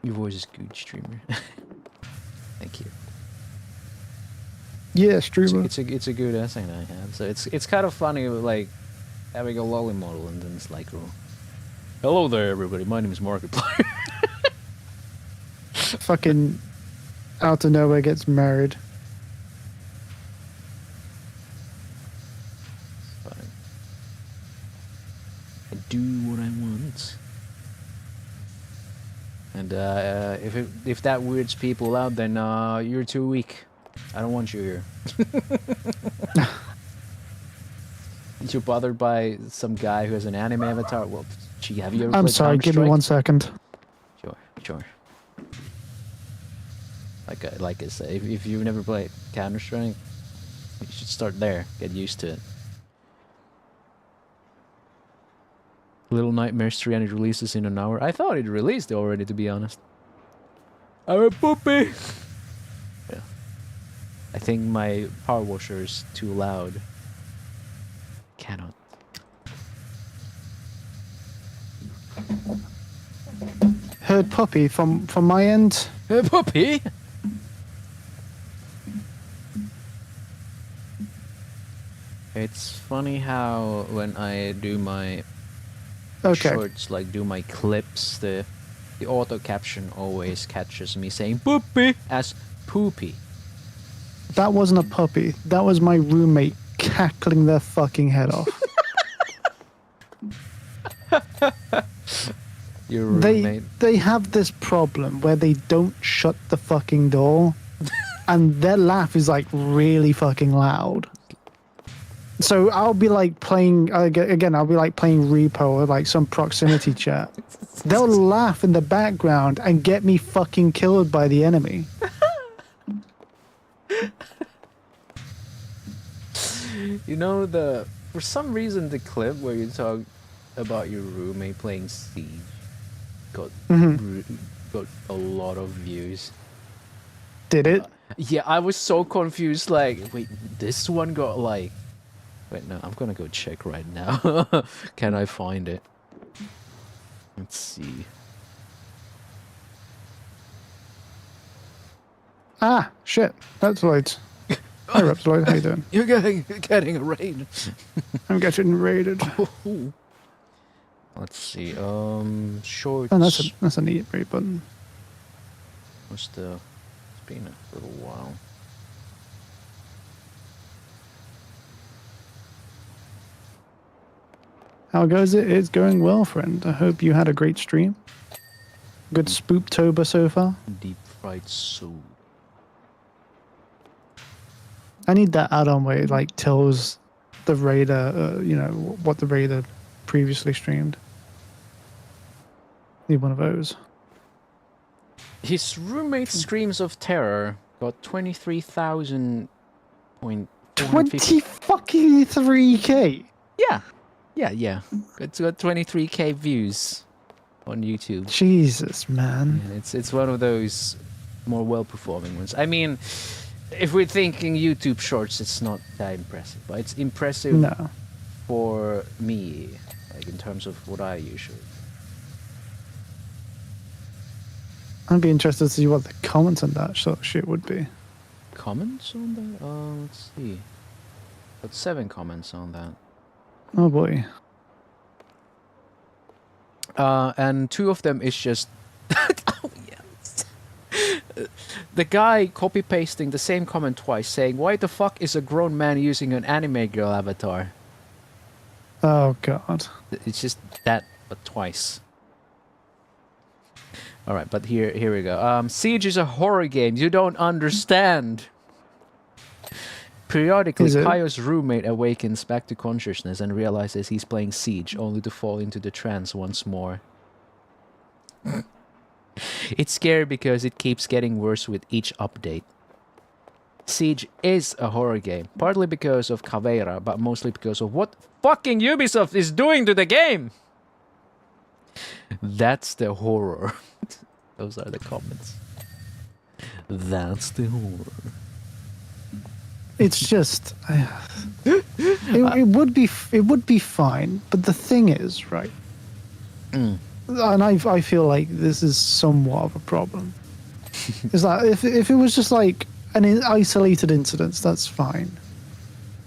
Your voice is good, streamer. Thank you. Yeah, streamer. It's a good accent I have. So it's kind of funny, like having a lolly model and then it's like, oh, hello there, everybody. My name is Markiplier. Fucking out of nowhere gets married. Fine. I do what I want. And if that weirds people out, then you're too weak. I don't want you here. You're bothered by some guy who has an anime avatar? Well, gee, have you ever I'm played sorry, give me Counter-Strike? 1 second. Sure. Like I say, if you've never played Counter-Strike, you should start there. Get used to it. Little Nightmares 3 and it releases in an hour. I thought it released already, to be honest. I'm a puppy! Yeah. I think my power washer is too loud. Cannot. Heard puppy from my end. A puppy? It's funny how when I do my shorts, like do my clips, the auto caption always catches me saying puppy as poopy. That wasn't a puppy. That was my roommate cackling their fucking head off. Your roommate. They have this problem where they don't shut the fucking door, and their laugh is like really fucking loud. So I'll be like playing again. I'll be like playing Repo or like some proximity chat. They'll laugh in the background and get me fucking killed by the enemy. You know, for some reason the clip where you talk about your roommate playing Siege got a lot of views. Did it? Yeah, I was so confused. Like, wait, this one got like. Wait, no, I'm gonna go check right now. Can I find it? Let's see. Ah, shit. Reptiloids. Hi, Reptiloid. How you doing? You're getting a raid. I'm getting raided. Oh. Let's see. Shorts. Oh, that's a neat raid button. It's been a little while. How goes it? It's going well, friend. I hope you had a great stream. Good Spooptober so far. Deep fried soul. I need that add-on where it like tells the raider, what the raider previously streamed. Need one of those. His roommate Screams of Terror got 23,000 point 20 fucking 3K. Yeah. It's got 23K views on YouTube. Jesus, man. Yeah, it's one of those more well-performing ones. I mean, if we're thinking YouTube Shorts, it's not that impressive, but it's impressive No. for me, like in terms of what I usually. I'd be interested to see what the comments on that sort of shit would be. Comments on that? Let's see. Got 7 comments on that. Oh boy. And 2 of them is just oh yes. The guy copy pasting the same comment twice, saying, "Why the fuck is a grown man using an anime girl avatar?" Oh god. It's just that, but twice. All right, but here we go. Siege is a horror game. You don't understand. Periodically, Is it? Caio's roommate awakens back to consciousness and realizes he's playing Siege, only to fall into the trance once more. It's scary because it keeps getting worse with each update. Siege is a horror game, partly because of Caveira, but mostly because of what fucking Ubisoft is doing to the game! That's the horror. Those are the comments. That's the horror. It's just it would be fine, but the thing is, right? And I feel like this is somewhat of a problem. Is that if it was just like an isolated incident, that's fine.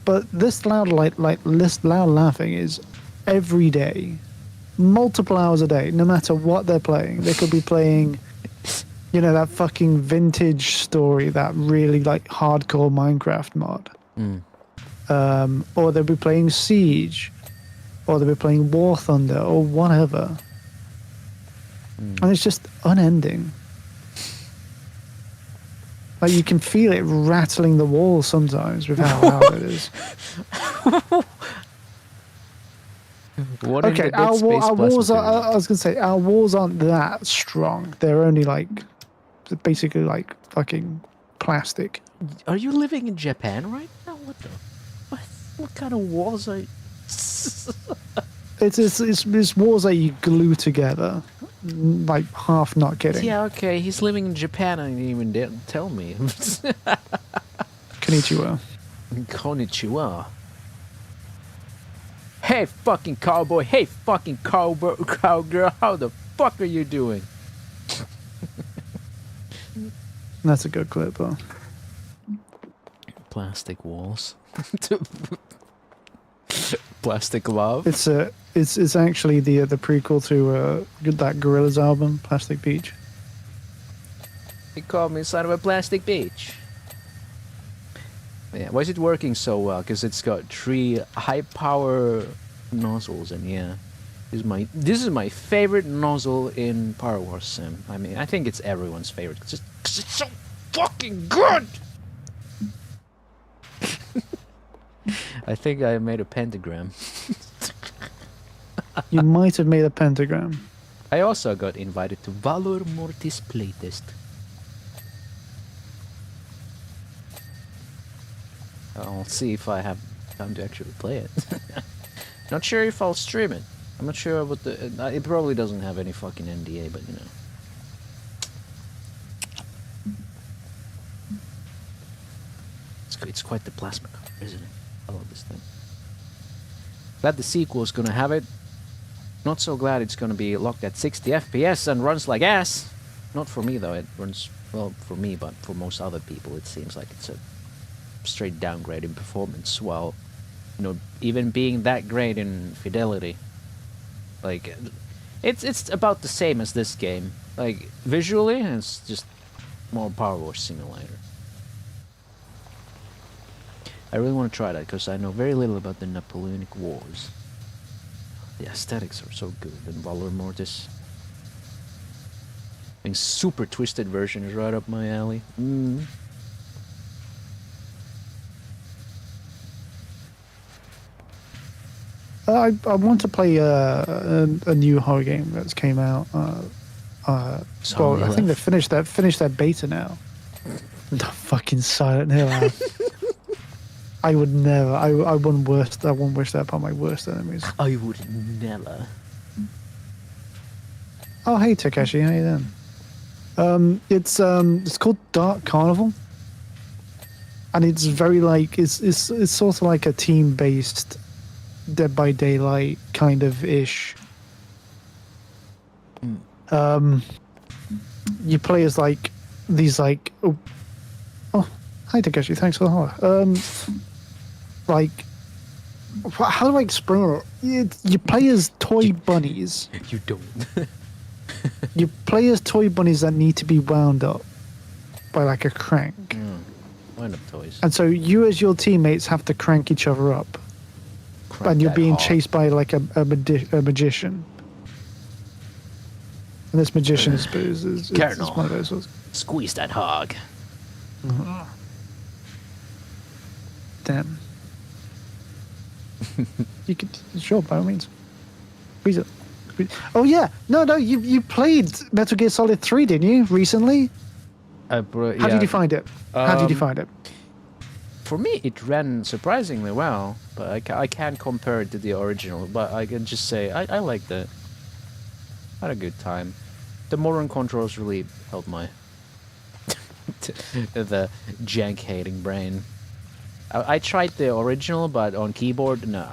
But this loud laughing is every day, multiple hours a day, no matter what they're playing. They could be playing, you know, that fucking vintage story, that really like hardcore Minecraft mod. Or they'll be playing Siege, or they'll be playing War Thunder, or whatever. And it's just unending. Like you can feel it rattling the walls sometimes with how loud it is. What in Okay, the Dead Space our walls plasma are, I was gonna say our walls aren't that strong. They're only like basically like fucking plastic. Are you living in Japan right now? What kind of walls are? It's walls that you glue together, like half not kidding. Yeah, okay. He's living in Japan and he even didn't tell me. Konnichiwa. Konnichiwa. Hey, fucking cowboy. Hey, fucking cowgirl. How the fuck are you doing? That's a good clip, though. Plastic walls. Plastic love. It's actually the prequel to that Gorillaz album, Plastic Beach. He called me son of a plastic beach. Yeah, why is it working so well? Because it's got 3 high power nozzles, and yeah, this is my favorite nozzle in PowerWash Sim. I mean, I think it's everyone's favorite. Cause it's so fucking good. I think I made a pentagram. You might have made a pentagram. I also got invited to Valor Mortis playtest. I'll see if I have time to actually play it. Not sure if I'll stream it. I'm not sure what the... it probably doesn't have any fucking NDA, but you know. It's quite the plasma color, isn't it? I love this thing. Glad the sequel is gonna have it. Not so glad it's gonna be locked at 60 FPS and runs like ass. Not for me though, it runs, well, for me, but for most other people it seems like it's a straight downgrade in performance, while, you know, even being that great in fidelity. Like, it's about the same as this game. Like, visually, it's just more PowerWash Simulator. I really want to try that, because I know very little about the Napoleonic Wars. The aesthetics are so good in Valor Mortis. I think super twisted version is right up my alley. I want to play a new horror game that's came out. Well, I think they finished that beta now. The fucking Silent Hill app. I would never. I wouldn't wish that upon my worst enemies. I would never. Oh hey Takeshi, how you doing? It's called Dark Carnival, and it's very like it's sort of like a team based Dead by Daylight kind of ish. You play as like these like oh hi Takeshi, thanks for the holler. Like how do I explain it? You play as toy bunnies. You don't. You play as toy bunnies that need to be wound up by like a crank. Wind up toys. And so you as your teammates have to crank each other up. Crank And you're that being hard. chased by like a magician. And this magician is Colonel. one of those ones. Squeeze that hog. Damn. You could, sure, by all means. Squeeze it. Oh yeah, no, you played Metal Gear Solid 3, didn't you, recently? How did you find it? How did you find it? For me, it ran surprisingly well, but I can't compare it to the original. But I can just say I liked it. Had a good time. The modern controls really helped my the jank hating brain. I tried the original, but on keyboard, no.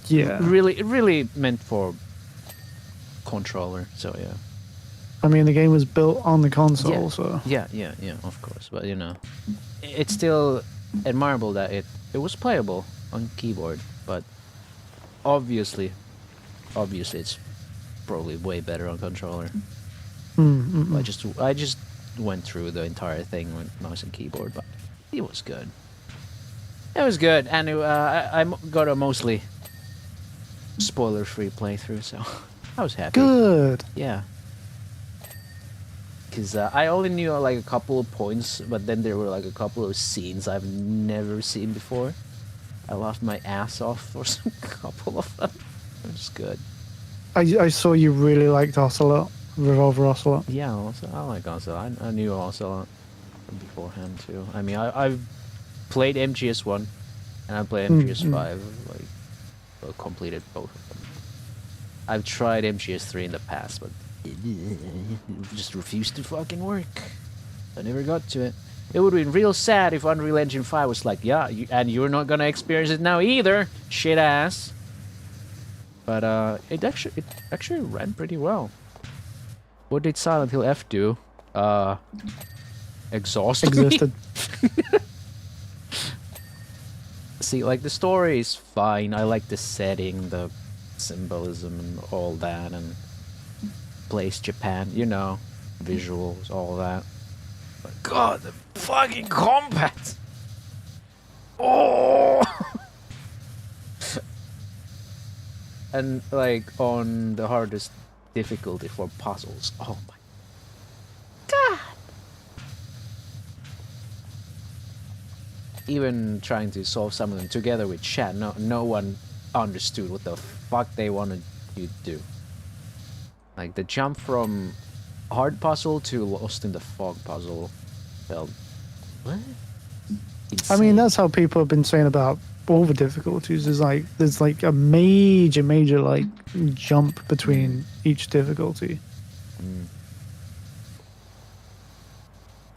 Yeah. It really meant for controller. So yeah. I mean, the game was built on the console, so. Yeah, of course. But you know, it's still admirable that it was playable on keyboard. But obviously, it's probably way better on controller. I just went through the entire thing with mouse and keyboard, but it was good. It was good, and I got a mostly spoiler-free playthrough, so I was happy. Good. Yeah. Because I only knew like a couple of points, but then there were like a couple of scenes I've never seen before. I laughed my ass off for some couple of them. It was good. I saw you really liked Ocelot, Revolver Ocelot. Yeah, also, I like Ocelot. I knew Ocelot beforehand too. I mean, I've played MGS1 and I played MGS5. Like, completed both of them. I've tried MGS3 in the past, but it just refused to fucking work. I never got to it. It would have been real sad if Unreal Engine 5 was like, yeah, and you're not gonna experience it now either, shit ass. But it actually ran pretty well. What did Silent Hill F do? Exhaust me? Existed. See, like, the story is fine. I like the setting, the symbolism and all that, and place Japan, you know, visuals, all that. But God, the fucking combat! Oh! And, like, on the hardest difficulty for puzzles. Oh my God! Even trying to solve some of them together with chat, no one understood what the fuck they wanted you to do. Like, the jump from hard puzzle to Lost in the Fog puzzle felt... What? I mean, that's how people have been saying about all the difficulties. There's like a major like jump between each difficulty.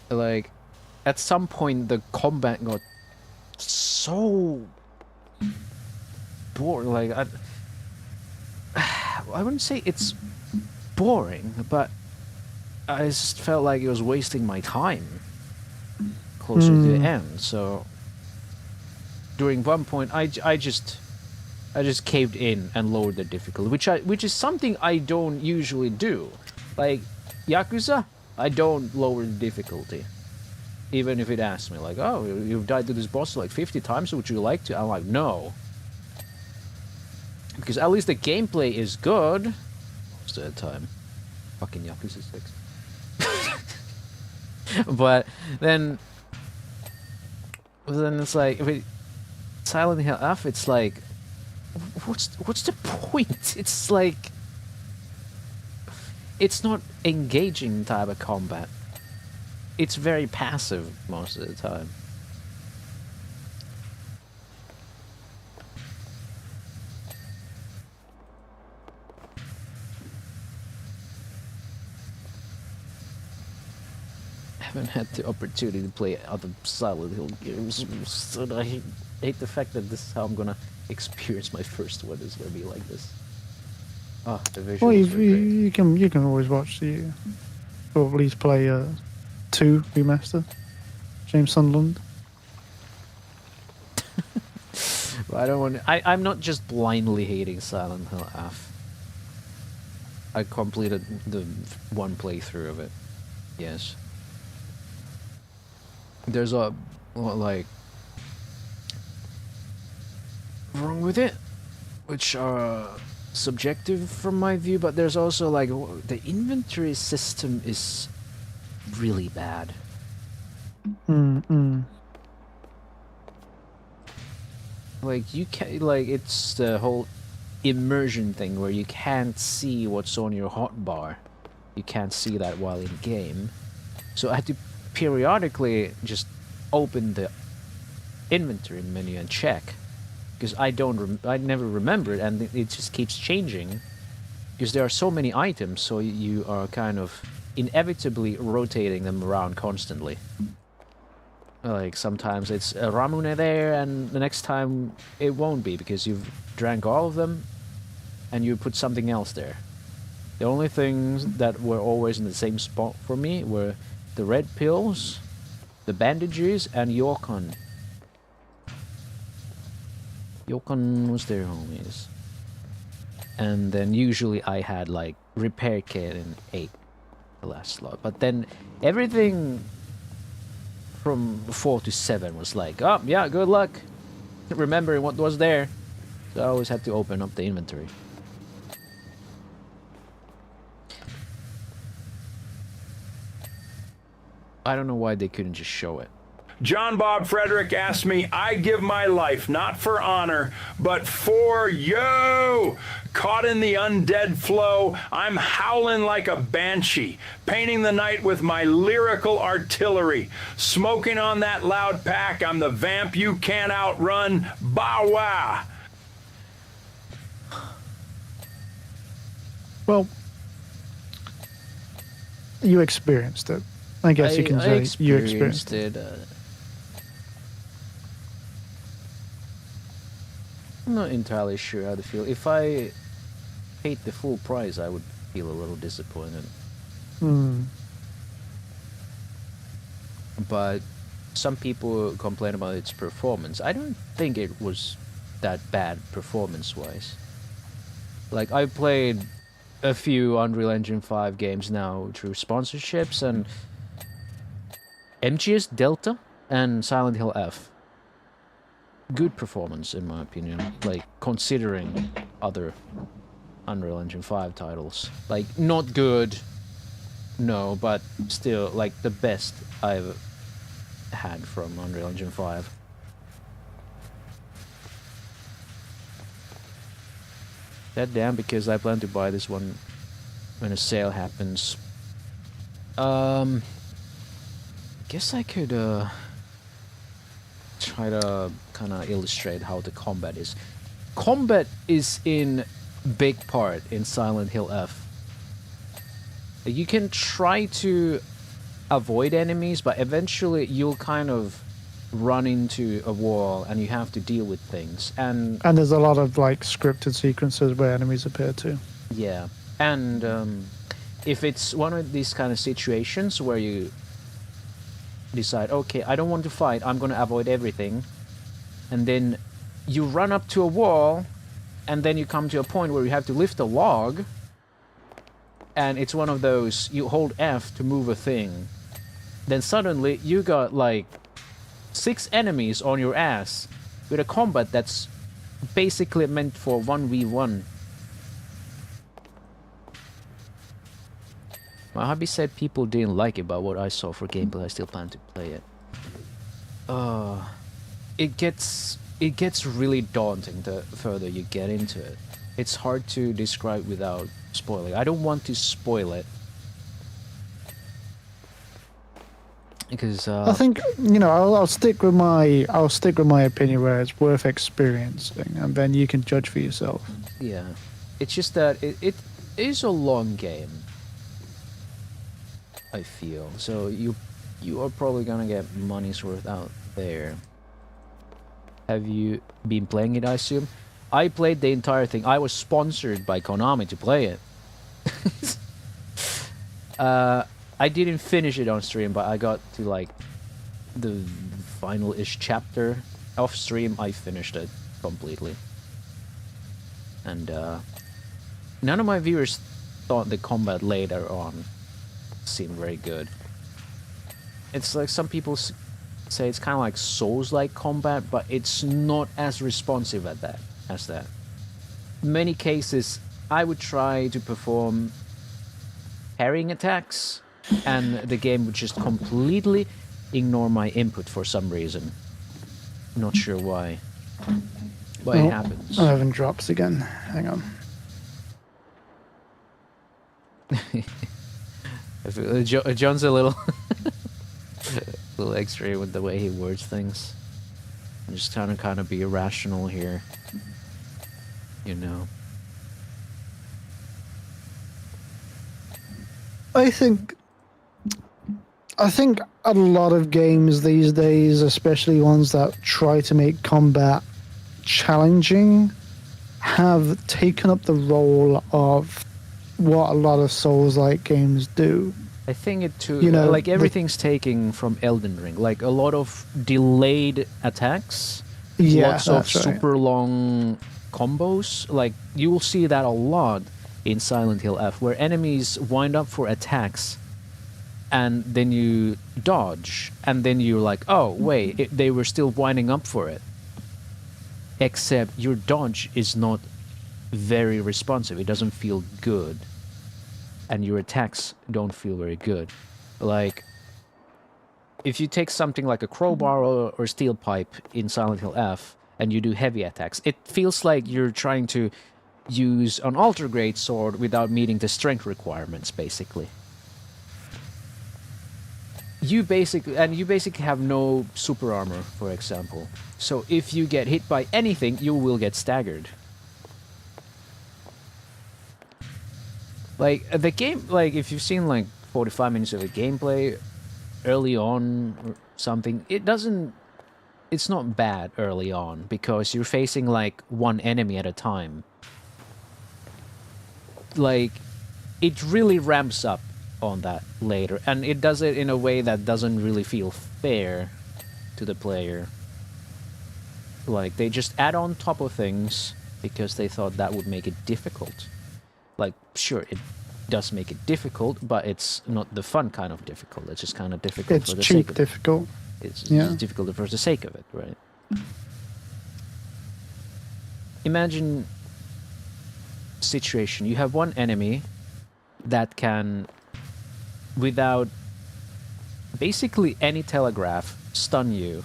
Like, at some point the combat got so boring. Like, I wouldn't say it's boring, but I just felt like it was wasting my time closer to the end. So during one point, I just caved in and lowered the difficulty, which is something I don't usually do. Like Yakuza, I don't lower the difficulty, even if it asks me like, "Oh, you've died to this boss like 50 times. Would you like to?" I'm like, "No," because at least the gameplay is good most of the time. Fucking Yakuza 6. But then it's like, if it, Silent Hill F, it's like what's the point? It's like it's not engaging type of combat. It's very passive most of the time. I haven't had the opportunity to play other Silent Hill games, so I hate the fact that this is how I'm gonna experience my first one. Is gonna be like this. Ah, the visuals. Well, are great. you can always watch the, or at least play 2 remaster. James Sunderland. But I don't want. I'm not just blindly hating Silent Hill F. I completed the one playthrough of it. Yes. There's a like wrong with it, which are subjective from my view, but there's also like the inventory system is really bad. Like you can like it's the whole immersion thing where you can't see what's on your hotbar. You can't see that while in game. So I had to periodically just open the inventory menu and check, because I never remember it, and it just keeps changing because there are so many items, so you are kind of inevitably rotating them around constantly. Like sometimes it's a Ramune there, and the next time it won't be because you've drank all of them and you put something else there. The only things that were always in the same spot for me were the red pills, the bandages, and Yokon. Yokon was there always. And then usually I had like repair kit and 8, the last slot. But then everything from 4 to 7 was like, oh yeah, good luck remembering what was there. So I always had to open up the inventory. I don't know why they couldn't just show it. John Bob Frederick asked me, I give my life not for honor, but for you. Caught in the undead flow, I'm howling like a banshee, painting the night with my lyrical artillery. Smoking on that loud pack, I'm the vamp you can't outrun. Bow wow. Well, you experienced it. I guess you can say you experienced it. I'm not entirely sure how to feel. If I paid the full price, I would feel a little disappointed. But some people complain about its performance. I don't think it was that bad performance-wise. Like, I played a few Unreal Engine 5 games now through sponsorships, and MGS Delta and Silent Hill F. Good performance, in my opinion, like, considering other Unreal Engine 5 titles. Like, not good, no, but still, like, the best I've had from Unreal Engine 5. That damn, because I plan to buy this one when a sale happens. Guess I could, try to kind of illustrate how the combat is. Combat is in big part in Silent Hill F. You can try to avoid enemies, but eventually you'll kind of run into a wall and you have to deal with things. And there's a lot of like scripted sequences where enemies appear too. Yeah, and if it's one of these kind of situations where you decide, okay, I don't want to fight, I'm gonna avoid everything, and then you run up to a wall, and then you come to a point where you have to lift a log, and it's one of those, you hold F to move a thing, then suddenly you got like 6 enemies on your ass with a combat that's basically meant for 1v1. My hubby said people didn't like it, but what I saw for gameplay, I still plan to play it. It gets it gets really daunting the further you get into it. It's hard to describe without spoiling. I don't want to spoil it. Because I think I'll stick with my opinion where it's worth experiencing, and then you can judge for yourself. yeah, it's just that it is a long game, I feel. So you are probably gonna get money's worth out there. Have you been playing it, I assume? I played the entire thing. I was sponsored by Konami to play it. I didn't finish it on stream, but I got to like the final-ish chapter. Off stream, I finished it completely. And none of my viewers thought the combat later on seemed very good. It's like some people say it's kind of like Souls-like combat, but it's not as responsive as that. Many cases, I would try to perform parrying attacks, and the game would just completely ignore my input for some reason. Not sure why. But it happens. I'm having drops again. Hang on. John's a little little extra with the way he words things. I'm just trying to kind of be irrational here. You know. I think a lot of games these days, especially ones that try to make combat challenging, have taken up the role of what a lot of Souls-like games do. I think it too, like everything's taken from Elden Ring. Like a lot of delayed attacks, lots of super long combos. Like you will see that a lot in Silent Hill F, where enemies wind up for attacks and then you dodge, and then you're like, oh wait, they were still winding up for it. Except your dodge is not very responsive. It doesn't feel good. And your attacks don't feel very good. Like, if you take something like a crowbar or steel pipe in Silent Hill F, and you do heavy attacks, it feels like you're trying to use an Alter Grade sword without meeting the strength requirements, basically. You basically have no super armor, for example. So if you get hit by anything, you will get staggered. Like, the game, like, if you've seen, like, 45 minutes of a gameplay early on or something, it's not bad early on, because you're facing, like, one enemy at a time. Like, it really ramps up on that later, and it does it in a way that doesn't really feel fair to the player. Like, they just add on top of things because they thought that would make it difficult. Like, sure, it does make it difficult, but it's not the fun kind of difficult. It's just kind of difficult for the sake of it. It's cheap difficult. It's just difficult for the sake of it, right? Imagine situation. You have one enemy that can, without basically any telegraph, stun you,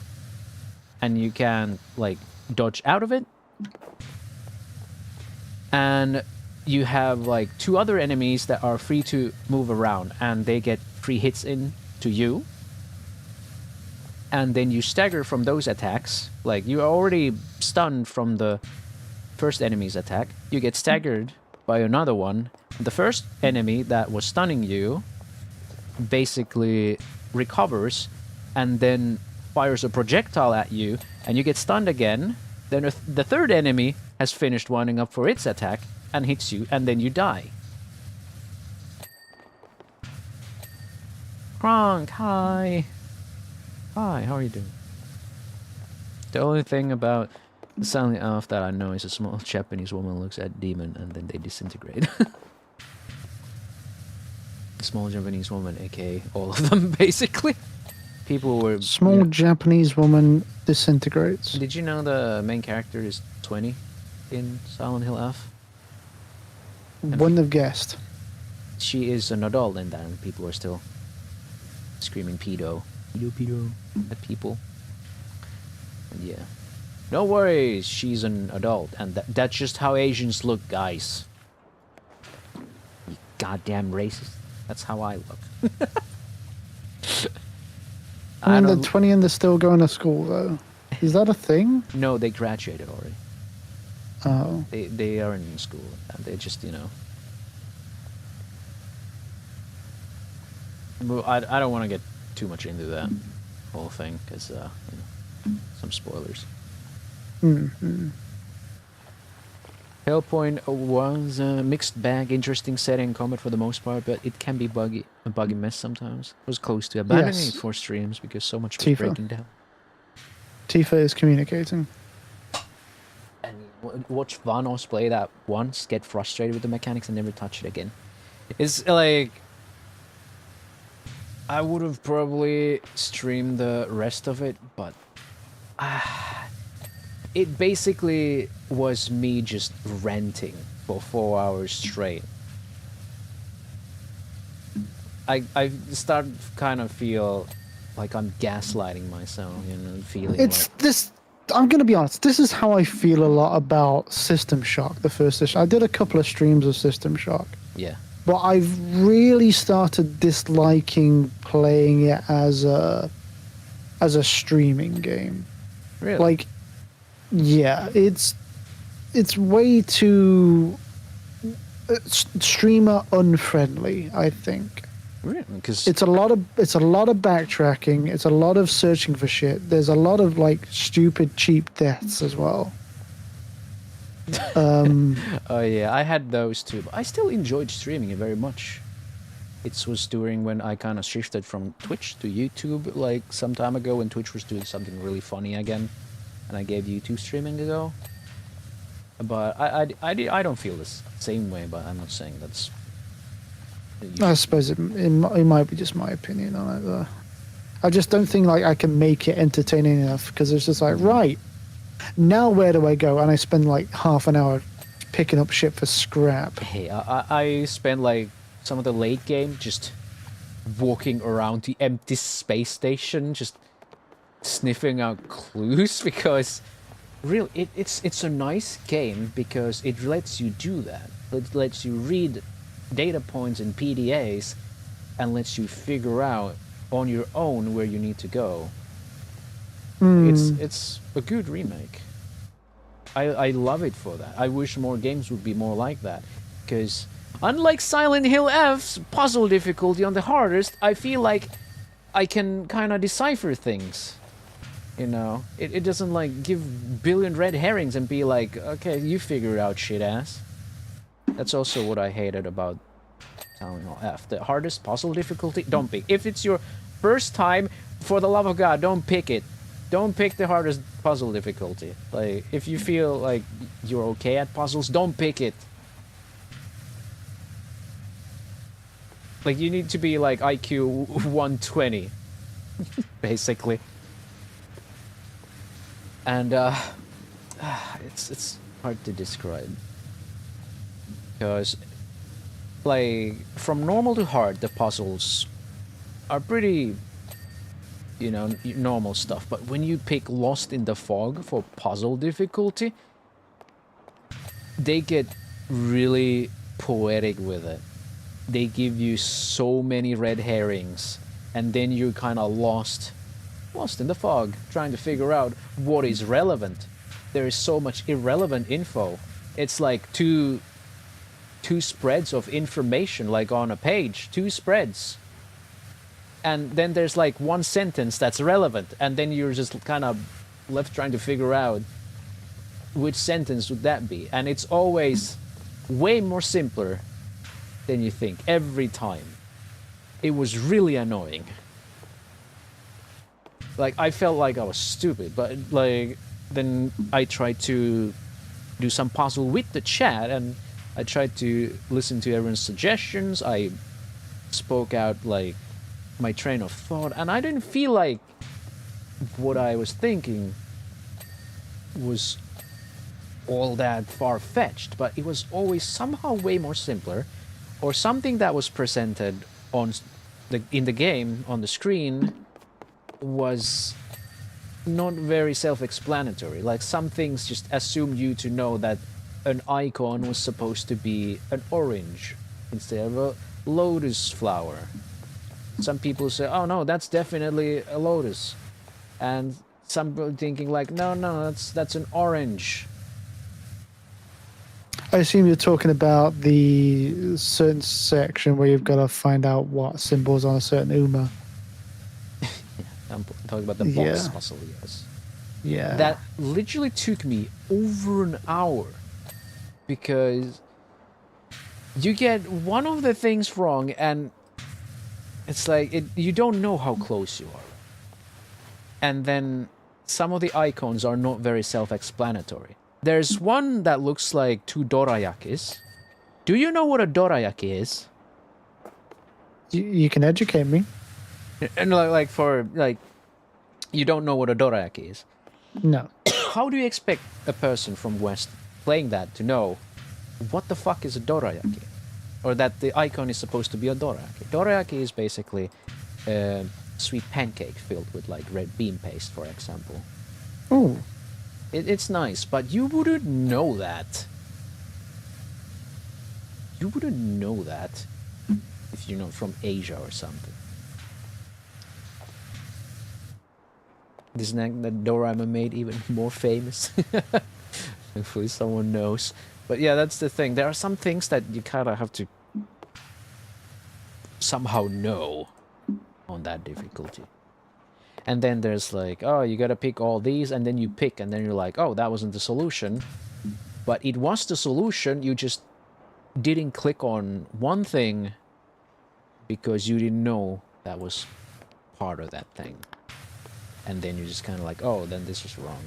and you can, like, dodge out of it, and you have, like, two other enemies that are free to move around, and they get free hits in to you, and then you stagger from those attacks. Like, you are already stunned from the first enemy's attack, you get staggered by another one. The first enemy that was stunning you basically recovers and then fires a projectile at you, and you get stunned again. Then the third enemy has finished winding up for its attack and hits you, and then you die. Kronk, hi. Hi, how are you doing? The only thing about Silent Hill that I know is a small Japanese woman looks at demon and then they disintegrate. Small Japanese woman, aka all of them, basically. People were... Small Japanese woman disintegrates. Did you know the main character is 20 in Silent Hill F? Wouldn't have guessed. She is an adult in that, and people are still screaming pedo. Pedo, pedo at people. And yeah. No worries, she's an adult, and that's just how Asians look, guys. You goddamn racist. That's how I look. I mean, they're 20 and they're still going to school, though. Is that a thing? No, they graduated already. Oh. They are in school, and they just, you know... Well, I don't want to get too much into that whole thing, because, you know, some spoilers. Mm-hmm. Hellpoint was a mixed bag, interesting setting, combat for the most part, but it can be a buggy mess sometimes. I was close to abandoning it for streams because so much was breaking down. Tifa is communicating. And watch Vanos play that once, get frustrated with the mechanics, and never touch it again. It's like... I would have probably streamed the rest of it, but... it basically was me just ranting for 4 hours straight. I start kind of feel like I'm gaslighting myself, you know, feeling It's like... this... I'm going to be honest. This is how I feel a lot about System Shock, the first edition. I did a couple of streams of System Shock. Yeah. But I've really started disliking playing it as a streaming game. Really? Like, yeah, it's way too streamer unfriendly, I think. Really? Because It's a lot of backtracking. It's a lot of searching for shit. There's a lot of like stupid, cheap deaths as well. oh yeah, I had those too, but I still enjoyed streaming it very much. It was during when I kind of shifted from Twitch to YouTube, like some time ago, when Twitch was doing something really funny again, and I gave YouTube streaming a go. But I don't feel the same way, but I'm not saying that's... I suppose it might be just my opinion on it, though. I just don't think like I can make it entertaining enough, because it's just like, right, now where do I go? And I spend like half an hour picking up shit for scrap. Hey, I spent like some of the late game just walking around the empty space station, just sniffing out clues, because really, it's a nice game because it lets you do that. It lets you read data points in PDAs and lets you figure out on your own where you need to go. It's a good remake. I love it for that. I wish more games would be more like that, because unlike Silent Hill F's puzzle difficulty on the hardest, I feel like I can kind of decipher things. You know, it doesn't like give billion red herrings and be like, okay, you figure it out, shit ass. That's also what I hated about Silent Hill F. The hardest puzzle difficulty, don't pick. If it's your first time, for the love of God, don't pick it. Don't pick the hardest puzzle difficulty. Like, if you feel like you're okay at puzzles, don't pick it. Like, you need to be like IQ 120, basically. And it's hard to describe, because like from normal to hard, the puzzles are pretty, you know, normal stuff. But when you pick Lost in the Fog for puzzle difficulty, they get really poetic with it. They give you so many red herrings, and then you're kind of lost in the fog, trying to figure out what is relevant. There is so much irrelevant info. It's like two spreads of information, like on a page, 2 spreads. And then there's like one sentence that's relevant, and then you're just kind of left trying to figure out which sentence would that be. And it's always way more simpler than you think, every time. It was really annoying. Like, I felt like I was stupid, but like, then I tried to do some puzzle with the chat, and I tried to listen to everyone's suggestions. I spoke out like my train of thought, and I didn't feel like what I was thinking was all that far-fetched, but it was always somehow way more simpler, or something that was presented on in the game on the screen was not very self-explanatory. Like some things just assumed you to know that an icon was supposed to be an orange instead of a lotus flower. Some people say, oh no, that's definitely a lotus. And some people thinking like, no, that's an orange. I assume you're talking about the certain section where you've got to find out what symbols on a certain UMA. I'm talking about the boss puzzle, yes. Yeah. That literally took me over an hour because you get one of the things wrong and it's like you don't know how close you are. And then some of the icons are not very self-explanatory. There's one that looks like two dorayakis. Do you know what a dorayaki is? You can educate me. And you don't know what a dorayaki is. No. How do you expect a person from West playing that to know what the fuck is a dorayaki? Or that the icon is supposed to be a dorayaki? Dorayaki is basically a sweet pancake filled with like red bean paste, for example. Oh. It's nice, but you wouldn't know that. You wouldn't know that if you're not from Asia or something. Isn't that Doraemon made even more famous? Hopefully someone knows. But yeah, that's the thing. There are some things that you kind of have to somehow know on that difficulty. And then there's like, oh, you gotta pick all these, and then you pick, and then you're like, oh, that wasn't the solution. But it was the solution, you just didn't click on one thing because you didn't know that was part of that thing. And then you're just kind of like, oh, then this is wrong.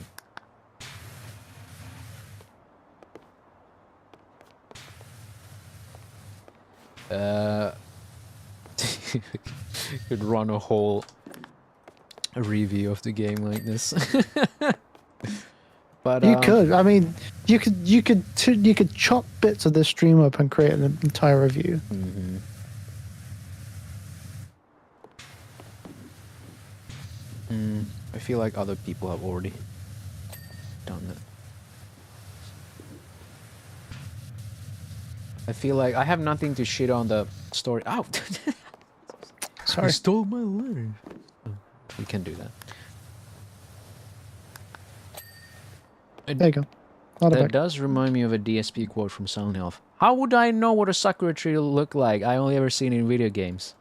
Could run a whole review of the game like this. But you could. I mean, you could chop bits of this stream up and create an entire review. Mm-hmm. I feel like other people have already done that. I feel like I have nothing to shit on the story. Ow! Sorry. You stole my letter. Oh, you can do that. There you go. Not a That bug. does remind me of a DSP quote from Sound Health. How would I know what a sakura tree look like? I only ever seen it in video games.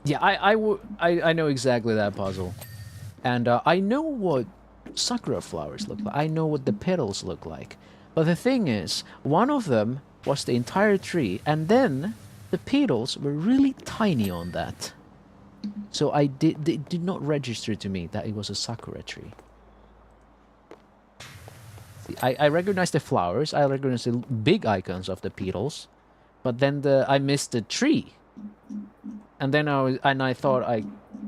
Yeah, I know exactly that puzzle. And I know what sakura flowers look like. I know what the petals look like. But the thing is, one of them was the entire tree, and then the petals were really tiny on that. So it did not register to me that it was a sakura tree. See, I recognize the flowers, I recognize the big icons of the petals, but then I missed the tree. And then I thought,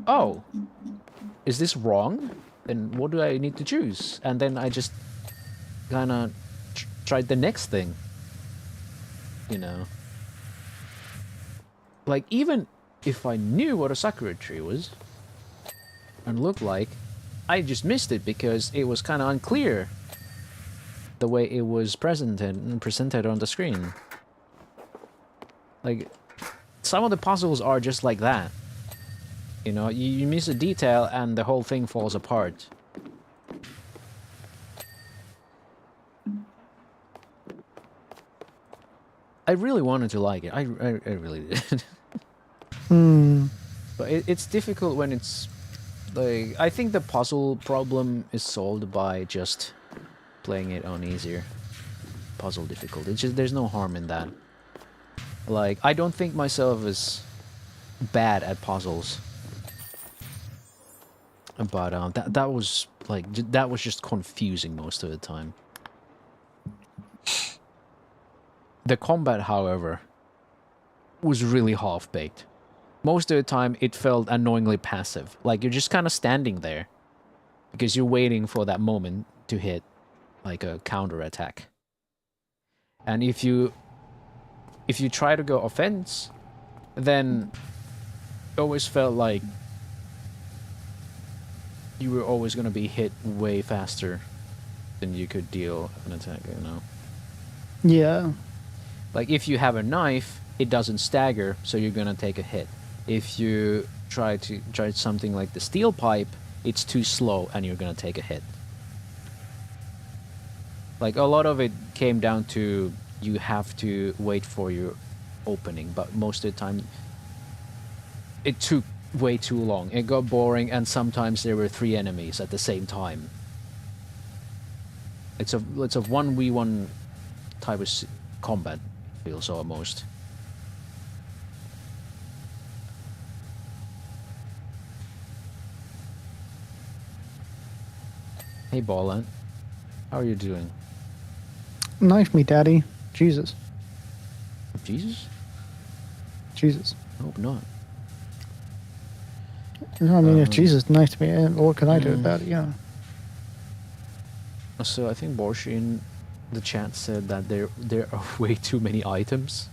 oh, is this wrong? Then what do I need to choose? And then I just kind of tried the next thing. You know? Like, even if I knew what a sakura tree was and looked like, I just missed it because it was kind of unclear the way it was presented on the screen. Like, some of the puzzles are just like that. You know, you miss a detail and the whole thing falls apart. I really wanted to like it. I really did. But it's difficult when it's like, I think the puzzle problem is solved by just playing it on easier puzzle difficulty. It's just, there's no harm in that. Like, I don't think myself as bad at puzzles, but that was like that was just confusing most of the time. The combat, however, was really half-baked. Most of the time, it felt annoyingly passive. Like, you're just kind of standing there because you're waiting for that moment to hit, like, a counter-attack. And if you try to go offense, then it always felt like you were always gonna be hit way faster than you could deal an attack, you know? Yeah. Like, if you have a knife, it doesn't stagger, so you're gonna take a hit. If you try something like the steel pipe, it's too slow and you're gonna take a hit. Like, a lot of it came down to you have to wait for your opening, but most of the time it took way too long. It got boring, and sometimes there were 3 enemies at the same time. It's a 1v1 type of combat, feels almost. Hey Ballant, how are you doing? Knife me, daddy. Jesus. Jesus? Jesus. I hope not. I mean, if Jesus knifed me, what can I do about it? Yeah. So I think Borshi in the chat said that there are way too many items.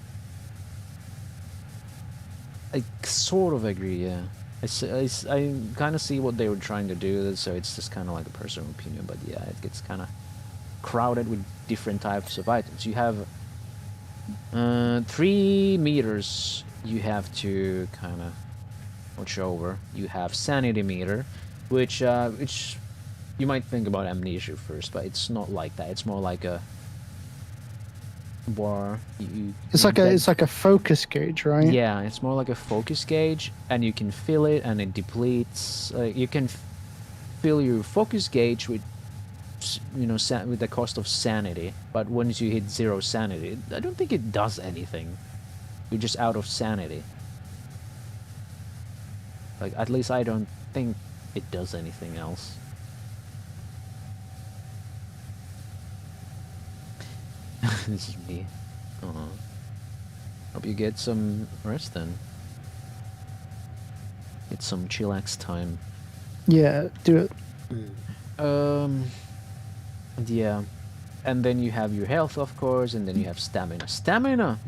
I sort of agree, yeah. I kind of see what they were trying to do, so it's just kind of like a personal opinion, but yeah, it gets kind of crowded with different types of items. You have 3 meters you have to kind of watch over. You have sanity meter, which you might think about amnesia first, but it's not like that. It's more like a bar. It's like a focus gauge, right? Yeah, it's more like a focus gauge, and you can fill it, and it depletes. You can fill your focus gauge with, you know, with the cost of sanity. But once you hit 0 sanity, I don't think it does anything. You're just out of sanity. Like, at least I don't think it does anything else. This is me. Hope you get some rest then. Get some chillax time. Yeah, do it. Yeah. And then you have your health, of course, and then you have stamina. Stamina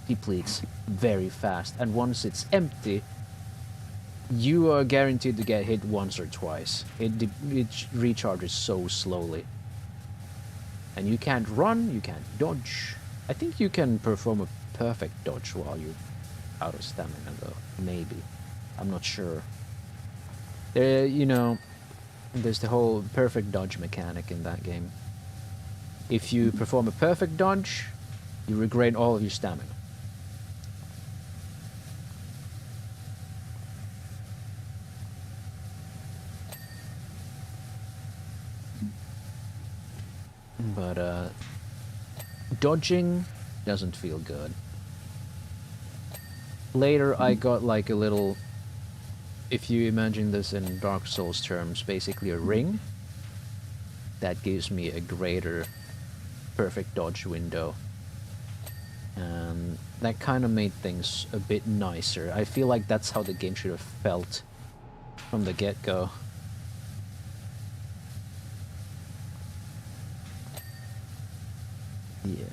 depletes very fast, and once it's empty, you are guaranteed to get hit once or twice. It recharges so slowly. And you can't run, you can't dodge. I think you can perform a perfect dodge while you're out of stamina, though. Maybe. I'm not sure. You know, there's the whole perfect dodge mechanic in that game. If you perform a perfect dodge, you regain all of your stamina. But dodging doesn't feel good. Later I got like a little, if you imagine this in Dark Souls terms, basically a ring that gives me a greater perfect dodge window, and that kind of made things a bit nicer. I feel like that's how the game should have felt from the get-go. Yeah.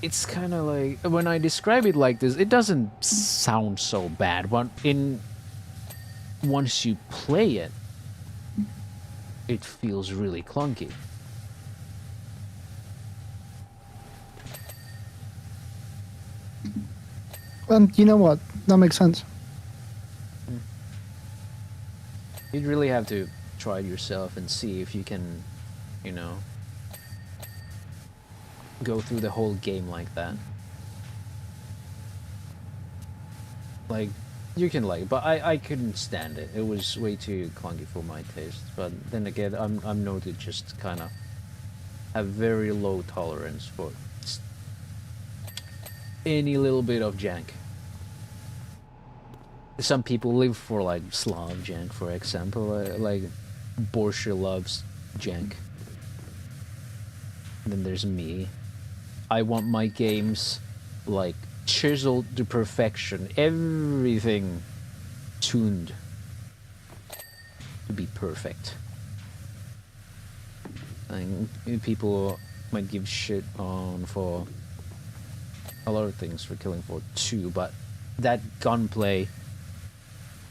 It's kind of like, when I describe it like this, it doesn't sound so bad, but once you play it, it feels really clunky. You know what? That makes sense. You'd really have to try it yourself and see if you can, you know, go through the whole game like that. Like, you can like, but I couldn't stand it. It was way too clunky for my taste. But then again, I'm known to just kind of have very low tolerance for any little bit of jank. Some people live for like Slav jank, for example. Like Borsche loves jank. And then there's me. I want my games like chiseled to perfection. Everything tuned to be perfect. And people might give shit on for a lot of things for Killing Floor 2, but that gunplay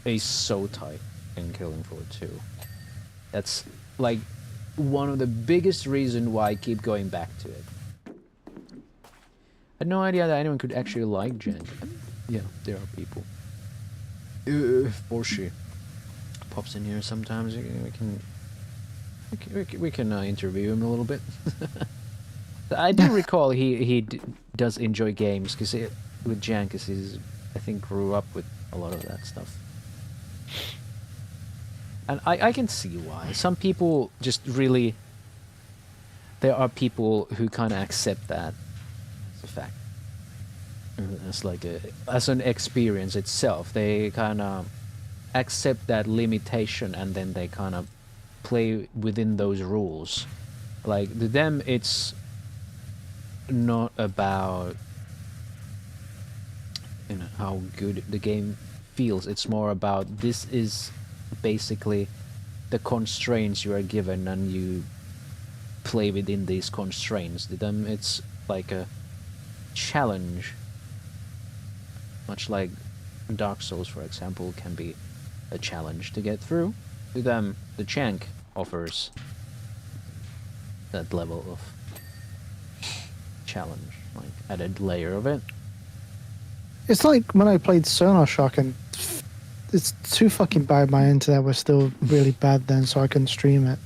is so tight in Killing Floor 2. That's like one of the biggest reasons why I keep going back to it. I had no idea that anyone could actually like jank. Yeah, there are people. Porsche pops in here sometimes. We can interview him a little bit. I do recall he does enjoy games because with jank, because he's I think grew up with a lot of that stuff. And I can see why. Some people just really... There are people who kind of accept that as a fact. As like as an experience itself. They kind of accept that limitation and then they kind of play within those rules. Like, to them, it's not about how good the game feels. It's more about this is basically the constraints you are given and you play within these constraints. To them it's like a challenge, much like Dark Souls, for example, can be a challenge to get through. To them the jank offers that level of challenge, like added layer of it. It's like when I played Sonar Shock, and it's too fucking bad. My internet was still really bad then, so I couldn't stream it.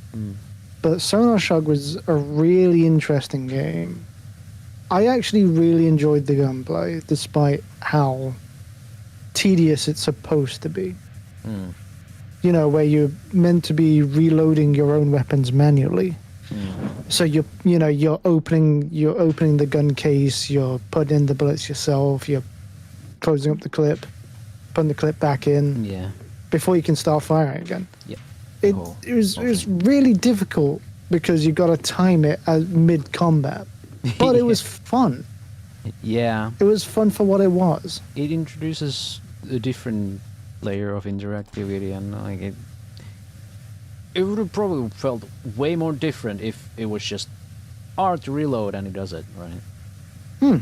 But Sonar Shock was a really interesting game. I actually really enjoyed the gunplay, despite how tedious it's supposed to be. You know, where you're meant to be reloading your own weapons manually. So you're opening the gun case, you're putting in the bullets yourself, you're closing up the clip, putting the clip back in, before you can start firing again. It was really difficult because you got to time it at mid combat, but it was fun. It was fun for what it was. It introduces a different layer of interactivity, and like it would have probably felt way more different if it was just R to reload and it does it, right?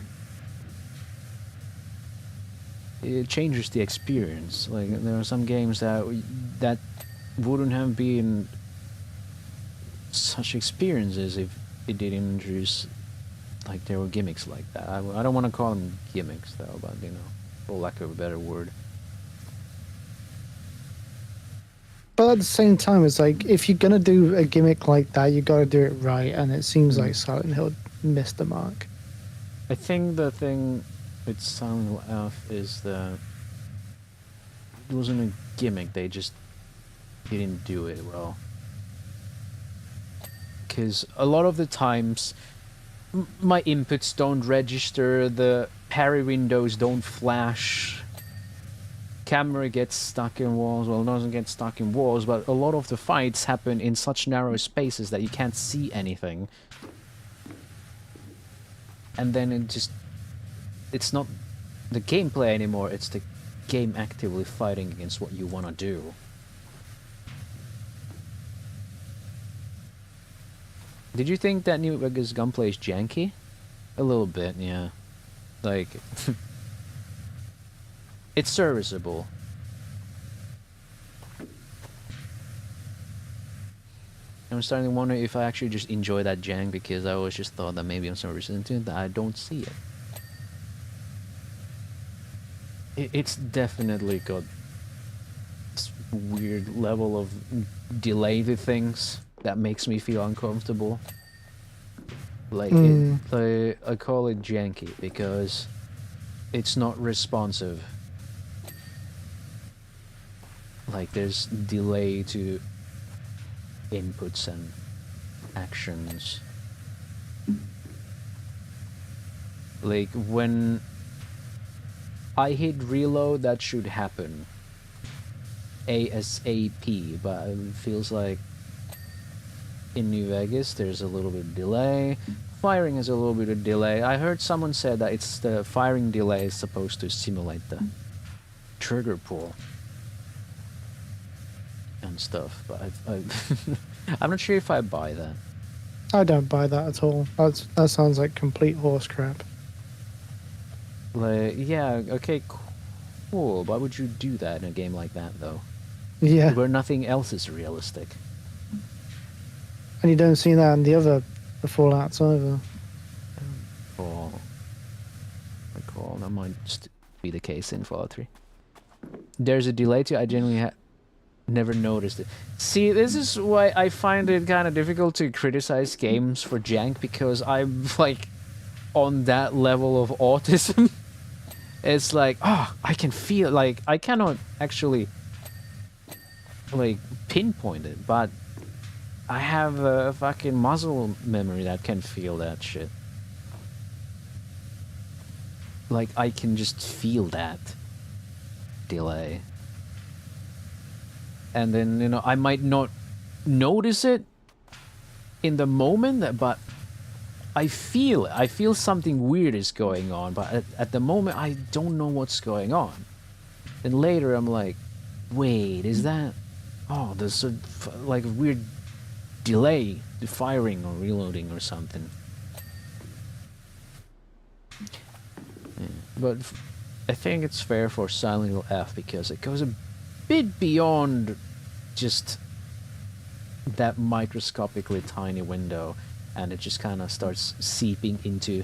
It changes the experience. Like, there are some games that wouldn't have been such experiences if it didn't introduce, like, there were gimmicks like that. I don't want to call them gimmicks though, but for lack of a better word. But at the same time, it's like, if you're gonna do a gimmick like that, you gotta do it right, and it seems like Silent Hill missed the mark. I think the thing with Silent Hill F is that it wasn't a gimmick, they just didn't do it well. Because a lot of the times, my inputs don't register, the parry windows don't flash, camera gets stuck in walls. Well, it doesn't get stuck in walls, but a lot of the fights happen in such narrow spaces that you can't see anything. And then it's not the gameplay anymore, it's the game actively fighting against what you want to do. Did you think that New Vegas gunplay is janky? A little bit, yeah. Like, it's serviceable. I'm starting to wonder if I actually just enjoy that jank because I always just thought that maybe I'm so resistant that I don't see it. It's definitely got this weird level of delay to things that makes me feel uncomfortable. Like, I call it janky because it's not responsive. Like, there's delay to inputs and actions. Like, when I hit reload, that should happen ASAP, but it feels like in New Vegas there's a little bit of delay. Firing has a little bit of delay. I heard someone said that it's the firing delay is supposed to simulate the trigger pull and stuff, but I'm not sure if I buy that. I don't buy that at all. That sounds like complete horse crap. Like, yeah, okay, cool. Why would you do that in a game like that, though? Yeah. Where nothing else is realistic. And you don't see that in the Fallouts either. Or recall that might just be the case in Fallout 3. There's a delay too. I genuinely never noticed it. See, this is why I find it kind of difficult to criticize games for jank, because I'm like on that level of autism. It's like, oh, I can feel, like, I cannot actually like pinpoint it, but I have a fucking muscle memory that can feel that shit. Like, I can just feel that delay. And then, you know, I might not notice it in the moment, but I feel it. I feel something weird is going on, but at the moment, I don't know what's going on. And later, I'm like, wait, is that... Oh, there's a, like, a weird delay to firing or reloading or something. Yeah. But I think it's fair for Silent Hill F, because it goes a bit beyond just that microscopically tiny window, and it just kind of starts seeping into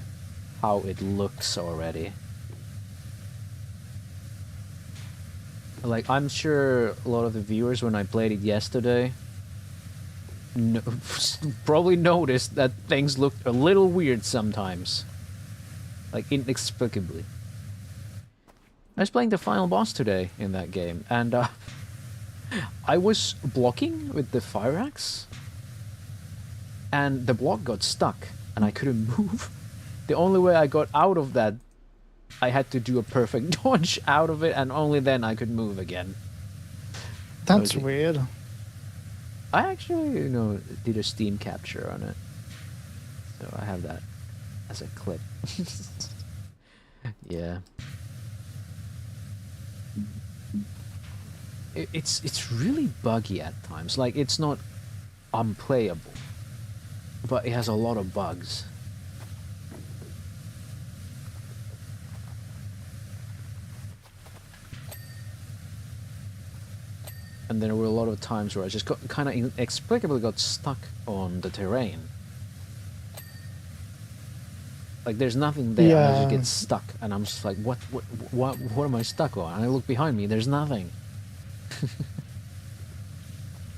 how it looks already. Like, I'm sure a lot of the viewers, when I played it yesterday, probably noticed that things looked a little weird sometimes. Like, inexplicably. I was playing the final boss today in that game, and I was blocking with the fire axe, and the block got stuck, and I couldn't move. The only way I got out of that, I had to do a perfect dodge out of it, and only then I could move again. That's weird. I actually, you know, did a Steam capture on it, so I have that as a clip. Yeah. It's really buggy at times. Like, it's not unplayable, but it has a lot of bugs. And there were a lot of times where I just kind of inexplicably got stuck on the terrain. Like, there's nothing there, and I just get stuck, and I'm just like, what am I stuck on? And I look behind me, there's nothing.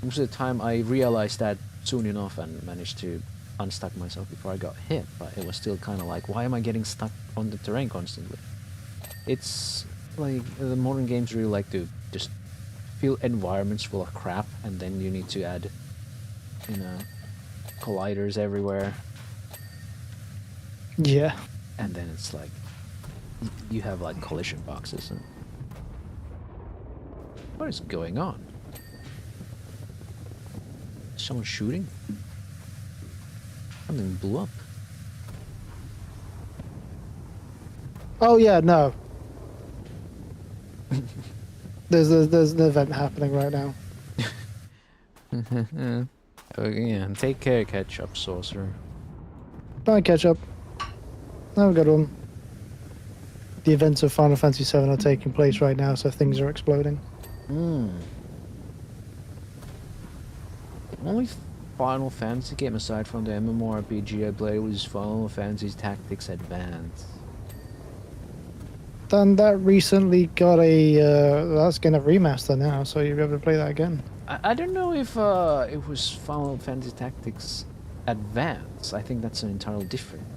Most of the time I realized that soon enough and managed to unstuck myself before I got hit, but it was still kind of like, why am I getting stuck on the terrain constantly? It's like, the modern games really like to just fill environments full of crap, and then you need to add, you know, colliders everywhere. Yeah. And then it's like, you have like collision boxes and... What is going on? Someone shooting? Something blew up. Oh yeah, no. There's an event happening right now. Oh yeah, take care, ketchup saucer. Bye, ketchup. Have a good one. The events of Final Fantasy VII are taking place right now, so things are exploding. Only Final Fantasy game aside from the MMORPG I played was Final Fantasy Tactics Advance. Then that recently got a that's getting a remaster now, so you'll be able to play that again. I don't know if it was Final Fantasy Tactics Advance. I think that's an entirely different.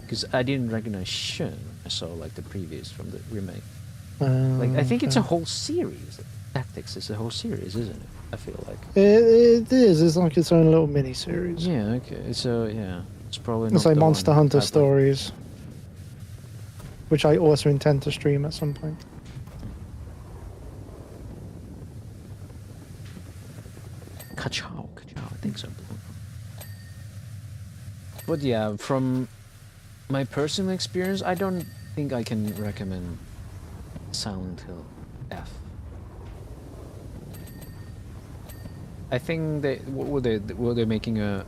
Because I didn't recognize Shun. I saw like the previews from the remake. Like, I think it's a whole series. Tactics is a whole series, isn't it? I feel like it is. It's like its own little mini series. Yeah. Okay. So yeah, it's probably. It's not like the Monster one Hunter I played. Stories, which I also intend to stream at some point. Ka-chow, I think so. But yeah, from my personal experience, I don't think I can recommend Silent Hill F. I think they were they making a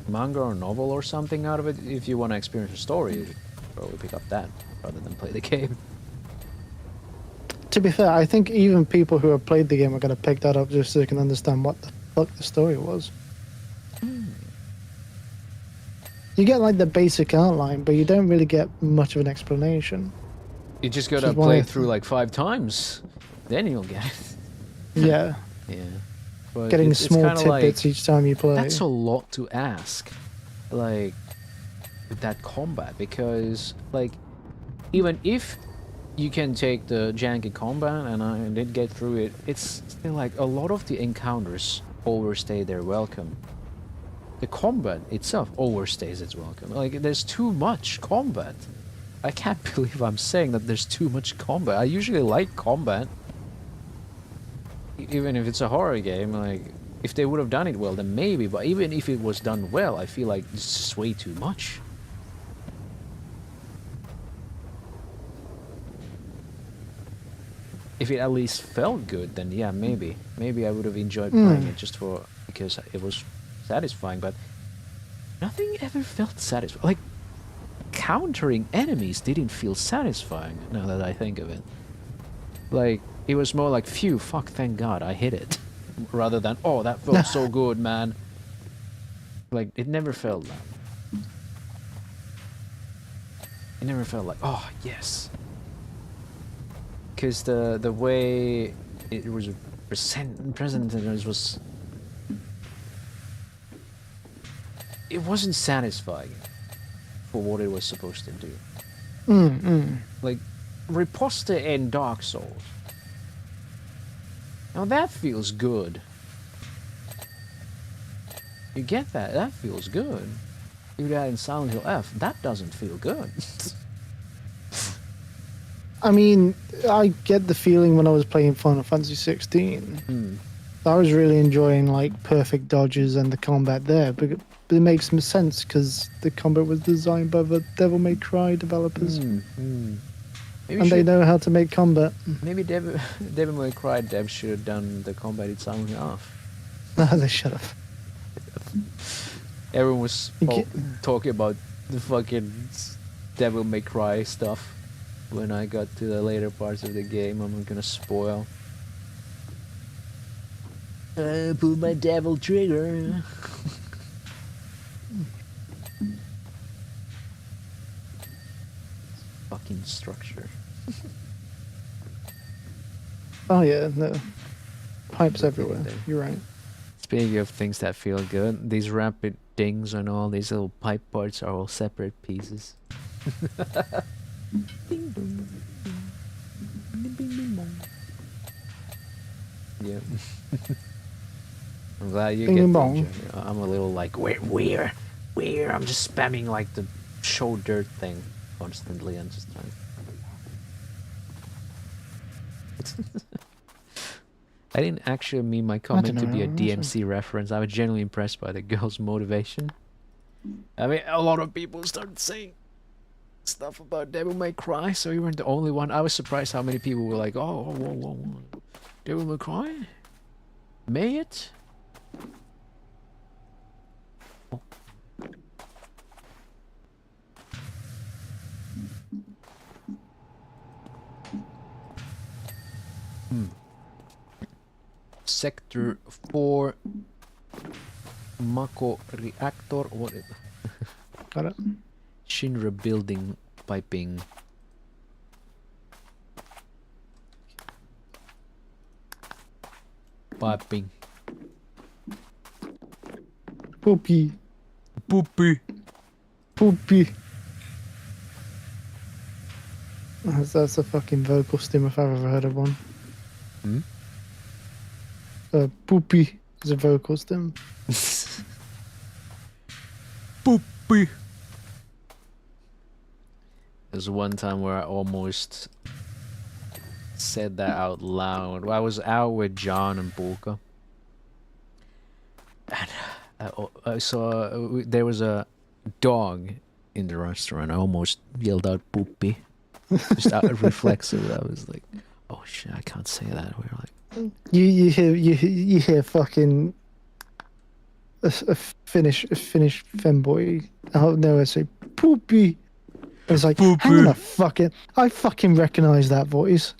manga or novel or something out of it. If you want to experience the story, you should probably pick up that rather than play the game. To be fair, I think even people who have played the game are going to pick that up just so they can understand what the fuck the story was. You get like the basic outline, but you don't really get much of an explanation. You just gotta Which is why play I it through like 5 times, then you'll get it. Yeah, Yeah. But getting it's small kinda tidbits each time you play. That's a lot to ask, like, with that combat, because, like, even if you can take the janky combat, and I did get through it, it's still like a lot of the encounters overstay their welcome. The combat itself overstays its welcome. Like, there's too much combat. I can't believe I'm saying that there's too much combat. I usually like combat. Even if it's a horror game, like, if they would have done it well, then maybe, but even if it was done well, I feel like it's just way too much. If it at least felt good, then yeah, maybe. Maybe I would have enjoyed playing it just because it was satisfying, but nothing ever felt satisfying. Like, countering enemies didn't feel satisfying, now that I think of it. Like, it was more like, phew, fuck, thank God I hit it. Rather than, oh, that felt so good, man. Like, it never felt that. It never felt like, oh, yes. Because the way it was presented was... It wasn't satisfying for what it was supposed to do. Like, riposte in Dark Souls. Now that feels good. You get that? That feels good. You do that in Silent Hill F. That doesn't feel good. I mean, I get the feeling when I was playing Final Fantasy 16. I was really enjoying like perfect dodges and the combat there, but it makes some sense because the combat was designed by the Devil May Cry developers. And they know how to make combat. Maybe Devil May Cry devs should have done the combat in Silent Hill F. No, they should have. Everyone was talking about the fucking Devil May Cry stuff when I got to the later parts of the game. I'm not gonna spoil. Pull my devil trigger. Fucking structure. Oh yeah, no. Pipes everywhere. You're right. Speaking of things that feel good, these rapid dings and all these little pipe parts are all separate pieces. Ding dong. Ding ding ding dong. Yeah. I'm glad you Ding get ding the bong. joke. I'm a little like, where? I'm just spamming like the show dirt thing constantly and just trying. I didn't actually mean my comment to be a DMC reference. I was genuinely impressed by the girl's motivation. I mean, a lot of people started saying stuff about Devil May Cry, so you weren't the only one. I was surprised how many people were like, oh, whoa. Devil May Cry? May it? Oh. Sector 4 Mako reactor. What is Got it. Shinra building piping. Piping. Poopy. Poopy. Poopy. That's a fucking vocal stim if I've ever heard of one. Poopy is a vocal stim. Poopy. There's one time where I almost said that out loud. I was out with John and Bulka, and I saw there was a dog in the restaurant. I almost yelled out "poopy," just out of reflexive. I was like, "Oh shit, I can't say that." We were like, You hear fucking a Finnish femboy out there say poopy. It's like, Poopy. hang on a fucking, I fucking recognise that voice.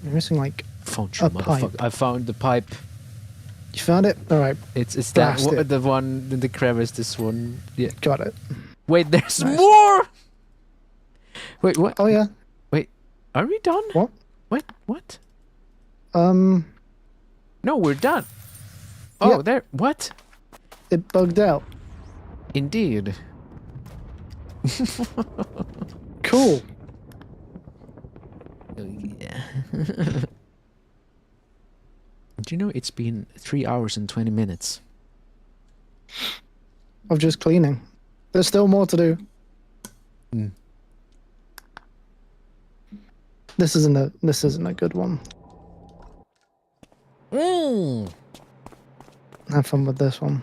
You're missing like Found you, a motherfucker. pipe. I found the pipe. You found it. All right, It's that Blast it. the one in the crevice. This one. Yeah. got it. Wait, there's Nice. more. Wait, what? Oh yeah. Wait, are we done? What? Wait, what? Um, No, we're done. Oh, Yeah. there. What? it bugged out. Indeed. Cool. Yeah. Do you know it's been 3 hours and 20 minutes? Of just cleaning. There's still more to do. Mm. This isn't a good one. Have fun with this one.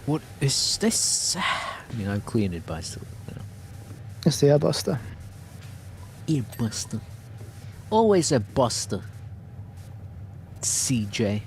What is this? I mean, I've cleaned it, but I still, you know. It's the airbuster. Ear buster. Always a buster. CJ.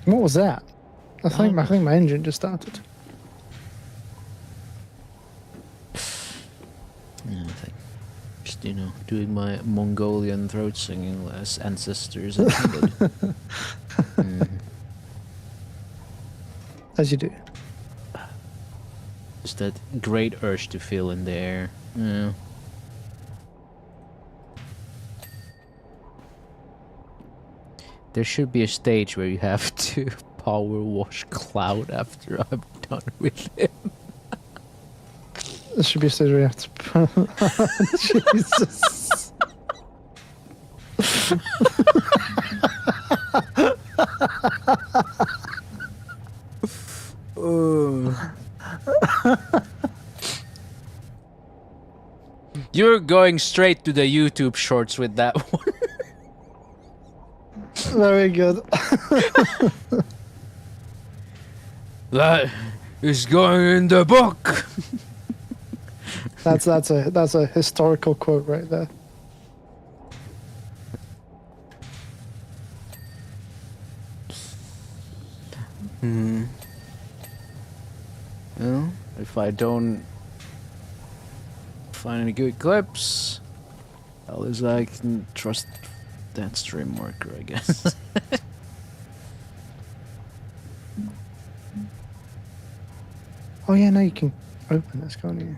What was that? I think my engine just started. Nothing. Just, you know, doing my Mongolian throat singing as ancestors intended. As you do. Just that great urge to feel in the air. Yeah. There should be a stage where you have to power wash Cloud after I'm done with him. This should be a stage where you have to. Jesus. You're going straight to the YouTube shorts with that one. Very good. That is going in the book. That's a historical quote right there. Well, if I don't find any good clips, at least I can trust that stream worker, I guess. Oh yeah, now you can open this, can't you?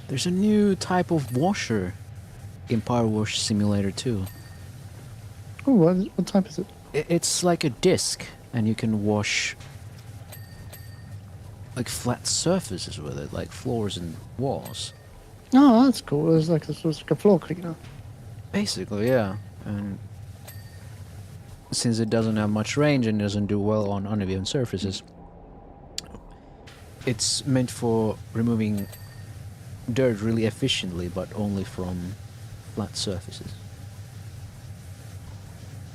There's a new type of washer in PowerWash Simulator 2. Oh, what type is it? It's like a disc, and you can wash like flat surfaces with it, like floors and walls. Oh, that's cool. It's like a floor cleaner. Basically, yeah. And since it doesn't have much range and doesn't do well on uneven surfaces, it's meant for removing dirt really efficiently, but only from flat surfaces.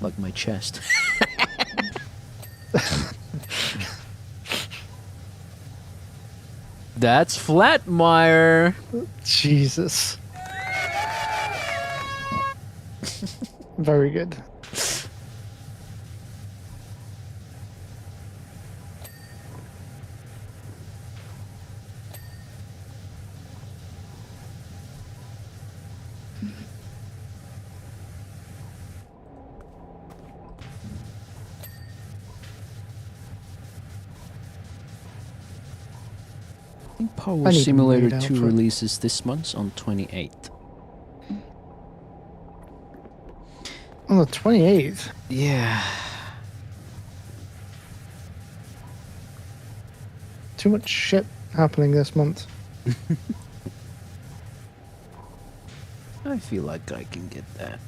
Like my chest. That's Flatmire. Jesus. Very good. I think I PowerWash need Simulator to read 2 out for- releases this month on 28th. On the 28th. Yeah. Too much shit happening this month. I feel like I can get that.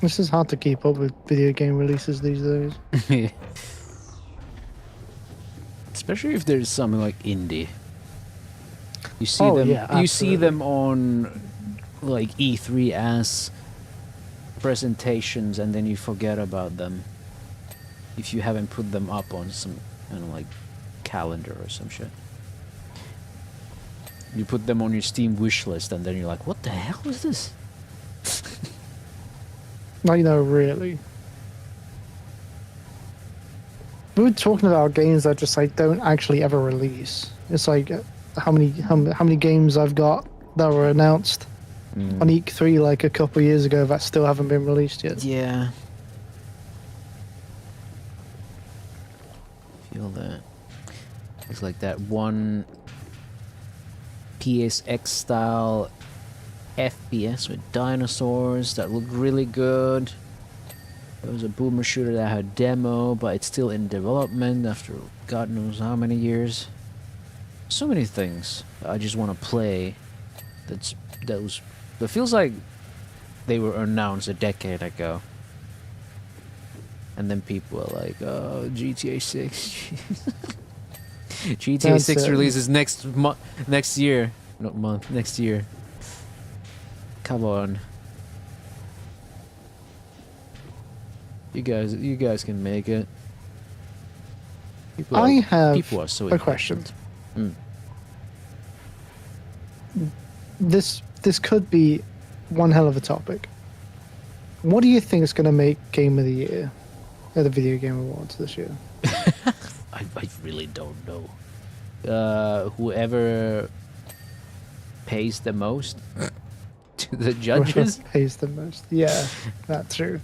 This is hard to keep up with video game releases these days. Especially if there's something like indie. You see Oh, them. yeah, you see absolutely. them on like E3 as presentations, and then you forget about them if you haven't put them up on some kind of like calendar or some shit. You put them on your Steam wish list, and then you're like, "What the hell is this?" Like, no, really. We were talking about games that just like don't actually ever release. It's like how many games I've got that were announced on E3 like a couple years ago that still haven't been released yet. Yeah. Feel that. It's like that one PSX style FPS with dinosaurs that looked really good. There was a boomer shooter that had demo, but it's still in development after God knows how many years. So many things that I just want to play. That feels like they were announced a decade ago. And then people are like, "Oh, GTA 6." GTA That's 6 it. releases next year. Not month, next year. Come on. You guys can make it. People I are, have people are so a question. impatient. This could be one hell of a topic. What do you think is going to make Game of the Year at the Video Game Awards this year? I really don't know. Whoever pays the most to the judges. Whoever pays the most. Yeah, that's true.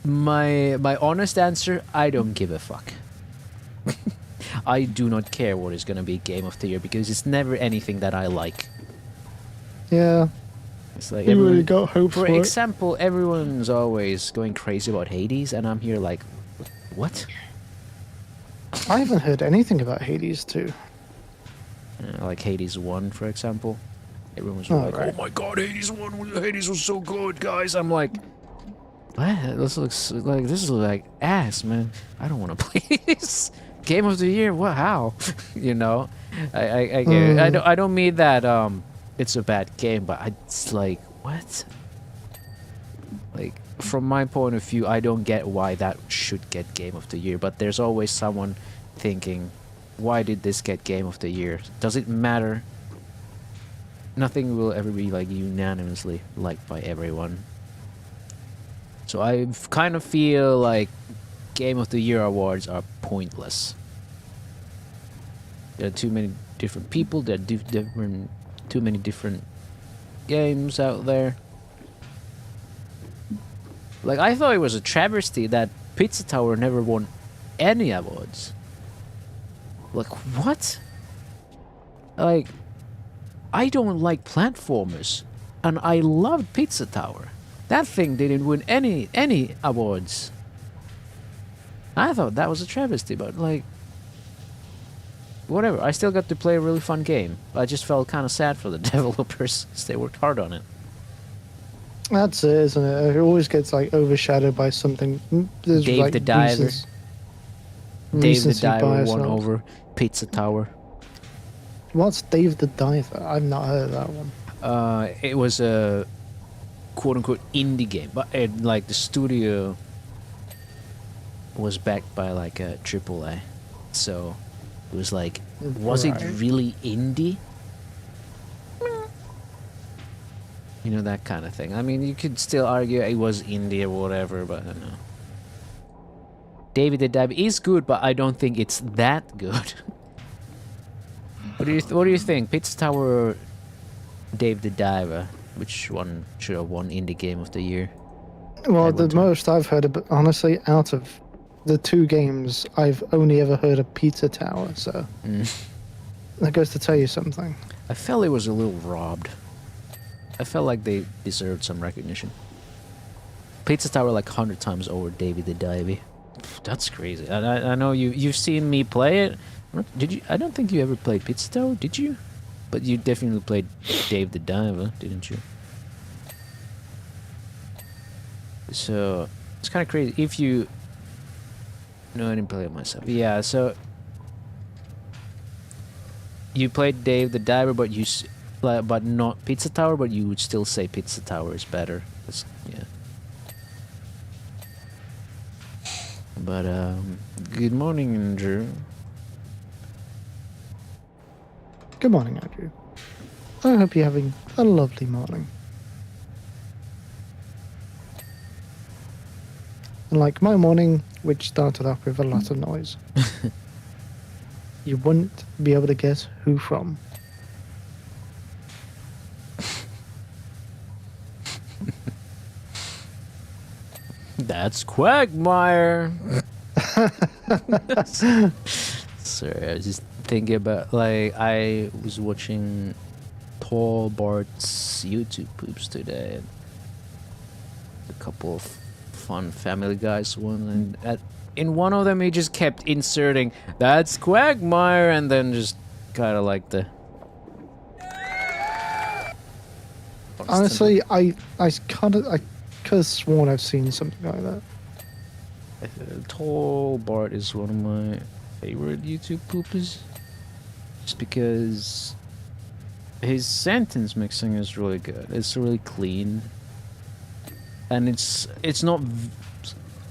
My honest answer, I don't give a fuck. I do not care what is going to be Game of the Year because it's never anything that I like. Yeah, It's like you really everyone, got hope for for it. example, everyone's always going crazy about Hades, and I'm here like, what? I haven't heard anything about Hades 2. Like Hades 1, for example. Everyone was Oh, like, right. "Oh my god, Hades was so good, guys." I'm like, what? This looks like ass, man. I don't want to play this. Game of the Year? What? How? You know, I get it. I don't mean that it's a bad game, but it's like, what? Like, from my point of view, I don't get why that should get Game of the Year. But there's always someone thinking, why did this get Game of the Year? Does it matter? Nothing will ever be like unanimously liked by everyone. So I kind of feel like Game of the Year awards are pointless. There are too many different people. There are too many different games out there. Like, I thought it was a travesty that Pizza Tower never won any awards. Like, what? Like, I don't like platformers, and I loved Pizza Tower. That thing didn't win any awards. I thought that was a travesty, but like, whatever. I still got to play a really fun game. I just felt kind of sad for the developers because they worked hard on it. That's it, isn't it? It always gets like overshadowed by something. There's, Dave like, the Diver. Dave the recency Diver bias won on it. over Pizza Tower. What's Dave the Diver? I've not heard of that one. It was a quote-unquote indie game, but like the studio was backed by like a AAA, so it was like, was it Right. really indie? You know, that kind of thing. I mean, you could still argue it was indie or whatever, but I don't know. David the Diver is good, but I don't think it's that good. What do you think? Pizza Tower or Dave the Diver? Which one should have won Indie Game of the Year? Well, Everyone the too. most I've heard of, honestly, out of the two games, I've only ever heard of Pizza Tower, so that goes to tell you something. I felt it was a little robbed. I felt like they deserved some recognition. Pizza Tower like 100 times over David the Diver. That's crazy. I know you've seen me play it. Did you? I don't think you ever played Pizza Tower, did you? But you definitely played Dave the Diver, didn't you? So it's kind of crazy if you. No, I didn't play it myself. Yeah, so you played Dave the Diver, but but not Pizza Tower, but you would still say Pizza Tower is better. Yeah. But good morning, Andrew. Good morning, Andrew. I hope you're having a lovely morning. And like my morning, which started off with a lot of noise, you wouldn't be able to guess who from. That's Quagmire. Sorry, I was just thinking about, like, I was watching Tall Bart's YouTube poops today. And a couple of fun Family Guys one, and in one of them he just kept inserting "That's Quagmire" and then just kind of like the. Honestly, I could have sworn I've seen something like that. Tall Bart is one of my favorite YouTube poopers, just because his sentence mixing is really good. It's really clean, and it's not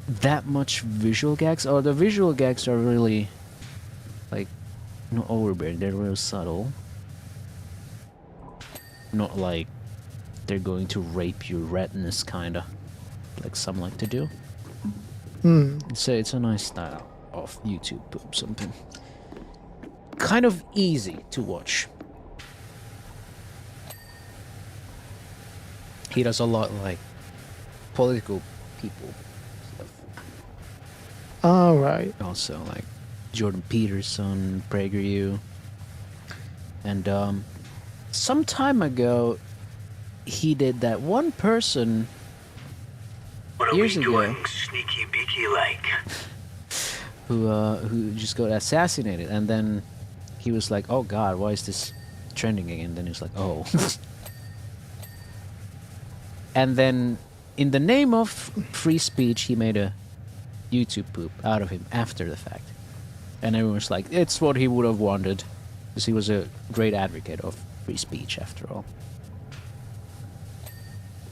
that much visual gags. Or the visual gags are really like not overbearing. They're real subtle. Not like they're going to rape your retinas, kinda, like some like to do. So it's a nice style of YouTube poop, something kind of easy to watch. He does a lot like political people stuff. All right. Also like Jordan Peterson, PragerU, and some time ago he did that one person What are years we ago doing sneaky beaky like? who just got assassinated, and then he was like, "Oh God, why is this trending again?" Then he was like, "Oh." And then in the name of free speech he made a YouTube poop out of him after the fact, and everyone was like, it's what he would have wanted, because he was a great advocate of free speech after all.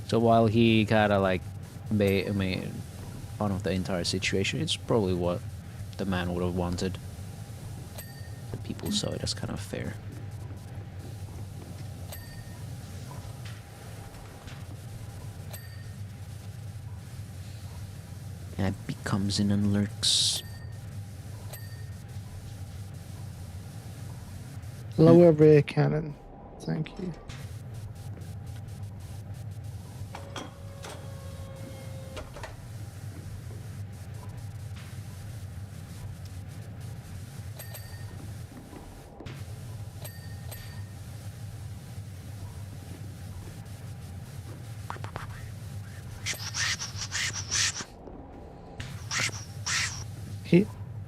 So while he kind of like made fun of the entire situation, it's probably what the man would have wanted. The people saw it as kind of fair. Abby comes in and lurks. Lower rear cannon. Thank you.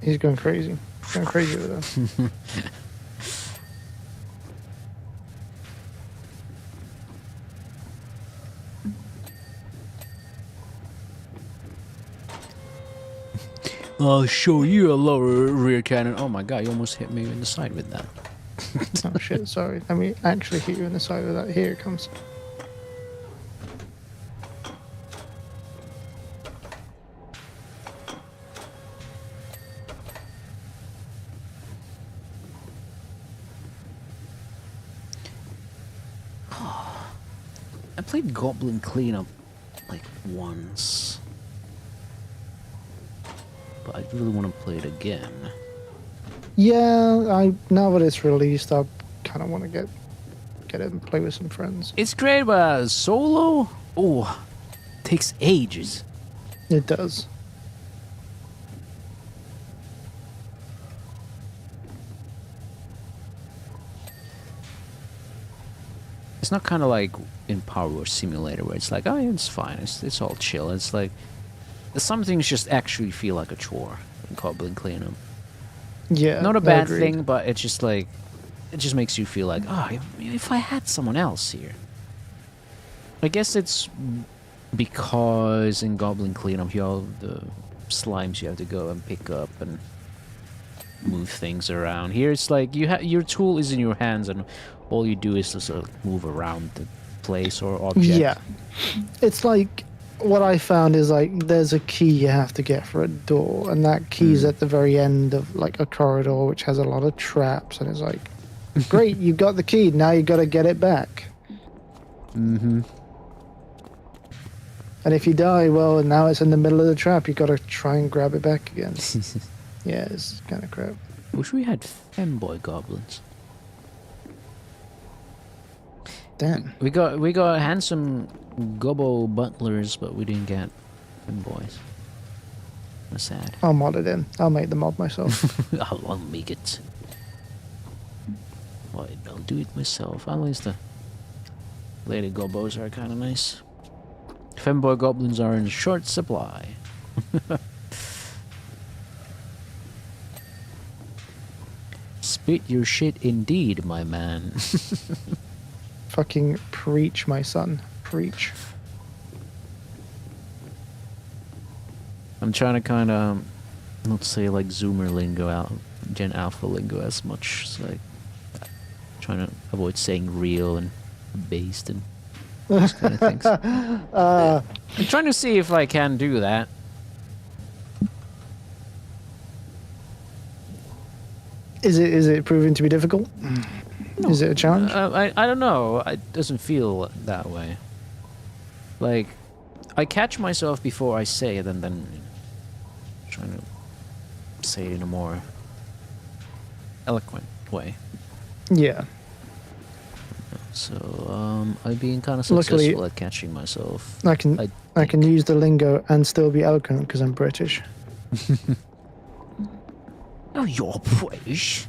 He's going crazy. Going crazy with us. I'll show you a lower rear cannon. Oh my God, you almost hit me in the side with that. Oh shit, sorry. Let me actually hit you in the side with that. Here it comes. I played Goblin Cleanup like once, but I really want to play it again. Yeah, now that it's released, I kind of want to get it and play with some friends. It's great, but solo, takes ages. It does. It's not kind of like in PowerWash Simulator where it's like, oh, yeah, it's fine, it's all chill. It's like some things just actually feel like a chore in Goblin Cleanup. Yeah, Not a bad agreed. thing, but it's just like, it just makes you feel like, oh, if I had someone else here. I guess it's Because in Goblin Cleanup, you have the slimes you have to go and pick up and move things around. Here it's like your tool is in your hands and all you do is just move around the place or object. Yeah. It's like what I found is like there's a key you have to get for a door, and that key's at the very end of like a corridor which has a lot of traps, and it's like, great, you got the key, now you got to get it back. Mm-hmm. And if you die, well, now it's in the middle of the trap, you got to try and grab it back again. Yeah, it's kind of crap. Wish we had femboy goblins. Damn. We got handsome gobbo butlers, but we didn't get femboys. That's sad. I'll mod it in. I'll make the mod myself. I'll make it. Well, I'll do it myself. At least the lady gobbos are kind of nice. Femboy goblins are in short supply. Spit your shit indeed, my man. Fucking preach, my son. Preach. I'm trying to kind of not say like Zoomer lingo out, Gen Alpha lingo as much. So like, trying to avoid saying real and based and those kind of things. I'm trying to see if I can do that. Is it proving to be difficult? No. Is it a challenge? I don't know. It doesn't feel that way. Like, I catch myself before I say it, and then trying to say it in a more eloquent way. Yeah. So, I'm being kind of Luckily, successful at catching myself. I can use the lingo and still be eloquent because I'm British. Oh, you're British.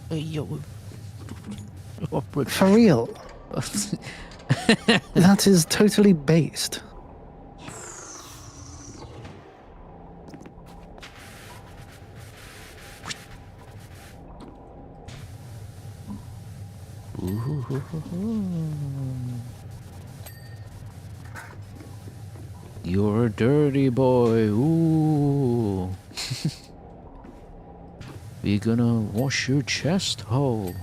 You're British. For real. That is totally based. You're a dirty boy. Ooh. We're gonna wash your chest hole.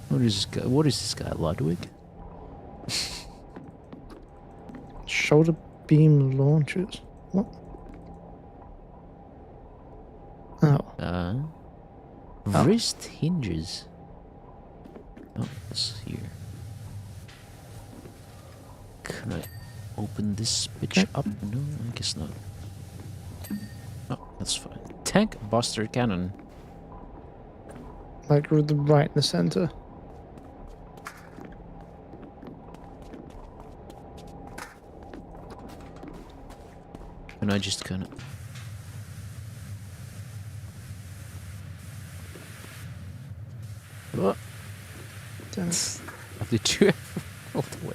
What is this guy, Ludwig? Shoulder beam launchers. What? Oh. Wrist hinges. Oh, it's here. Can I open this bitch up? No, I guess not. Oh, that's fine. Tank Buster Cannon. Like right in the center. And I just kind of... What? Damn it. Have the two rolled away.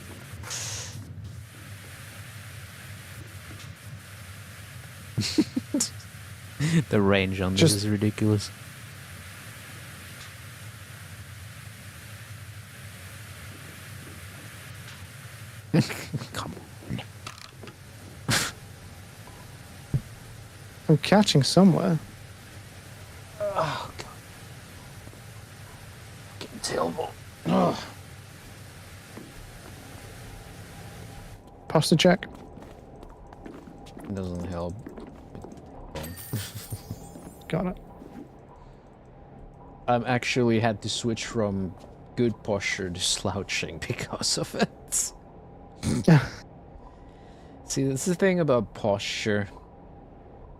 The range on this is ridiculous. Come on. I'm catching somewhere. Oh, God. Getting tailbone. Oh. Pasta check. Doesn't help. Got it. I've actually had to switch from good posture to slouching because of it. See, that's the thing about posture.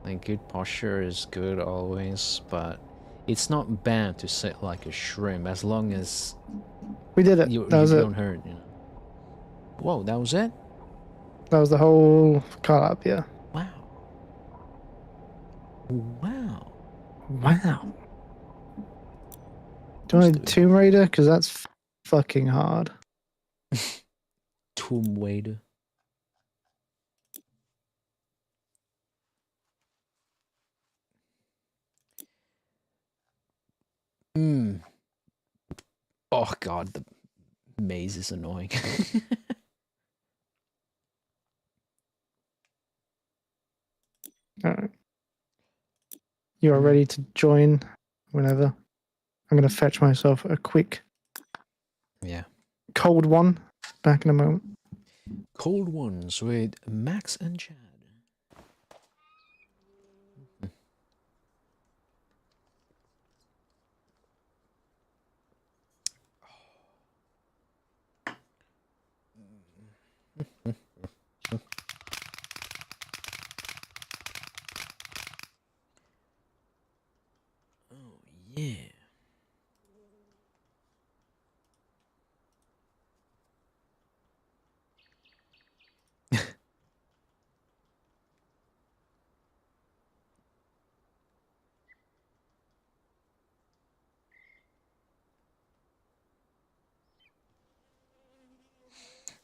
Like, good posture is good always, but it's not bad to sit like a shrimp as long as We did it. you That was it. don't hurt. You know. Whoa, that was it? That was the whole call up, yeah. Wow. Wow. Wow. Do you want to Tomb Raider? Because that's fucking hard. Tomb Raider. Oh God, the maze is annoying. All right. You are ready to join whenever. I'm going to fetch myself a quick Yeah. cold one. Back in a moment. Cold ones with Max and Chad. Oh, yeah.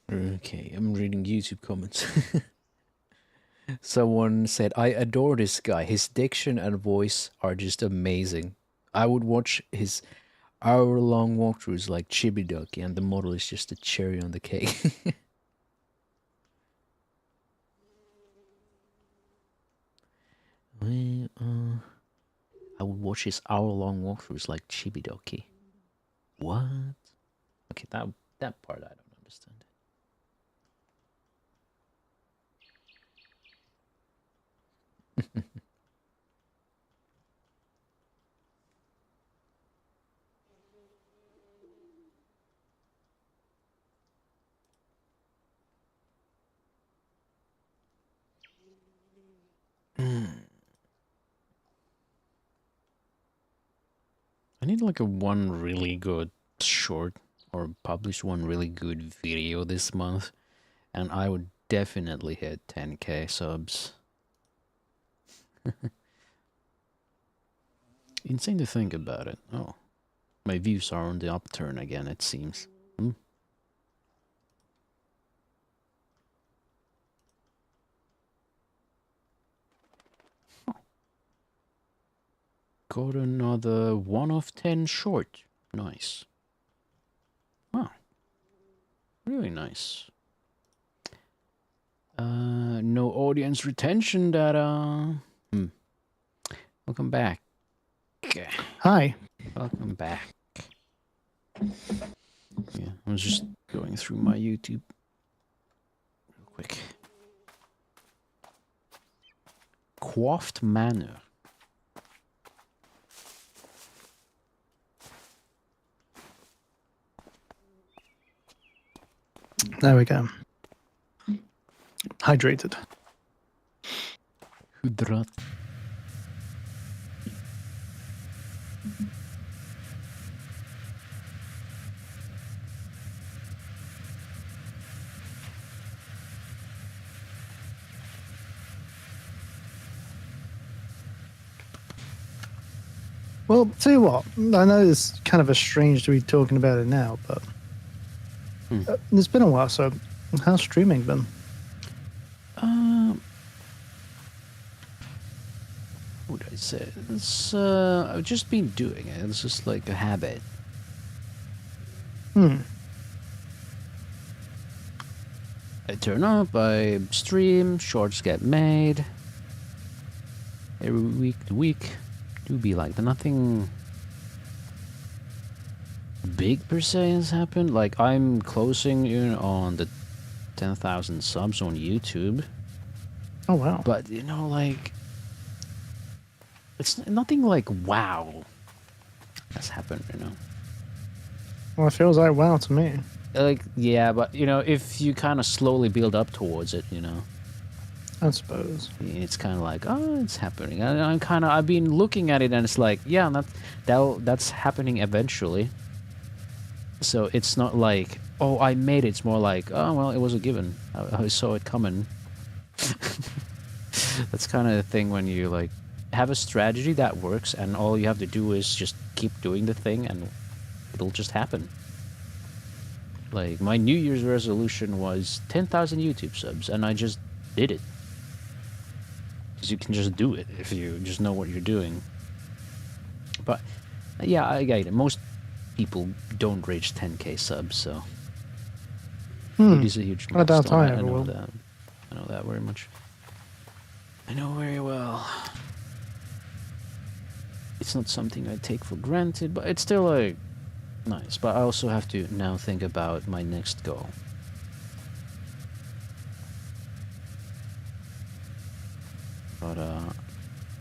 Okay, I'm reading YouTube comments. Someone said, I adore this guy. His diction and voice are just amazing. I would watch his hour-long walkthroughs like Chibi Ducky, and the model is just a cherry on the cake. I would watch his hour-long walkthroughs like Chibi Ducky. What? Okay, that part I don't understand. I need like a one really good short or publish one really good video this month, and I would definitely hit 10k subs. Insane to think about it. Oh, my views are on the upturn again, it seems. Got another 1 of 10 short. Nice. Wow. Really nice. No audience retention data. Welcome back. Hi. Welcome back. Yeah, I was just going through my YouTube real quick. Quaffed Manor. There we go. Hydrated. Hydrat. Well, tell you what, I know it's kind of a strange to be talking about it now, but it's been a while, so how's streaming been? What would I say? It's, I've just been doing it. It's just like a habit. I turn up, I stream, shorts get made. Every week to week. Do be like that. Nothing big per se has happened. Like, I'm closing in on the 10,000 subs on YouTube. Oh, wow. But, you know, like, it's nothing like wow has happened, you know. Well, it feels like wow to me. Like, yeah, but, you know, if you kind of slowly build up towards it, you know. I suppose. It's kind of like, oh, it's happening. I've been looking at it and it's like, yeah, that's happening eventually. So it's not like, oh, I made it. It's more like, oh, well, it was a given. I saw it coming. That's kind of the thing when you like have a strategy that works and all you have to do is just keep doing the thing and it'll just happen. Like, my New Year's resolution was 10,000 YouTube subs and I just did it. Because you can just do it if you just know what you're doing. But yeah, I get it. Most people don't reach 10k subs, so it is a huge milestone. I doubt I ever know will. that. I know that very much. I know very well. It's not something I take for granted, but it's still like nice. But I also have to now think about my next goal. But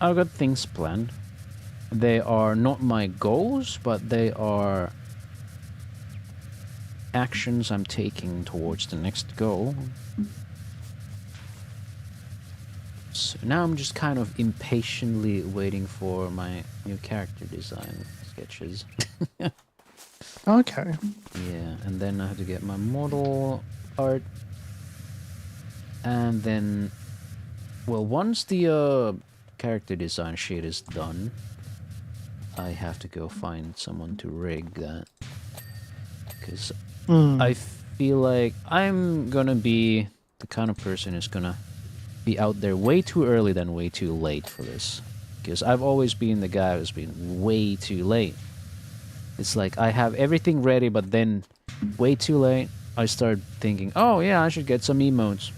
I've got things planned. They are not my goals, but they are actions I'm taking towards the next goal. So now I'm just kind of impatiently waiting for my new character design sketches. Okay. Yeah, and then I have to get my model art. And then, well, once the character design sheet is done, I have to go find someone to rig that. Because I feel like I'm gonna be the kind of person who's gonna be out there way too early than way too late for this. Because I've always been the guy who's been way too late. It's like I have everything ready, but then way too late, I start thinking, oh yeah, I should get some emotes.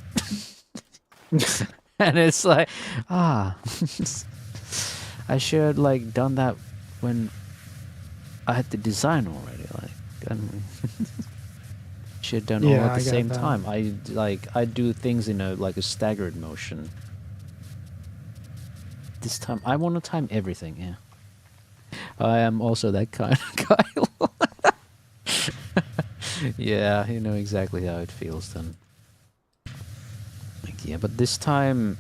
And it's like, I should like done that when I had the design already. Like, should done all at the same time. I do things in a staggered motion. This time I want to time everything. Yeah, I am also that kind of guy. Yeah, you know exactly how it feels then. Like, yeah, but this time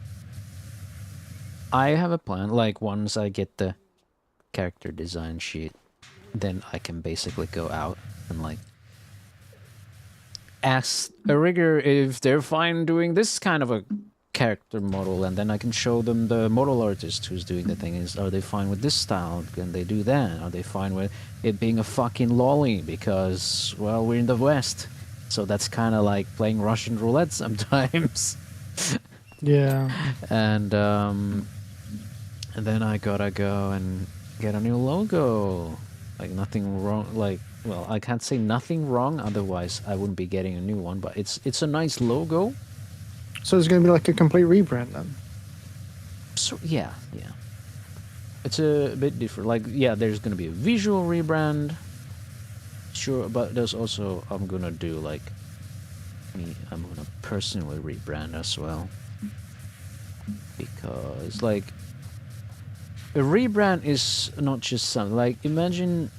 I have a plan. Like, once I get the character design sheet, then I can basically go out and like ask a rigger if they're fine doing this kind of a character model, and then I can show them the model artist who's doing the thing. Are they fine with this style? Can they do that? Are they fine with it being a fucking lolly? Because, well, we're in the West, so that's kind of like playing Russian roulette sometimes. Yeah. And then I gotta go and get a new logo. Like, nothing wrong. Like, well, I can't say nothing wrong, otherwise I wouldn't be getting a new one. But it's a nice logo. So it's going to be like a complete rebrand then? So yeah. It's a bit different. Like, yeah, there's gonna be a visual rebrand. Sure, but there's also, I'm gonna do like I'm gonna personally rebrand as well. Because like a rebrand is not just something like, imagine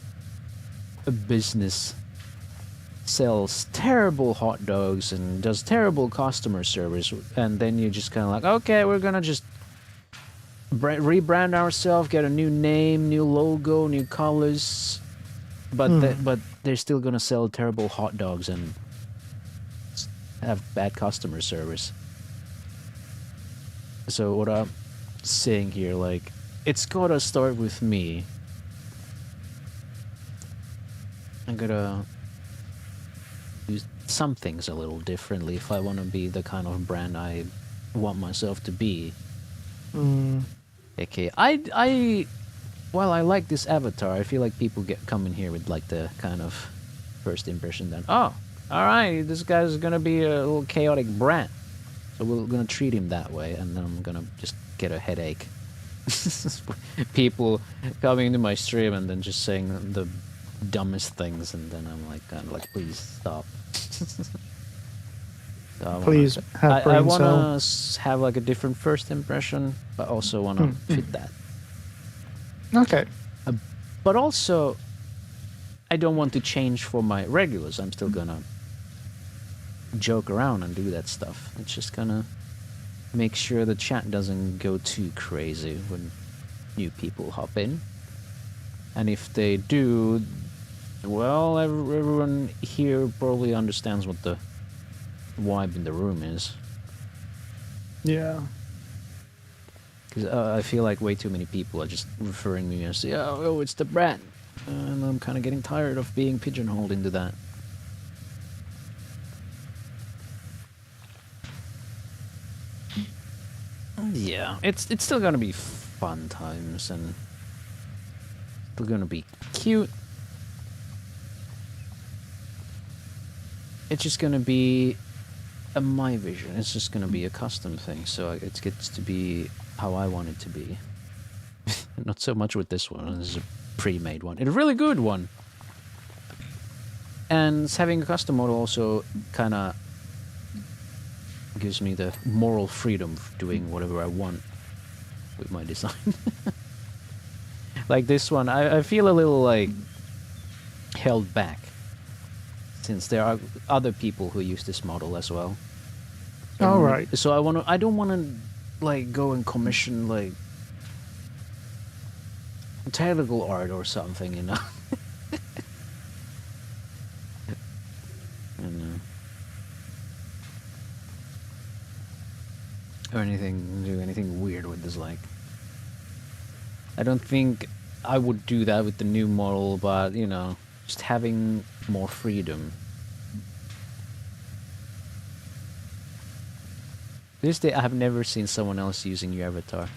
a business sells terrible hot dogs and does terrible customer service, and then you just kind of like, okay, we're gonna just rebrand ourselves, get a new name, new logo, new colors, but but they're still gonna sell terrible hot dogs and have bad customer service. So what I'm saying here, like, it's gotta start with me. I'm gonna do some things a little differently if I want to be the kind of brand I want myself to be. Okay, while I like this avatar, I feel like people come in here with like the kind of first impression that, oh, alright, this guy's gonna be a little chaotic brat. So we're gonna treat him that way, and then I'm gonna just get a headache. People coming to my stream and then just saying the dumbest things, and then I'm like, kind of like, please stop. So Please have brain I wanna cell. have like a different first impression, but also wanna fit that. Okay. But also, I don't want to change for my regulars. I'm still gonna joke around and do that stuff. It's just gonna make sure the chat doesn't go too crazy when new people hop in. And if they do, well, everyone here probably understands what the vibe in the room is. Yeah. Because I feel like way too many people are just referring me as, oh, it's the brat. And I'm kind of getting tired of being pigeonholed into that. Yeah, it's still gonna be fun times, and still gonna be cute. It's just gonna be my vision. It's just gonna be a custom thing, so it gets to be how I want it to be. Not so much with this one. This is a pre-made one. And a really good one. And having a custom model also kind of gives me the moral freedom of doing whatever I want with my design. Like this one, I feel a little like held back, since there are other people who use this model as well. All right. So I don't want to like go and commission like technical art or something, you know. And, or do anything weird with this, like. I don't think I would do that with the new model, but you know, just having more freedom. This day I have never seen someone else using your avatar.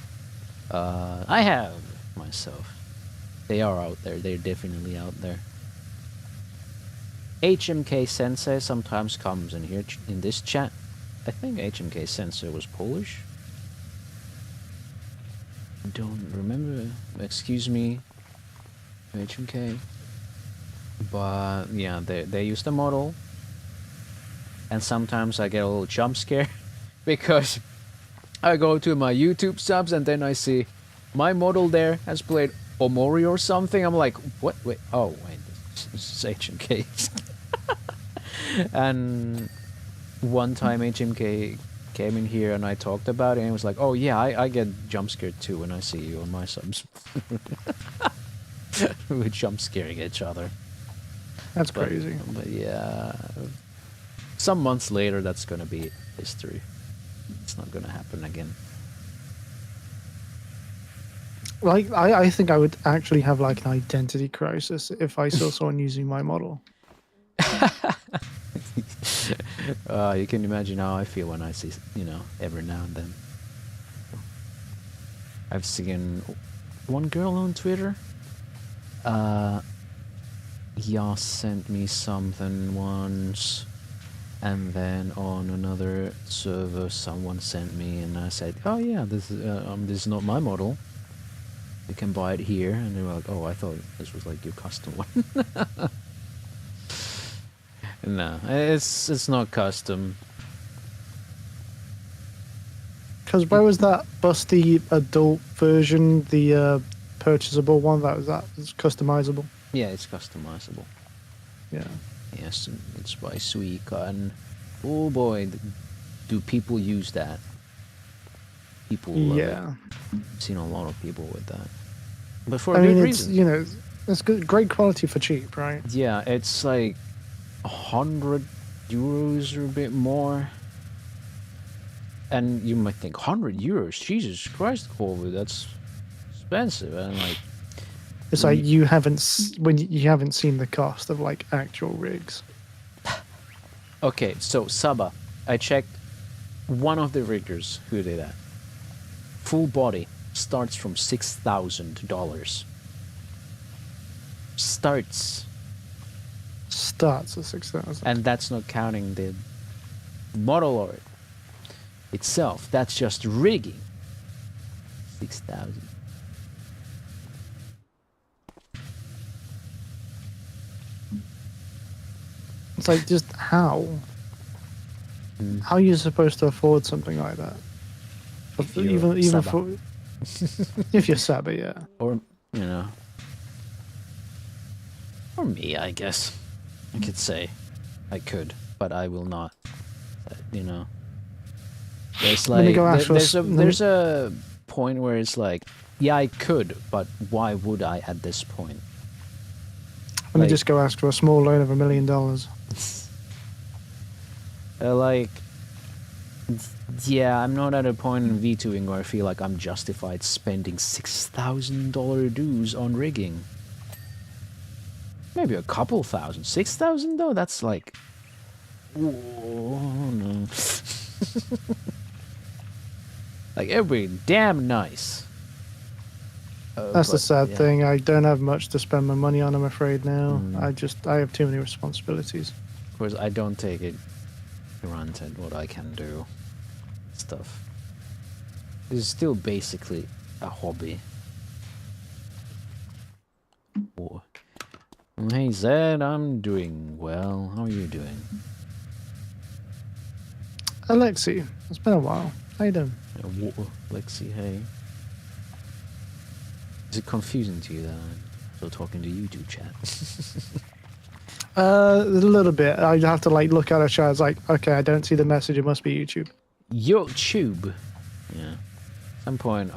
I have myself. They are out there. They're definitely out there. HMK Sensei sometimes comes in here in this chat. I think HMK Sensei was Polish. Don't remember. Excuse me, HMK. But yeah, they use the model, and sometimes I get a little jump scare because I go to my YouTube subs and then I see my model there has played Omori or something. I'm like, what? Wait, oh wait, this is HMK. And one time HMK came in here and I talked about it, and it was like, oh yeah, I get jump scared too when I see you on my subs. We're jump scaring each other. That's crazy. But yeah, some months later, that's gonna be history. It's not gonna happen again. Like, I think I would actually have like an identity crisis if I saw someone using my model. You can imagine how I feel when I see, you know, every now and then. I've seen one girl on Twitter. Yeah, sent me something once, and then on another server, someone sent me, and I said, "Oh yeah, this is not my model. You can buy it here." And they were like, "Oh, I thought this was like your custom one." No, it's not custom. Because where was that busty adult version, the purchasable one? That was customizable. Yeah, it's customizable. Yeah. Yes, it's by Suica, and oh boy, do people use that. People love it. Yeah. I've seen a lot of people with that. But for I a mean, good it's, reason. you know, it's good, great quality for cheap, right? Yeah, it's like 100 euros or a bit more. And you might think, 100 euros? Jesus Christ, Corvui, that's expensive. And like, It's like you haven't seen the cost of like actual rigs. okay, so Saba, I checked one of the riggers who did that. Full body starts from $6,000. Starts. Starts at 6,000. And that's not counting the model art itself. That's just rigging. 6,000. It's like, just how? How are you supposed to afford something like that? If you're Even Saba. for if you're Saba, yeah. Or, you know. Or me, I guess. I could say. I could, but I will not. You know. There's Let me like go ask for there's a point where it's like, yeah, I could, but why would I at this point? Let me Like- just go ask for a small loan of $1 million. Like, yeah, I'm not at a point in VTubing where I feel like I'm justified spending $6,000 dues on rigging. Maybe a couple thousand. 6,000 though? That's like... Oh, no. Like, it would be damn nice. That's the But, sad yeah. thing. I don't have much to spend my money on, I'm afraid now. I have too many responsibilities. Of course, I don't take it granted what I can do. Stuff. It's still basically a hobby. Oh. Hey Zed, I'm doing well. How are you doing? Alexi, it's been a while. How you doing? Lexi, hey. Is it confusing to you that I'm still talking to YouTube chat? A little bit. I have to like look at a chat. It's like, okay, I don't see the message. It must be YouTube. YouTube. Yeah. Some point.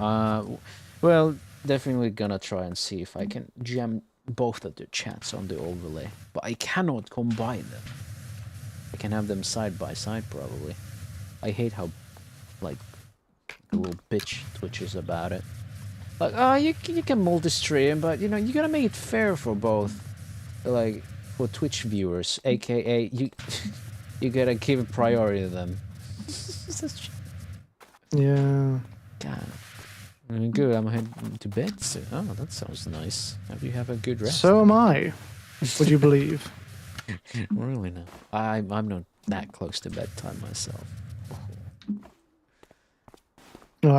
Well, definitely gonna try and see if I can jam both of the chats on the overlay, but I cannot combine them. I can have them side by side probably. I hate how, like, a little bitch twitches about it. Like, oh, you can multi-stream, but you know you gotta make it fair for both, like for Twitch viewers, aka you you gotta give priority to them. Yeah. God. Good, I'm heading to bed soon. Oh, that sounds nice. Hope you have a good rest. So am I. Would you believe? Really not. I'm not that close to bedtime myself. No,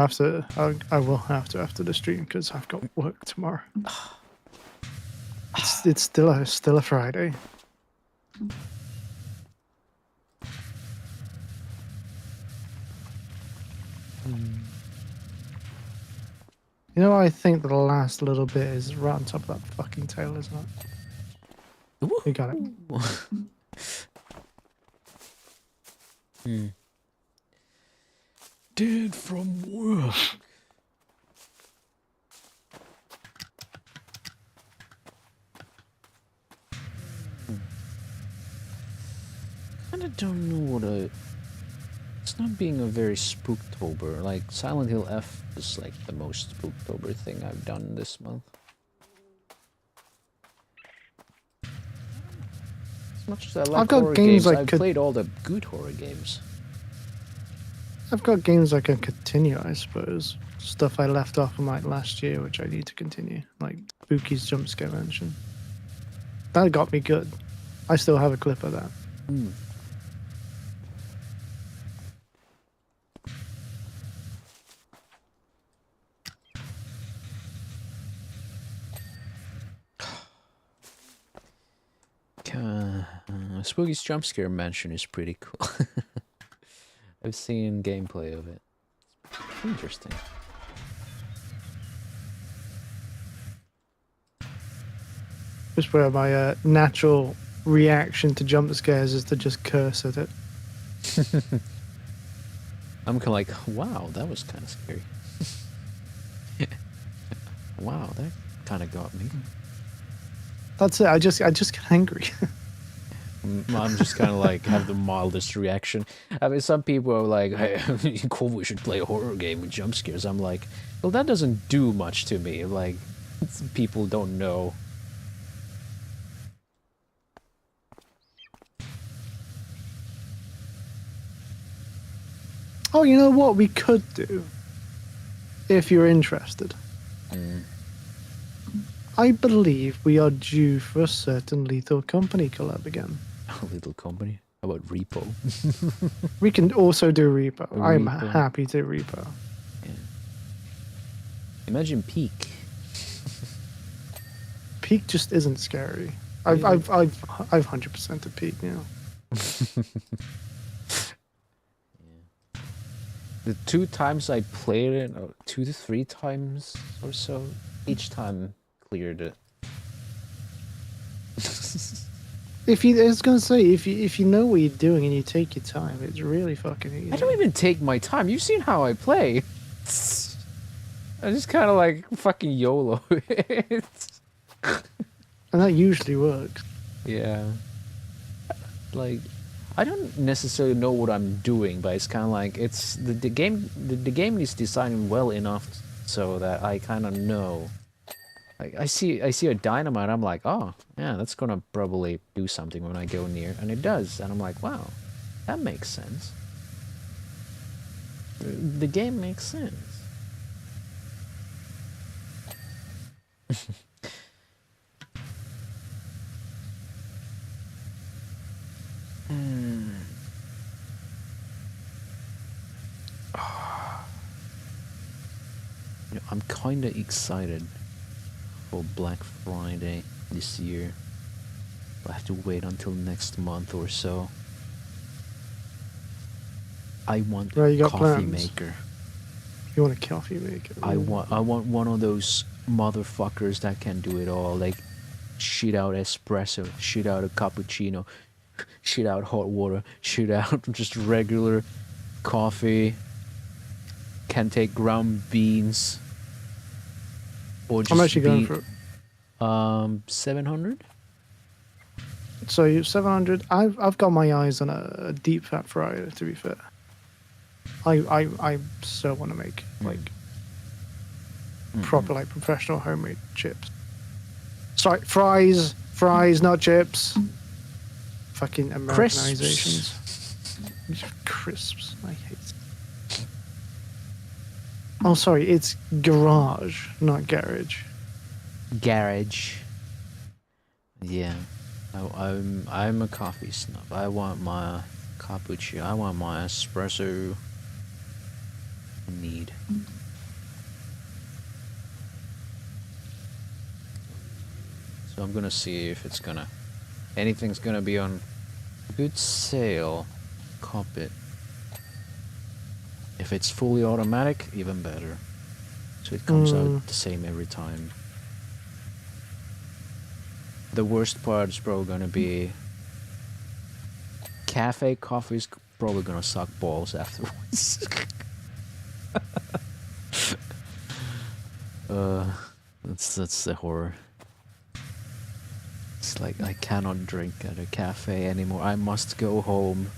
I will have to after the stream because I've got work tomorrow. It's still a Friday. You know, I think the last little bit is right on top of that fucking tail, isn't it? You got it. Dead from work. I don't know what it's not being a very Spooktober. Like Silent Hill F is like the most Spooktober thing I've done this month. As much as I like I've got horror games games, I I've could- played all the good horror games. I've got games I can continue, I suppose. Stuff I left off from like last year, which I need to continue. Like Spooky's Jump Scare Mansion. That got me good. I still have a clip of that. Spooky's Jump Scare Mansion is pretty cool. I've seen gameplay of it. It's interesting. Just where my natural reaction to jump scares is to just curse at it. I'm kind of like, wow, that was kind of scary. Wow, that kind of got me. That's it. I just get angry. I'm just kind of like have the mildest reaction. I mean, some people are like, "Hey, Corvui should play a horror game with jump scares." I'm like, well, that doesn't do much to me. Like, people don't know. Oh, you know what we could do? If you're interested. I believe we are due for a certain Lethal Company collab again. A little company. How about Repo? We can also do Repo. I'm Repo. happy to Repo. Yeah. Imagine Peak. Peak just isn't scary. I've 100% at Peak now. The 2 times I played it, or 2 to 3 times or so, each time cleared it. I was gonna say, if you know what you're doing and you take your time, it's really fucking easy. I don't even take my time. You've seen how I play. I just kind of like fucking YOLO it. And that usually works. Yeah. Like, I don't necessarily know what I'm doing, but it's kind of like it's the game. The game is designed well enough so that I kind of know. Like I see a dynamite, I'm like, oh yeah, that's gonna probably do something when I go near, and it does, and I'm like, wow, that makes sense. The game makes sense. I'm kind of excited for Black Friday this year. I have to wait until next month or so. I want Right, you a got coffee plans? maker. You want a coffee maker? I want one of those motherfuckers that can do it all. Like shit out espresso, shit out a cappuccino, shit out hot water, shit out just regular coffee. Can take ground beans. Or just I'm actually going for it. 700. So you 700. I've got my eyes on a deep fat fryer. To be fair, I so want to make like proper like professional homemade chips. Sorry, fries, not chips. Fucking Americanizations. Crisps. I hate. Oh, sorry, it's garage, not garage. Garage. Yeah, I'm a coffee snob. I want my cappuccino. I want my espresso. Need. So I'm gonna see if it's gonna, anything's gonna be on good sale. Cop it. If it's fully automatic, even better. So it comes out the same every time. The worst part is probably gonna be cafe coffee's probably gonna suck balls afterwards. That's the horror. It's like I cannot drink at a cafe anymore. I must go home.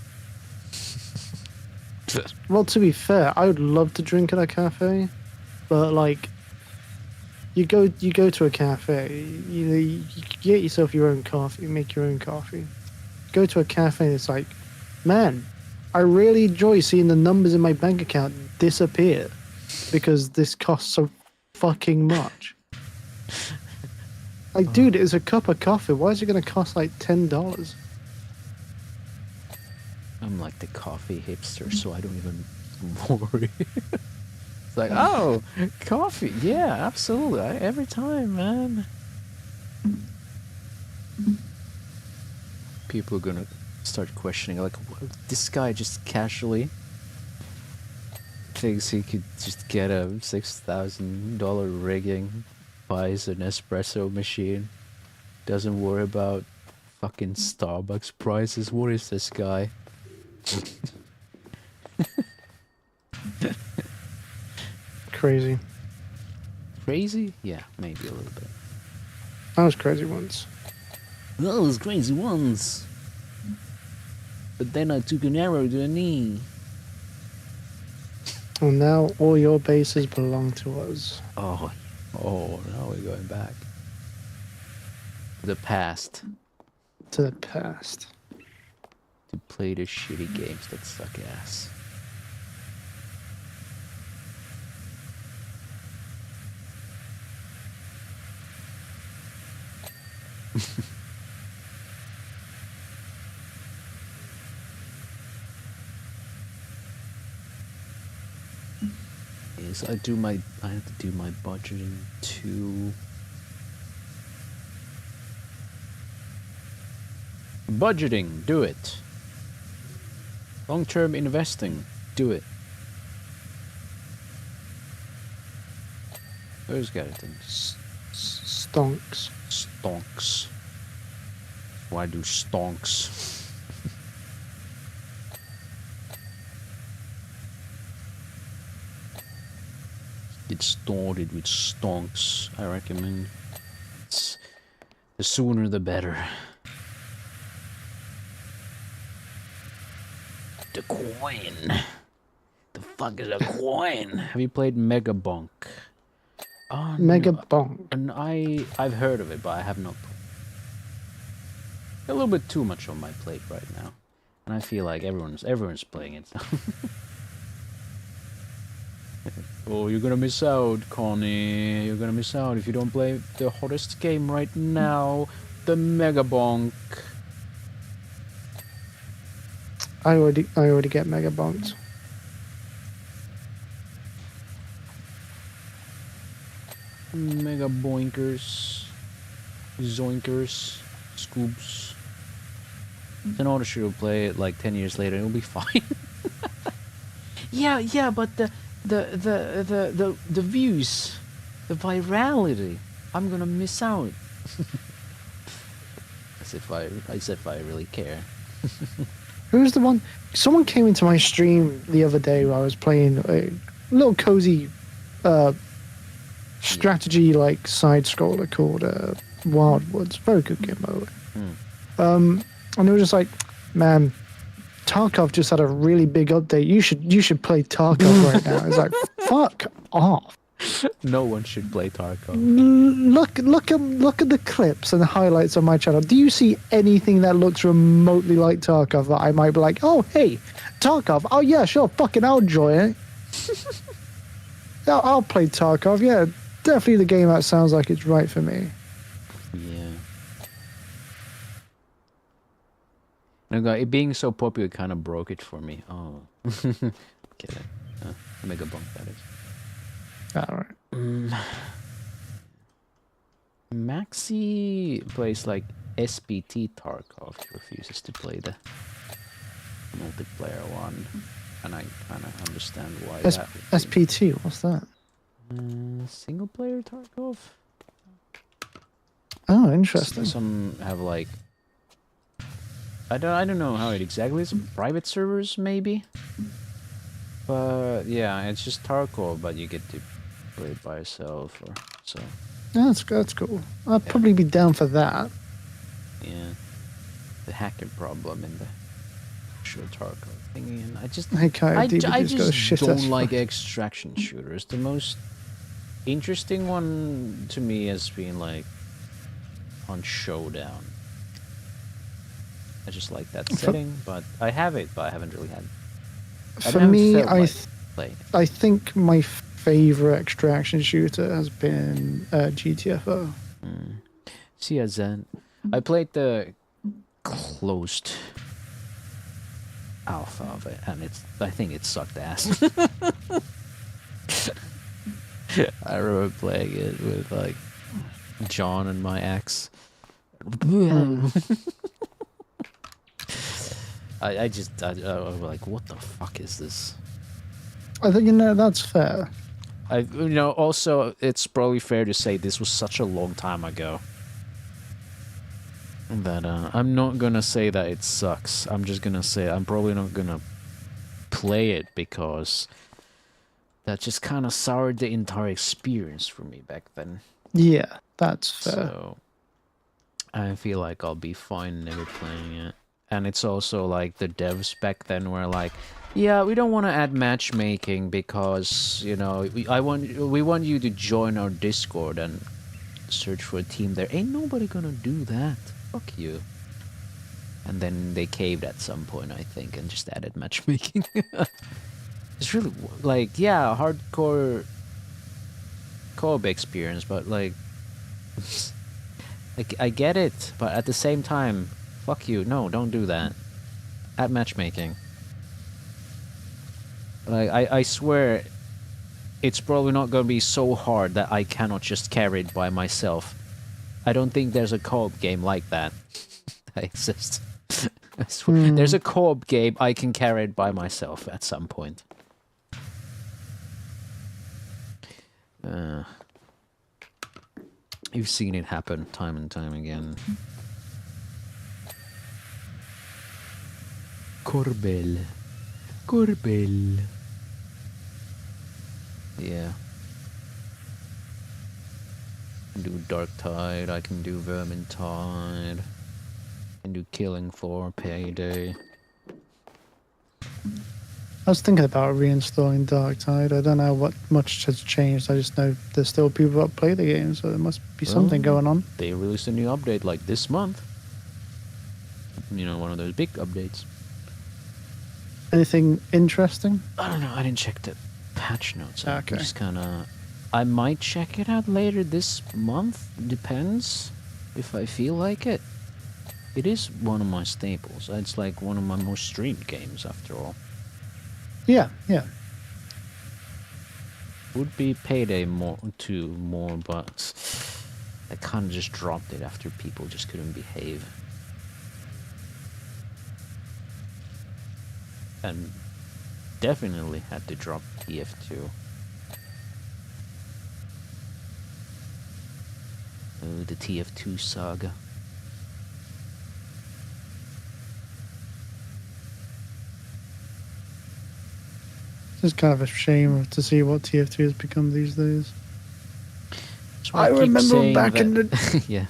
Well, to be fair, I would love to drink at a cafe, but like, you go to a cafe, you get yourself your own coffee, make your own coffee. Go to a cafe, and it's like, man, I really enjoy seeing the numbers in my bank account disappear because this costs so fucking much. Like, dude, it's a cup of coffee. Why is it gonna cost like $10? I'm like the coffee hipster, so I don't even worry. It's like, oh, coffee. Yeah, absolutely. Every time, man. People are gonna start questioning, like, this guy just casually thinks he could just get a $6,000 rigging, buys an espresso machine, doesn't worry about fucking Starbucks prices. What is this guy? Crazy. Crazy? Yeah, maybe a little bit. I was crazy once. Those crazy ones. But then I took an arrow to the knee. And now all your bases belong to us. Oh, now we're going back. The past. To the past. To play the shitty games that suck ass. Yes, I have to do my budgeting too. Budgeting, do it. Long-term investing, do it. Those kind of things. Stonks. Stonks. Why do stonks? Get started with stonks, I recommend. The sooner the better. The coin. The fuck is a coin? Have you played Mega Bonk? Oh, Mega no. Bonk. And I've heard of it, but I have not played. A little bit too much on my plate right now, and I feel like everyone's playing it. Oh, you're gonna miss out, Connie. You're gonna miss out if you don't play the hottest game right now, the Mega Bonk. I already get Mega Bonked. Mega boinkers, zoinkers, scoops. An auto shooter play it like 10 years later, it'll be fine. yeah, but the views, the virality, I'm gonna miss out. As if I really care. Who's the one? Someone came into my stream the other day where I was playing a little cozy strategy like side scroller called Wildwoods. Very good game, by the way. And they were just like, man, Tarkov just had a really big update. You should play Tarkov right now. It's like, fuck off. No one should play Tarkov. Look at the clips and the highlights on my channel. Do you see anything that looks remotely like Tarkov that I might be like, oh hey, Tarkov? Oh yeah, sure, fucking I'll join it. I'll play Tarkov. Yeah, definitely the game that sounds like it's right for me. Yeah. No, it being so popular kind of broke it for me. Oh. Get it. Mega bump, that is. Alright. Maxi plays like SPT Tarkov. He refuses to play the multiplayer one. And I kind of understand why that would be. SPT, what's that? Single player Tarkov? Oh, interesting. Some have like... I don't know how it exactly is. Private servers, maybe? But yeah, it's just Tarkov, but you get to play it by yourself or so. Yeah, that's cool. I'd probably be down for that. Yeah. The hacker problem in the actual Tarkov thingy, and I just Hey, Caio, I DVD's got a just shit don't ass like fuck. extraction shooters. The most interesting one to me has been like on Showdown. I just like that setting, but I have it, but I haven't really had. For me, Play. I think my favorite extraction shooter has been GTFO. See, as then I played the closed alpha of it, and I think it sucked ass. I remember playing it with like John and my ex. I was like, what the fuck is this? I think that's fair. Also, it's probably fair to say this was such a long time ago that I'm not gonna say that it sucks. I'm just gonna say I'm probably not gonna play it because that just kind of soured the entire experience for me back then. Yeah, that's fair. So I feel like I'll be fine never playing it. And it's also like the devs back then were like, yeah, we don't want to add matchmaking because, you know, we want you to join our Discord and search for a team there. Ain't nobody gonna do that. Fuck you. And then they caved at some point, I think, and just added matchmaking. It's really, like, yeah, hardcore co-op experience, but like, I get it, but at the same time, fuck you. No, don't do that. Add matchmaking. Like, I swear, it's probably not gonna be so hard that I cannot just carry it by myself. I don't think there's a co-op game like that that exists. I swear. There's a co-op game I can carry it by myself at some point. You've seen it happen time and time again. Corbel. Yeah. I can do Dark Tide, I can do Vermintide. I can do Killing Floor, Payday. I was thinking about reinstalling Dark Tide. I don't know what much has changed. I just know there's still people that play the game, so there must be something going on. They released a new update like this month. You know, one of those big updates. Anything interesting? I don't know, I didn't check the patch notes. Okay. Just kinda... I might check it out later this month. Depends if I feel like it. It is one of my staples. It's like one of my most streamed games after all. Yeah, yeah. would be payday more, but I kind of just dropped it after people just couldn't behave. And definitely had to drop TF2. Oh, the TF2 saga. It's just kind of a shame to see what TF2 has become these days. That's why keep remember saying back that- in the yeah.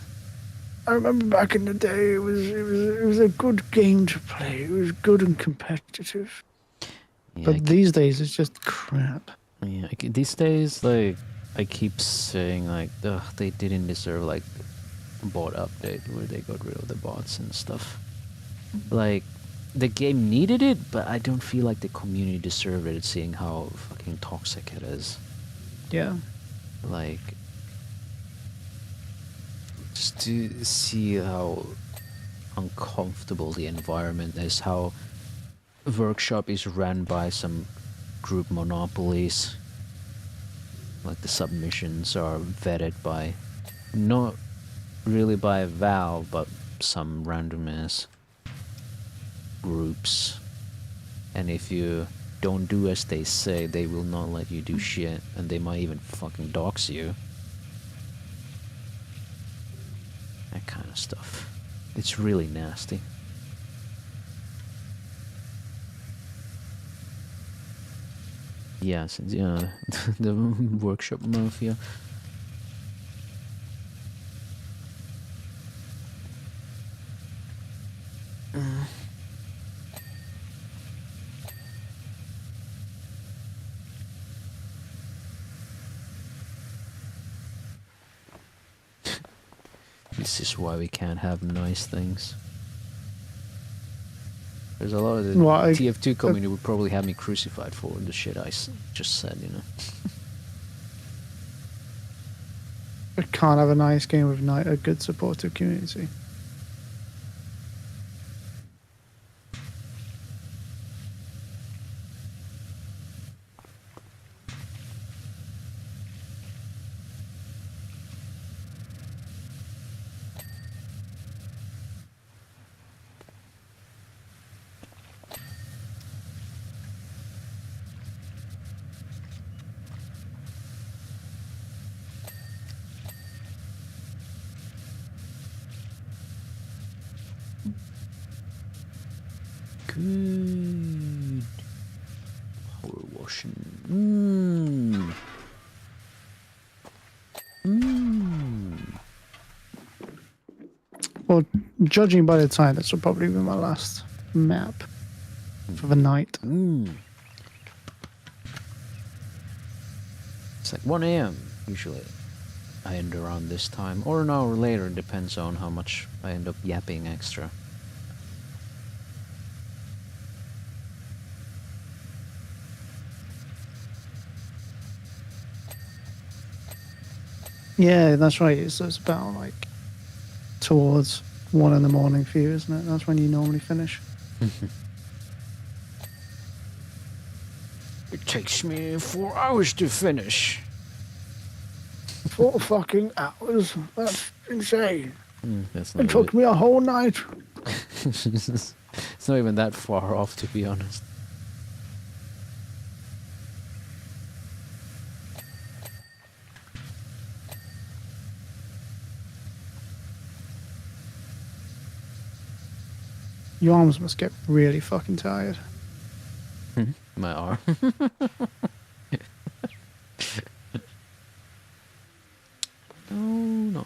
I remember back in the day, it was a good game to play. It was good and competitive. Yeah, But these days, it's just crap. yeah, these days, like, I keep saying, like, ugh, they didn't deserve, like, a bot update where they got rid of the bots and stuff. Like, the game needed it, but I don't feel like the community deserved it, seeing how fucking toxic it is. Yeah. Like, just to see how uncomfortable the environment is, how workshop is run by some group monopolies. Like the submissions are vetted by, not really by Valve, but some random ass groups. And if you don't do as they say, they will not let you do shit, and they might even fucking dox you. That kind of stuff. It's really nasty. Yes, yeah, the workshop mafia. This is why we can't have nice things. There's a lot of the TF2 community would probably have me crucified for the shit I just said, you know. We can't have a nice game with a good supportive community. Good. Power washing. Mmm. Well, judging by the time, this will probably be my last map for the night. It's like 1 AM usually. I end around this time, or an hour later, depends on how much I end up yapping extra. Yeah, that's right. It's about like towards 1 in the morning for you, isn't it? That's when you normally finish. It takes me 4 hours to finish. 4 fucking hours? That's insane. That's It not took me a whole night. It's not even that far off, to be honest. Your arms must get really fucking tired. My arm. Oh, no.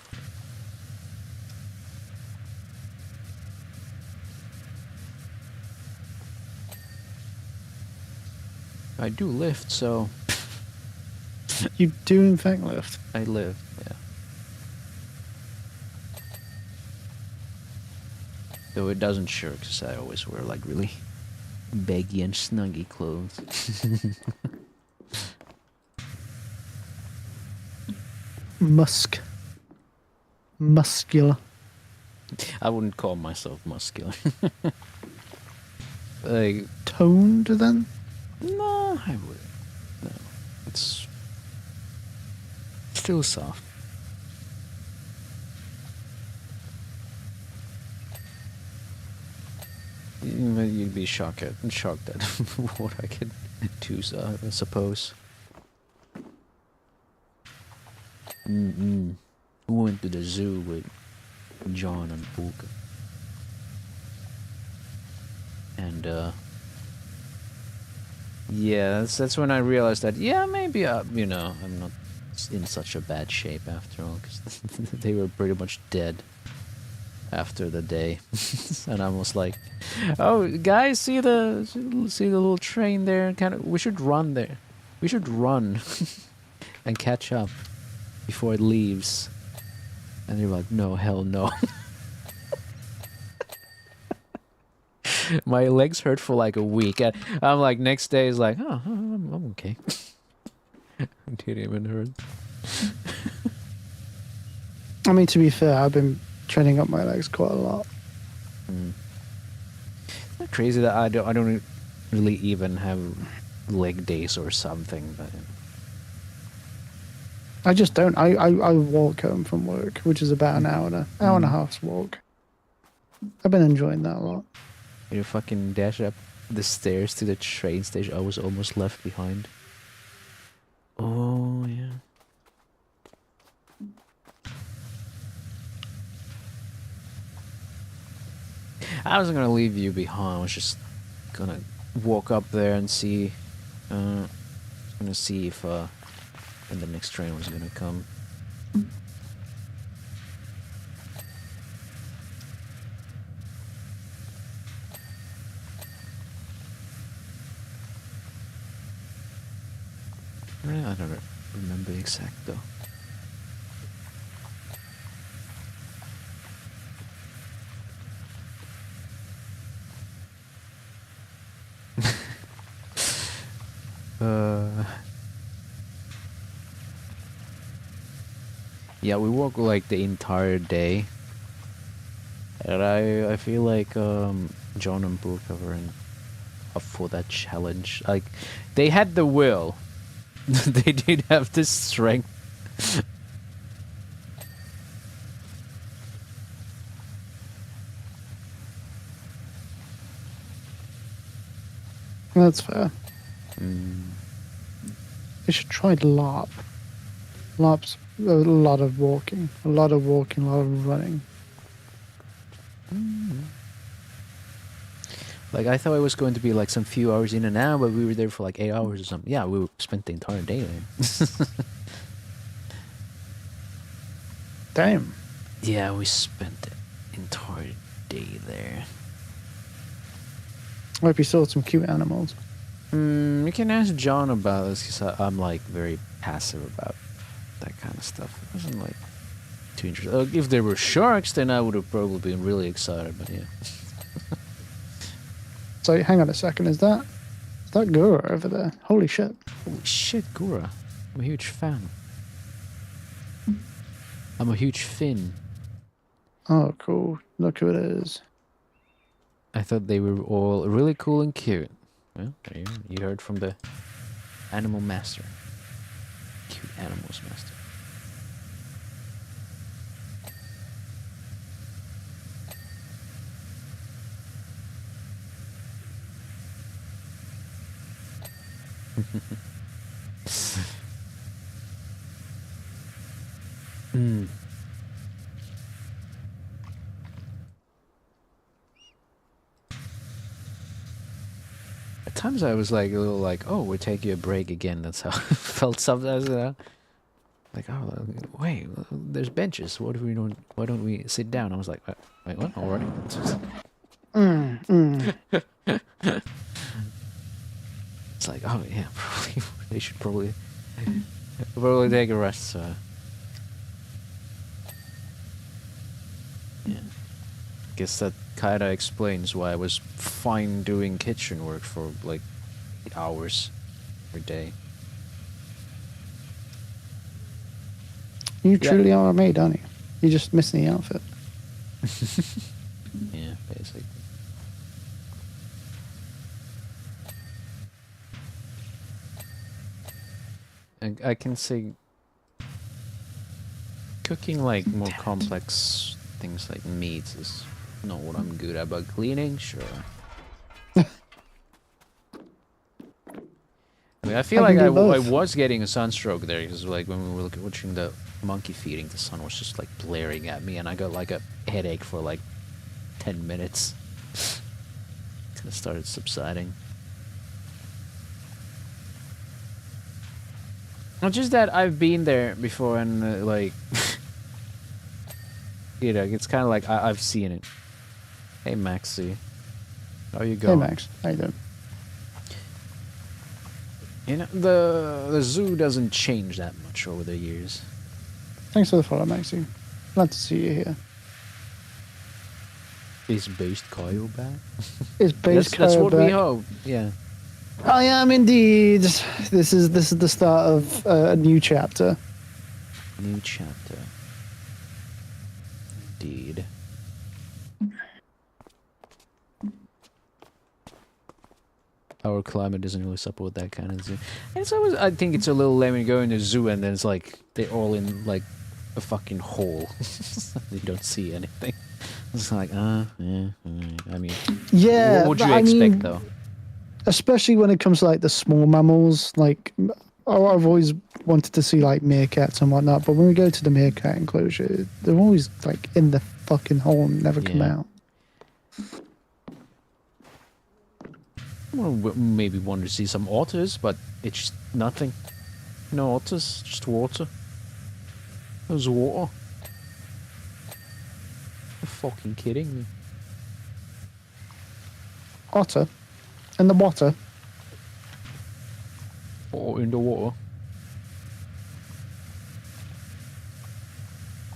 I do lift, so You do in fact lift. I live, yeah. Though it doesn't show, because I always wear like really baggy and snuggy clothes. Muscular. I wouldn't call myself muscular. Like, Toned then? no, I wouldn't. No, it's still soft. You'd be shocked at what I can do, so I suppose. We went to the zoo with John and Puka. And yeah, that's when I realized that, yeah, maybe you know, I'm not in such a bad shape after all, because they were pretty much dead after the day. And I was like, oh guys, see the little train there, we should run there, we should run and catch up before it leaves. And they were like, no, hell no. My legs hurt for like a week. And I'm like, next day is like, oh, I'm okay. Didn't even hurt. I mean, to be fair, I've been training up my legs quite a lot. It's not crazy that I don't really even have leg days or something, but I just don't. I walk home from work, which is about an hour and a half's walk. I've been enjoying that a lot. you fucking dash up the stairs to the train station. I was almost left behind. Oh yeah. I wasn't gonna leave you behind. I was just gonna walk up there and see. Gonna see if when the next train was gonna come. I don't remember exact though. Yeah, we walk like the entire day, and I feel like John and Burka were up for that challenge. Like, they had the will, they did have the strength. That's fair. Mm. You should try LARP. LARP's a lot of walking, a lot of running. Like, I thought it was going to be like some few hours in and out, but we were there for like 8 hours or something. Yeah, we spent the entire day there. Damn. Yeah, we spent the entire day there. I hope you saw some cute animals. You can ask John about this, because I'm like very passive about that kind of stuff. It wasn't like too interesting. If there were sharks, then I would have probably been really excited, but yeah. So hang on a second, is that Gura over there? Holy shit. Holy shit, Gura. I'm a huge fan. I'm a huge Finn. Oh, cool. Look who it is. I thought they were all really cool and cute. Well, there you go. You heard from the animal master. Cute animals master. At times I was like a little like, oh, we're taking a break again. That's how I felt sometimes. Like, oh, wait, there's benches. What if we don't? Why don't we sit down? I was like, wait, what? Already? It's like, oh yeah, probably they should probably take a rest. So. Yeah, guess that kinda explains why I was fine doing kitchen work for like 8 hours per day. You truly are a maid, aren't you? You're just missing the outfit. Yeah, basically. I can say cooking like more complex things like meats is not what I'm good at, but cleaning, sure. I mean, I feel I can like do I both. was getting a sunstroke there because like when we were watching the monkey feeding, the sun was just like blaring at me, and I got like a headache for like 10 minutes. Then it started subsiding. Not just that I've been there before, and like, you know, it's kind of like I've seen it. Hey Maxie, how you Hey going? Max, how you doing? You know, the zoo doesn't change that much over the years. Thanks for the follow, Maxie. Glad to see you here. Is based Caio back? It's base That's what we back. hope. Yeah. I am indeed. This is the start of a new chapter. New chapter. Indeed. Our climate doesn't really support that kind of zoo. And it's always, I think it's a little lame when you go in the zoo and then it's like they're all in like a fucking hole. You don't see anything. It's like, yeah. I mean, Yeah, what would you but I expect mean, though? especially when it comes to like the small mammals. Like, I've always wanted to see like meerkats and whatnot, but when we go to the meerkat enclosure, they're always like in the fucking hole and never come Yeah. out. Well, maybe want to see some otters, but it's just nothing. No otters, just water. There's water. You're fucking kidding me. Otter in the water. Or in the water.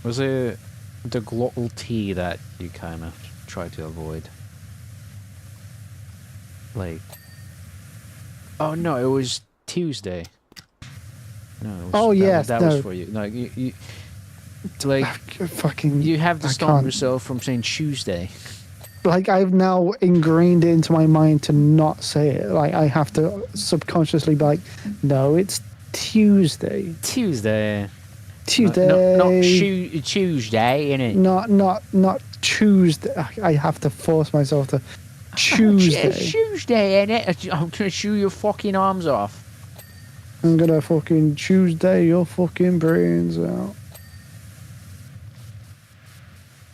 Was it the glottal T that you kind of try to avoid? Like, oh no, it was Tuesday. No, it was, Oh, yes, that no. was for you. Like you like Fucking. you have to I stop can't. yourself from saying Tuesday. Like, I've now ingrained it into my mind to not say it. Like, I have to subconsciously be like, no, it's Tuesday. Tuesday. Tuesday. Not Tuesday, innit? Not Tuesday. I have to force myself to Tuesday. It's Tuesday, innit? I'm gonna chew your fucking arms off. I'm gonna fucking Tuesday your fucking brains out.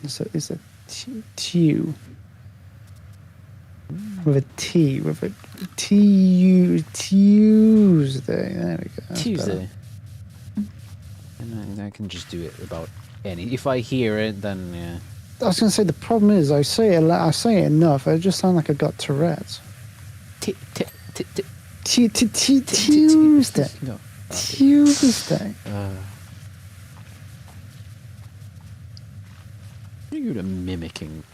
It's a T with a T with a Tuesday. There we go. That's Tuesday. better. And I can just do it about any. If I hear it, then yeah. I was gonna say the problem is I say it enough. I just sound like I got Tourette's. Tuesday. No. Tuesday. You're good at mimicking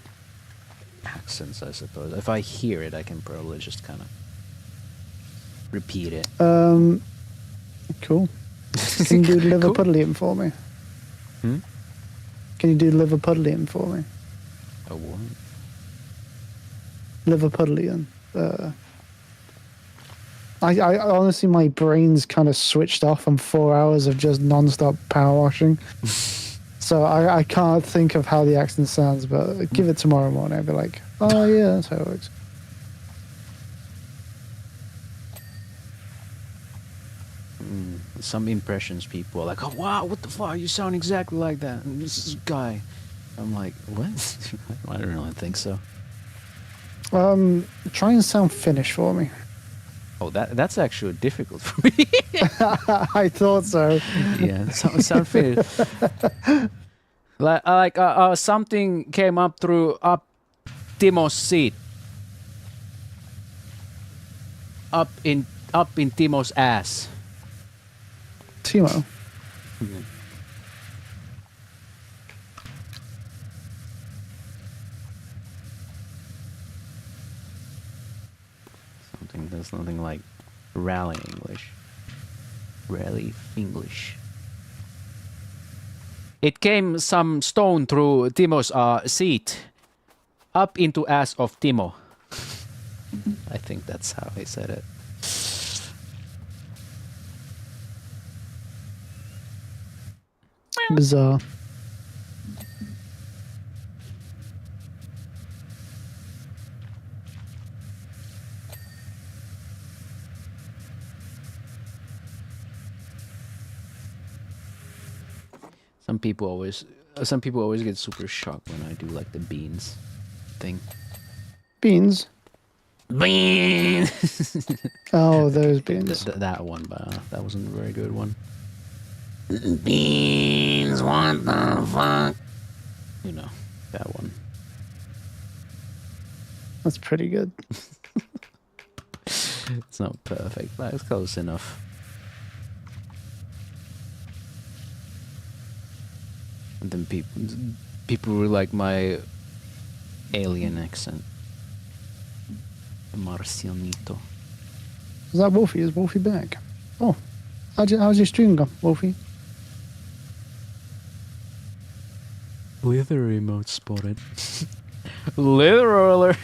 accents, I suppose. If I hear it, I can probably just kind of repeat it. Cool. Can you do Cool. Liverpudlian for me? Hmm? Can you do Liverpudlian for me? A what? Liverpudlian. I honestly, my brain's kind of switched off from 4 hours of just non-stop power washing. So I can't think of how the accent sounds, but give it tomorrow morning. I'll be like, oh yeah, that's how it works. Some impressions people are like, oh wow, what the fuck, you sound exactly like that. And this is a guy. I'm like, what? I don't really think so. Try and sound Finnish for me. Oh, that's actually difficult for me. I thought so. Yeah, sound Finnish. Like something came up through Timo's seat. Up in Timo's ass. Timo. There's something like rally English. Rally English. It came some stone through Timo's seat. Up into ass of Timo. I think that's how he said it. Bizarre. Some people always get super shocked when I do like the beans thing. Beans. Beans. Oh, those beans. That one, but that wasn't a very good one. Beans, what the fuck? You know, that one. That's pretty good. It's not perfect, but it's close enough. And then people really like my alien accent. Marcianito. Is that Wolfie? Is Wolfie back? Oh, how's your stream gone, Wolfie? Wither emote spotted. Literally.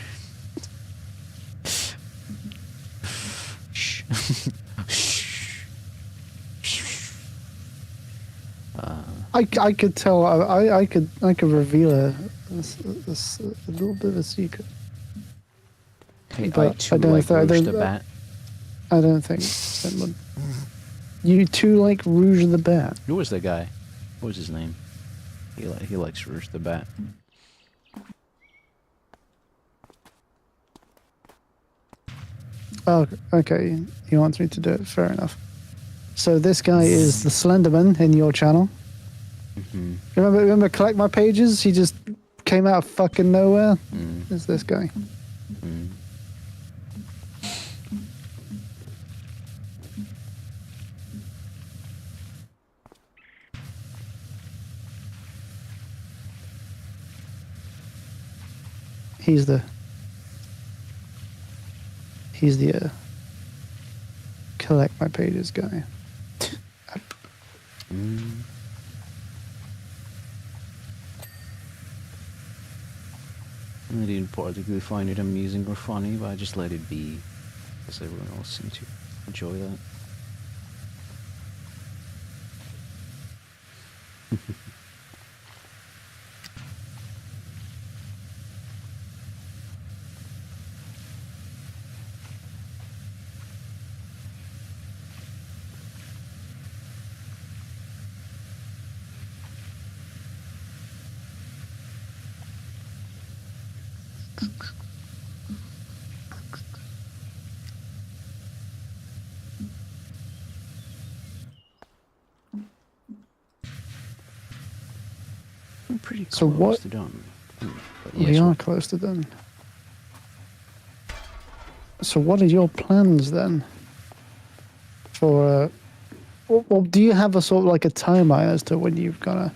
I could tell. I could reveal a little bit of a secret. Hey, But I too I don't like think- I Rouge don't- the Bat. I don't think someone. You too like Rouge the Bat. Who was the guy? What was his name? He likes Rouge the Bat. Oh, okay. He wants me to do it. Fair enough. So this guy is the Slenderman in your channel. Mm-hmm. Remember collect my pages? He just came out of fucking nowhere. Mm. It's this guy. Mm. He's the collect my pages guy. Mm. I didn't particularly find it amusing or funny, but I just let it be, because everyone else seemed to enjoy that. I'm pretty close So what- to done. But We yes, are what- close to done. So what are your plans then? For well, do you have a sort of like a timeline as to when you've gotta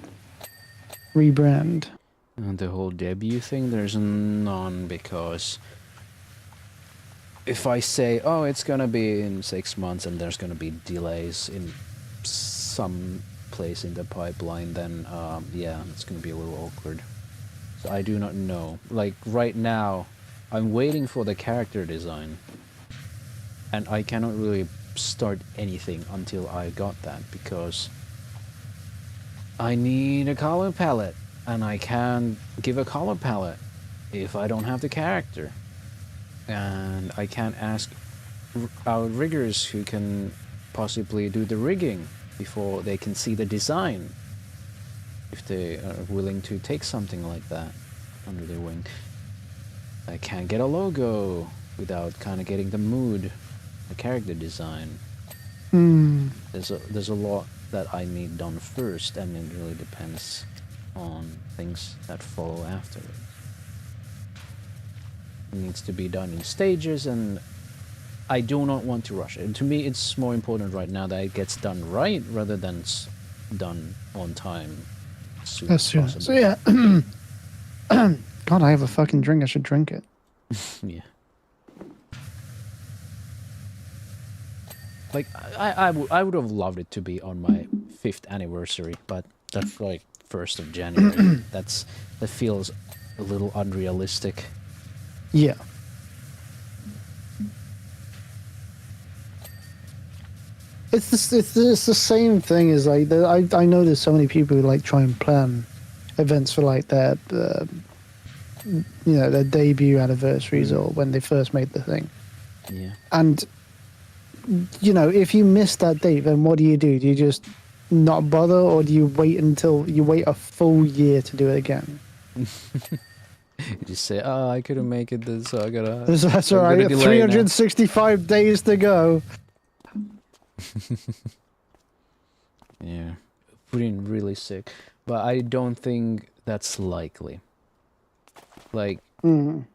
rebrand? And the whole debut thing, there's none, because if I say, oh, it's gonna be in 6 months and there's gonna be delays in some place in the pipeline, then yeah, it's gonna be a little awkward. So I do not know. Like right now, I'm waiting for the character design, and I cannot really start anything until I got that, because I need a color palette, and I can't give a color palette if I don't have the character. And I can't ask our riggers who can possibly do the rigging before they can see the design, if they are willing to take something like that under their wing. I can't get a logo without kind of getting the mood, the character design. There's a lot that I need done first, and it really depends on things that follow afterwards. It needs to be done in stages, and I do not want to rush it. And to me, it's more important right now that it gets done right rather than done on time as soon as possible. So yeah. God, I have a fucking drink. I should drink it. Yeah. Like, I would have loved it to be on my 5th anniversary, but that's like 1st of January. That feels a little unrealistic. Yeah. It's the same thing as like I know there's so many people who like try and plan events for like their their debut anniversaries or when they first made the thing. Yeah. And if you miss that date, then what do? Do you just not bother, or do you wait until you wait a full year to do it again? You just say, "Oh, I couldn't make it. So I gotta." That's I'm all gonna right. delay now." 365 days to go. Yeah, feeling really sick, but I don't think that's likely. Like, Mm.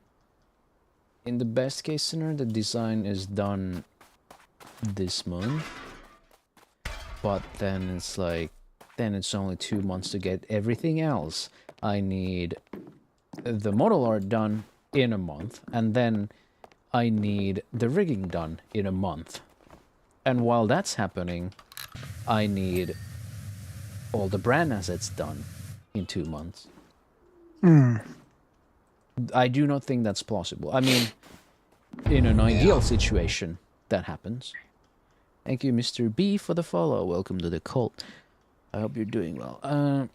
in the best case scenario, the design is done this month, but then it's like, then it's only 2 months to get everything else. I need the model art done in a month, and then I need the rigging done in a month. And while that's happening, I need all the brand assets done in 2 months. I do not think that's plausible. I mean, in an ideal situation, that happens. Thank you, Mr. B, for the follow. Welcome to the cult. I hope you're doing well.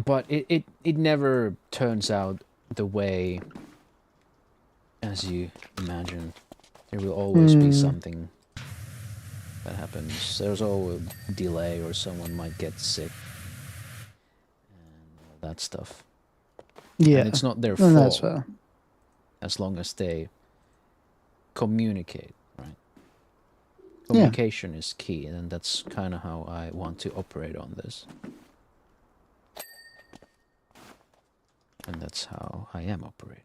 But it never turns out the way as you imagine. There will always be something that happens. There's always a delay, or someone might get sick and all that stuff. Yeah, And it's not their and that's fault, fair. as long as they communicate, right? Yeah. Communication is key, and that's kind of how I want to operate on this. And that's how I am operating.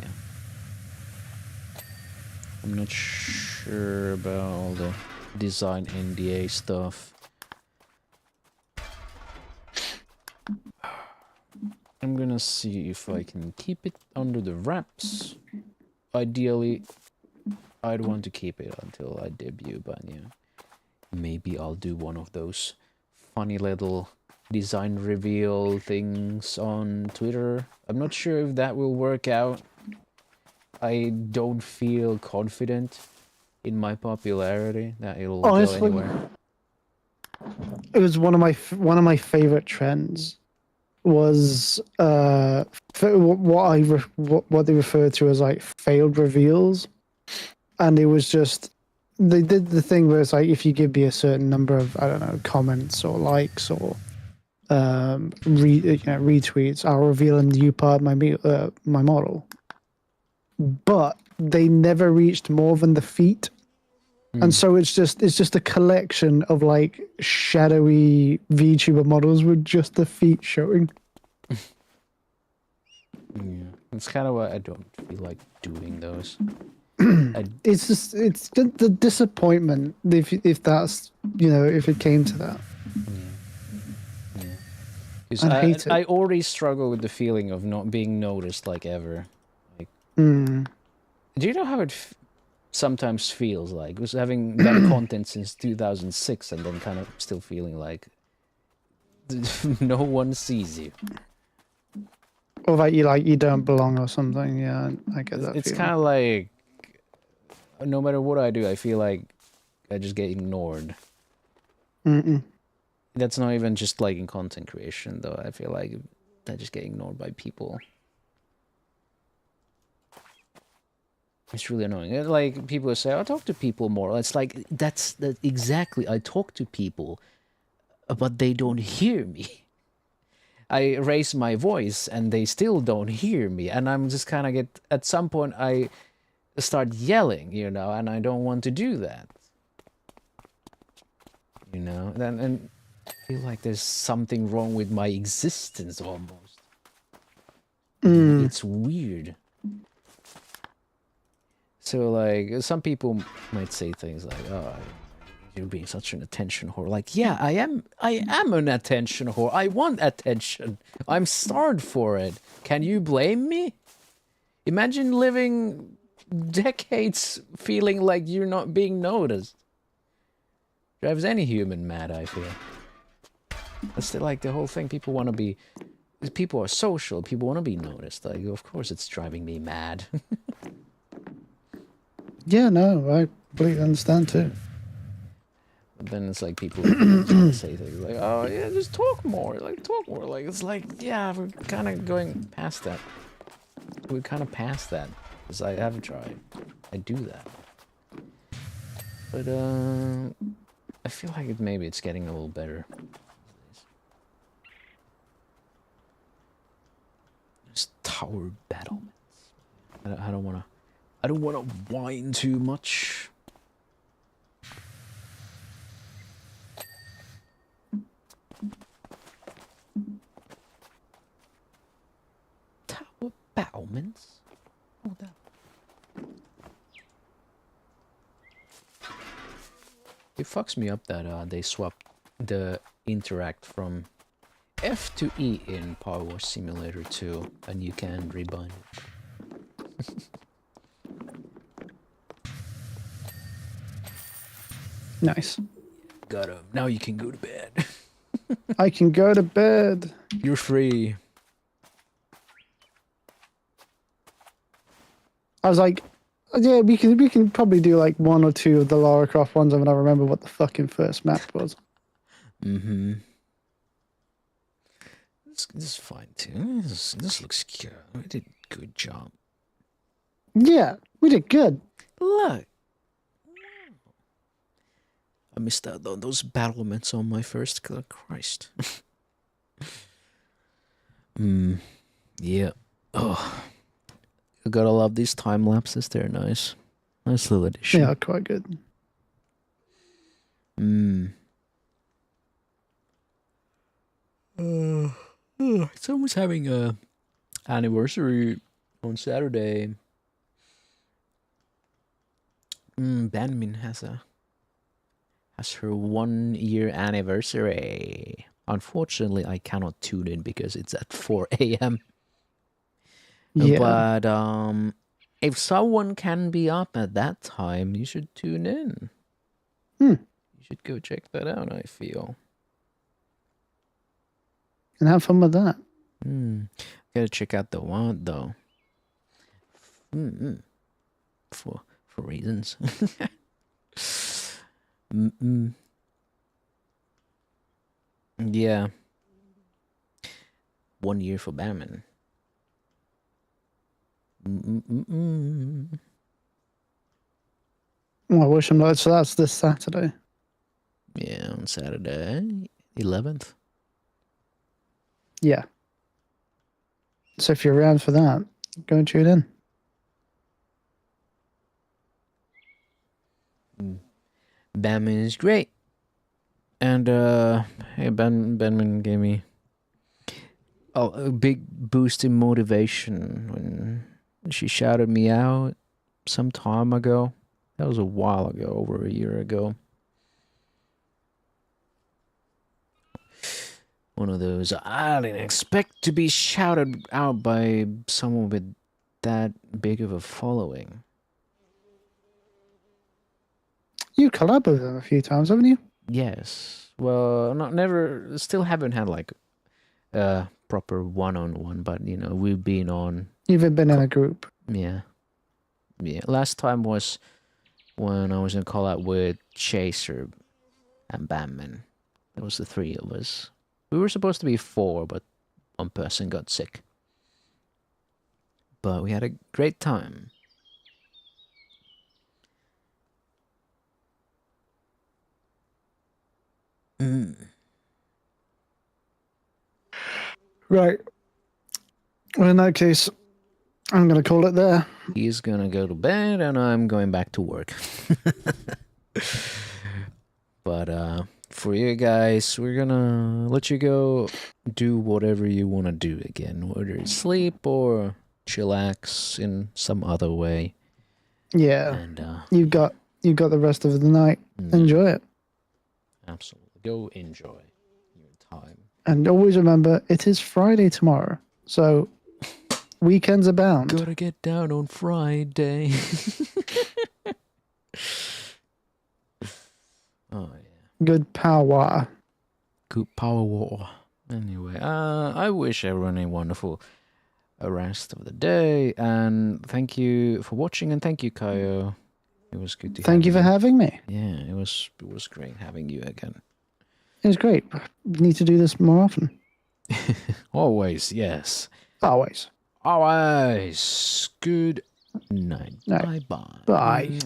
Yeah. I'm not sure about all the design NDA stuff. I'm gonna see if I can keep it under the wraps. Ideally, I'd want to keep it until I debut, but yeah. Maybe I'll do one of those funny little design reveal things on Twitter. I'm not sure if that will work out. I don't feel confident in my popularity that it'll Honestly, go anywhere. it was one of my favorite trends. Was what they refer to as like failed reveals, and it was just they did the thing where it's like, if you give me a certain number of, I don't know, comments or likes or retweets, I'll reveal a new part of my model. But they never reached more than the feet. And so it's just a collection of like shadowy VTuber models with just the feet showing. Yeah, it's kind of why I don't feel like doing those. It's the disappointment if that's, if it came to that. Yeah. Because I hate it. I already struggle with the feeling of not being noticed like ever. Like, Mm. do you know how it sometimes feels like? Because having done content since 2006 and then kind of still feeling like no one sees you. Or that you don't belong or something. Yeah, I get that. It's feeling. kind of like no matter what I do, I feel like I just get ignored. Mm-mm. That's not even just like in content creation, though. I feel like I just get ignored by people. It's really annoying. Like, people say, I talk to people more. It's like, that's exactly. I talk to people, but they don't hear me. I raise my voice, and they still don't hear me. And I'm just kind of at some point, I start yelling, and I don't want to do that. And I feel like there's something wrong with my existence, almost. It's weird. So, like, some people might say things like, oh, you're being such an attention whore. Like, yeah, I am an attention whore. I want attention. I'm starved for it. Can you blame me? Imagine living decades feeling like you're not being noticed. Drives any human mad, I feel. That's like the whole thing. People want to be... People are social. People want to be noticed. Like, of course it's driving me mad. Yeah, no, I completely understand too. But then it's like people say things like, oh, yeah, just talk more. Like, talk more. Like, it's like, yeah, we're kind of going past that. we're kind of past that. Because I have tried. I do that. But, I feel like maybe it's getting a little better. There's tower battlements. I don't wanna whine too much. Tower battlements? Hold up. It fucks me up that they swapped the interact from F to E in PowerWash Simulator 2, and you can rebind it. Nice. Got him. Now you can go to bed. I can go to bed. You're free. I was like, yeah, we can probably do like one or two of the Lara Croft ones. I mean, I remember what the fucking first map was. Mm-hmm. This is fine too. This looks good. We did a good job. Yeah, we did good. Look. I missed out on those battlements on my first kill. Christ. Yeah. Oh. You gotta love these time lapses. They're nice. Nice little addition. Yeah, quite good. It's almost having a anniversary on Saturday. Banmin has her 1 year anniversary. Unfortunately, I cannot tune in because it's at 4 a.m. Yeah. But if someone can be up at that time, you should tune in. You should go check that out, I feel. And have fun with that. Gotta check out the one though. For reasons. Yeah. 1 year for Batman. Well, I wish him luck. So that's this Saturday. Yeah, on Saturday, 11th. Yeah. So if you're around for that, go and tune in. Batman is great. And hey, Batman gave me a big boost in motivation when she shouted me out some time ago. That was a while ago, over a year ago. One of those, I didn't expect to be shouted out by someone with that big of a following. You collab with them a few times, haven't you? Yes. Well, still haven't had like a proper one-on-one, but you know, we've been on. You've been in a group. Yeah. Yeah. Last time was when I was in collab with Chaser and Batman. It was the three of us. We were supposed to be 4, but one person got sick. But we had a great time. Right. Well, in that case, I'm going to call it there. He's gonna go to bed and I'm going back to work. But for you guys, we're gonna let you go do whatever you want to do again, whether it's sleep or chillax in some other way. Yeah. And You've got the rest of the night. Enjoy it. Absolutely. Go enjoy your time. And always remember, it is Friday tomorrow. So weekends abound. Gotta get down on Friday. Oh yeah. Good power. Good power war. Anyway, I wish everyone a wonderful rest of the day, and thank you for watching, and thank you, Caio. It was good to Thank you for having me. Yeah, it was great having you again. It was great. We need to do this more often. Always, yes. Always. Always. Good night. Night. Bye-bye. Bye.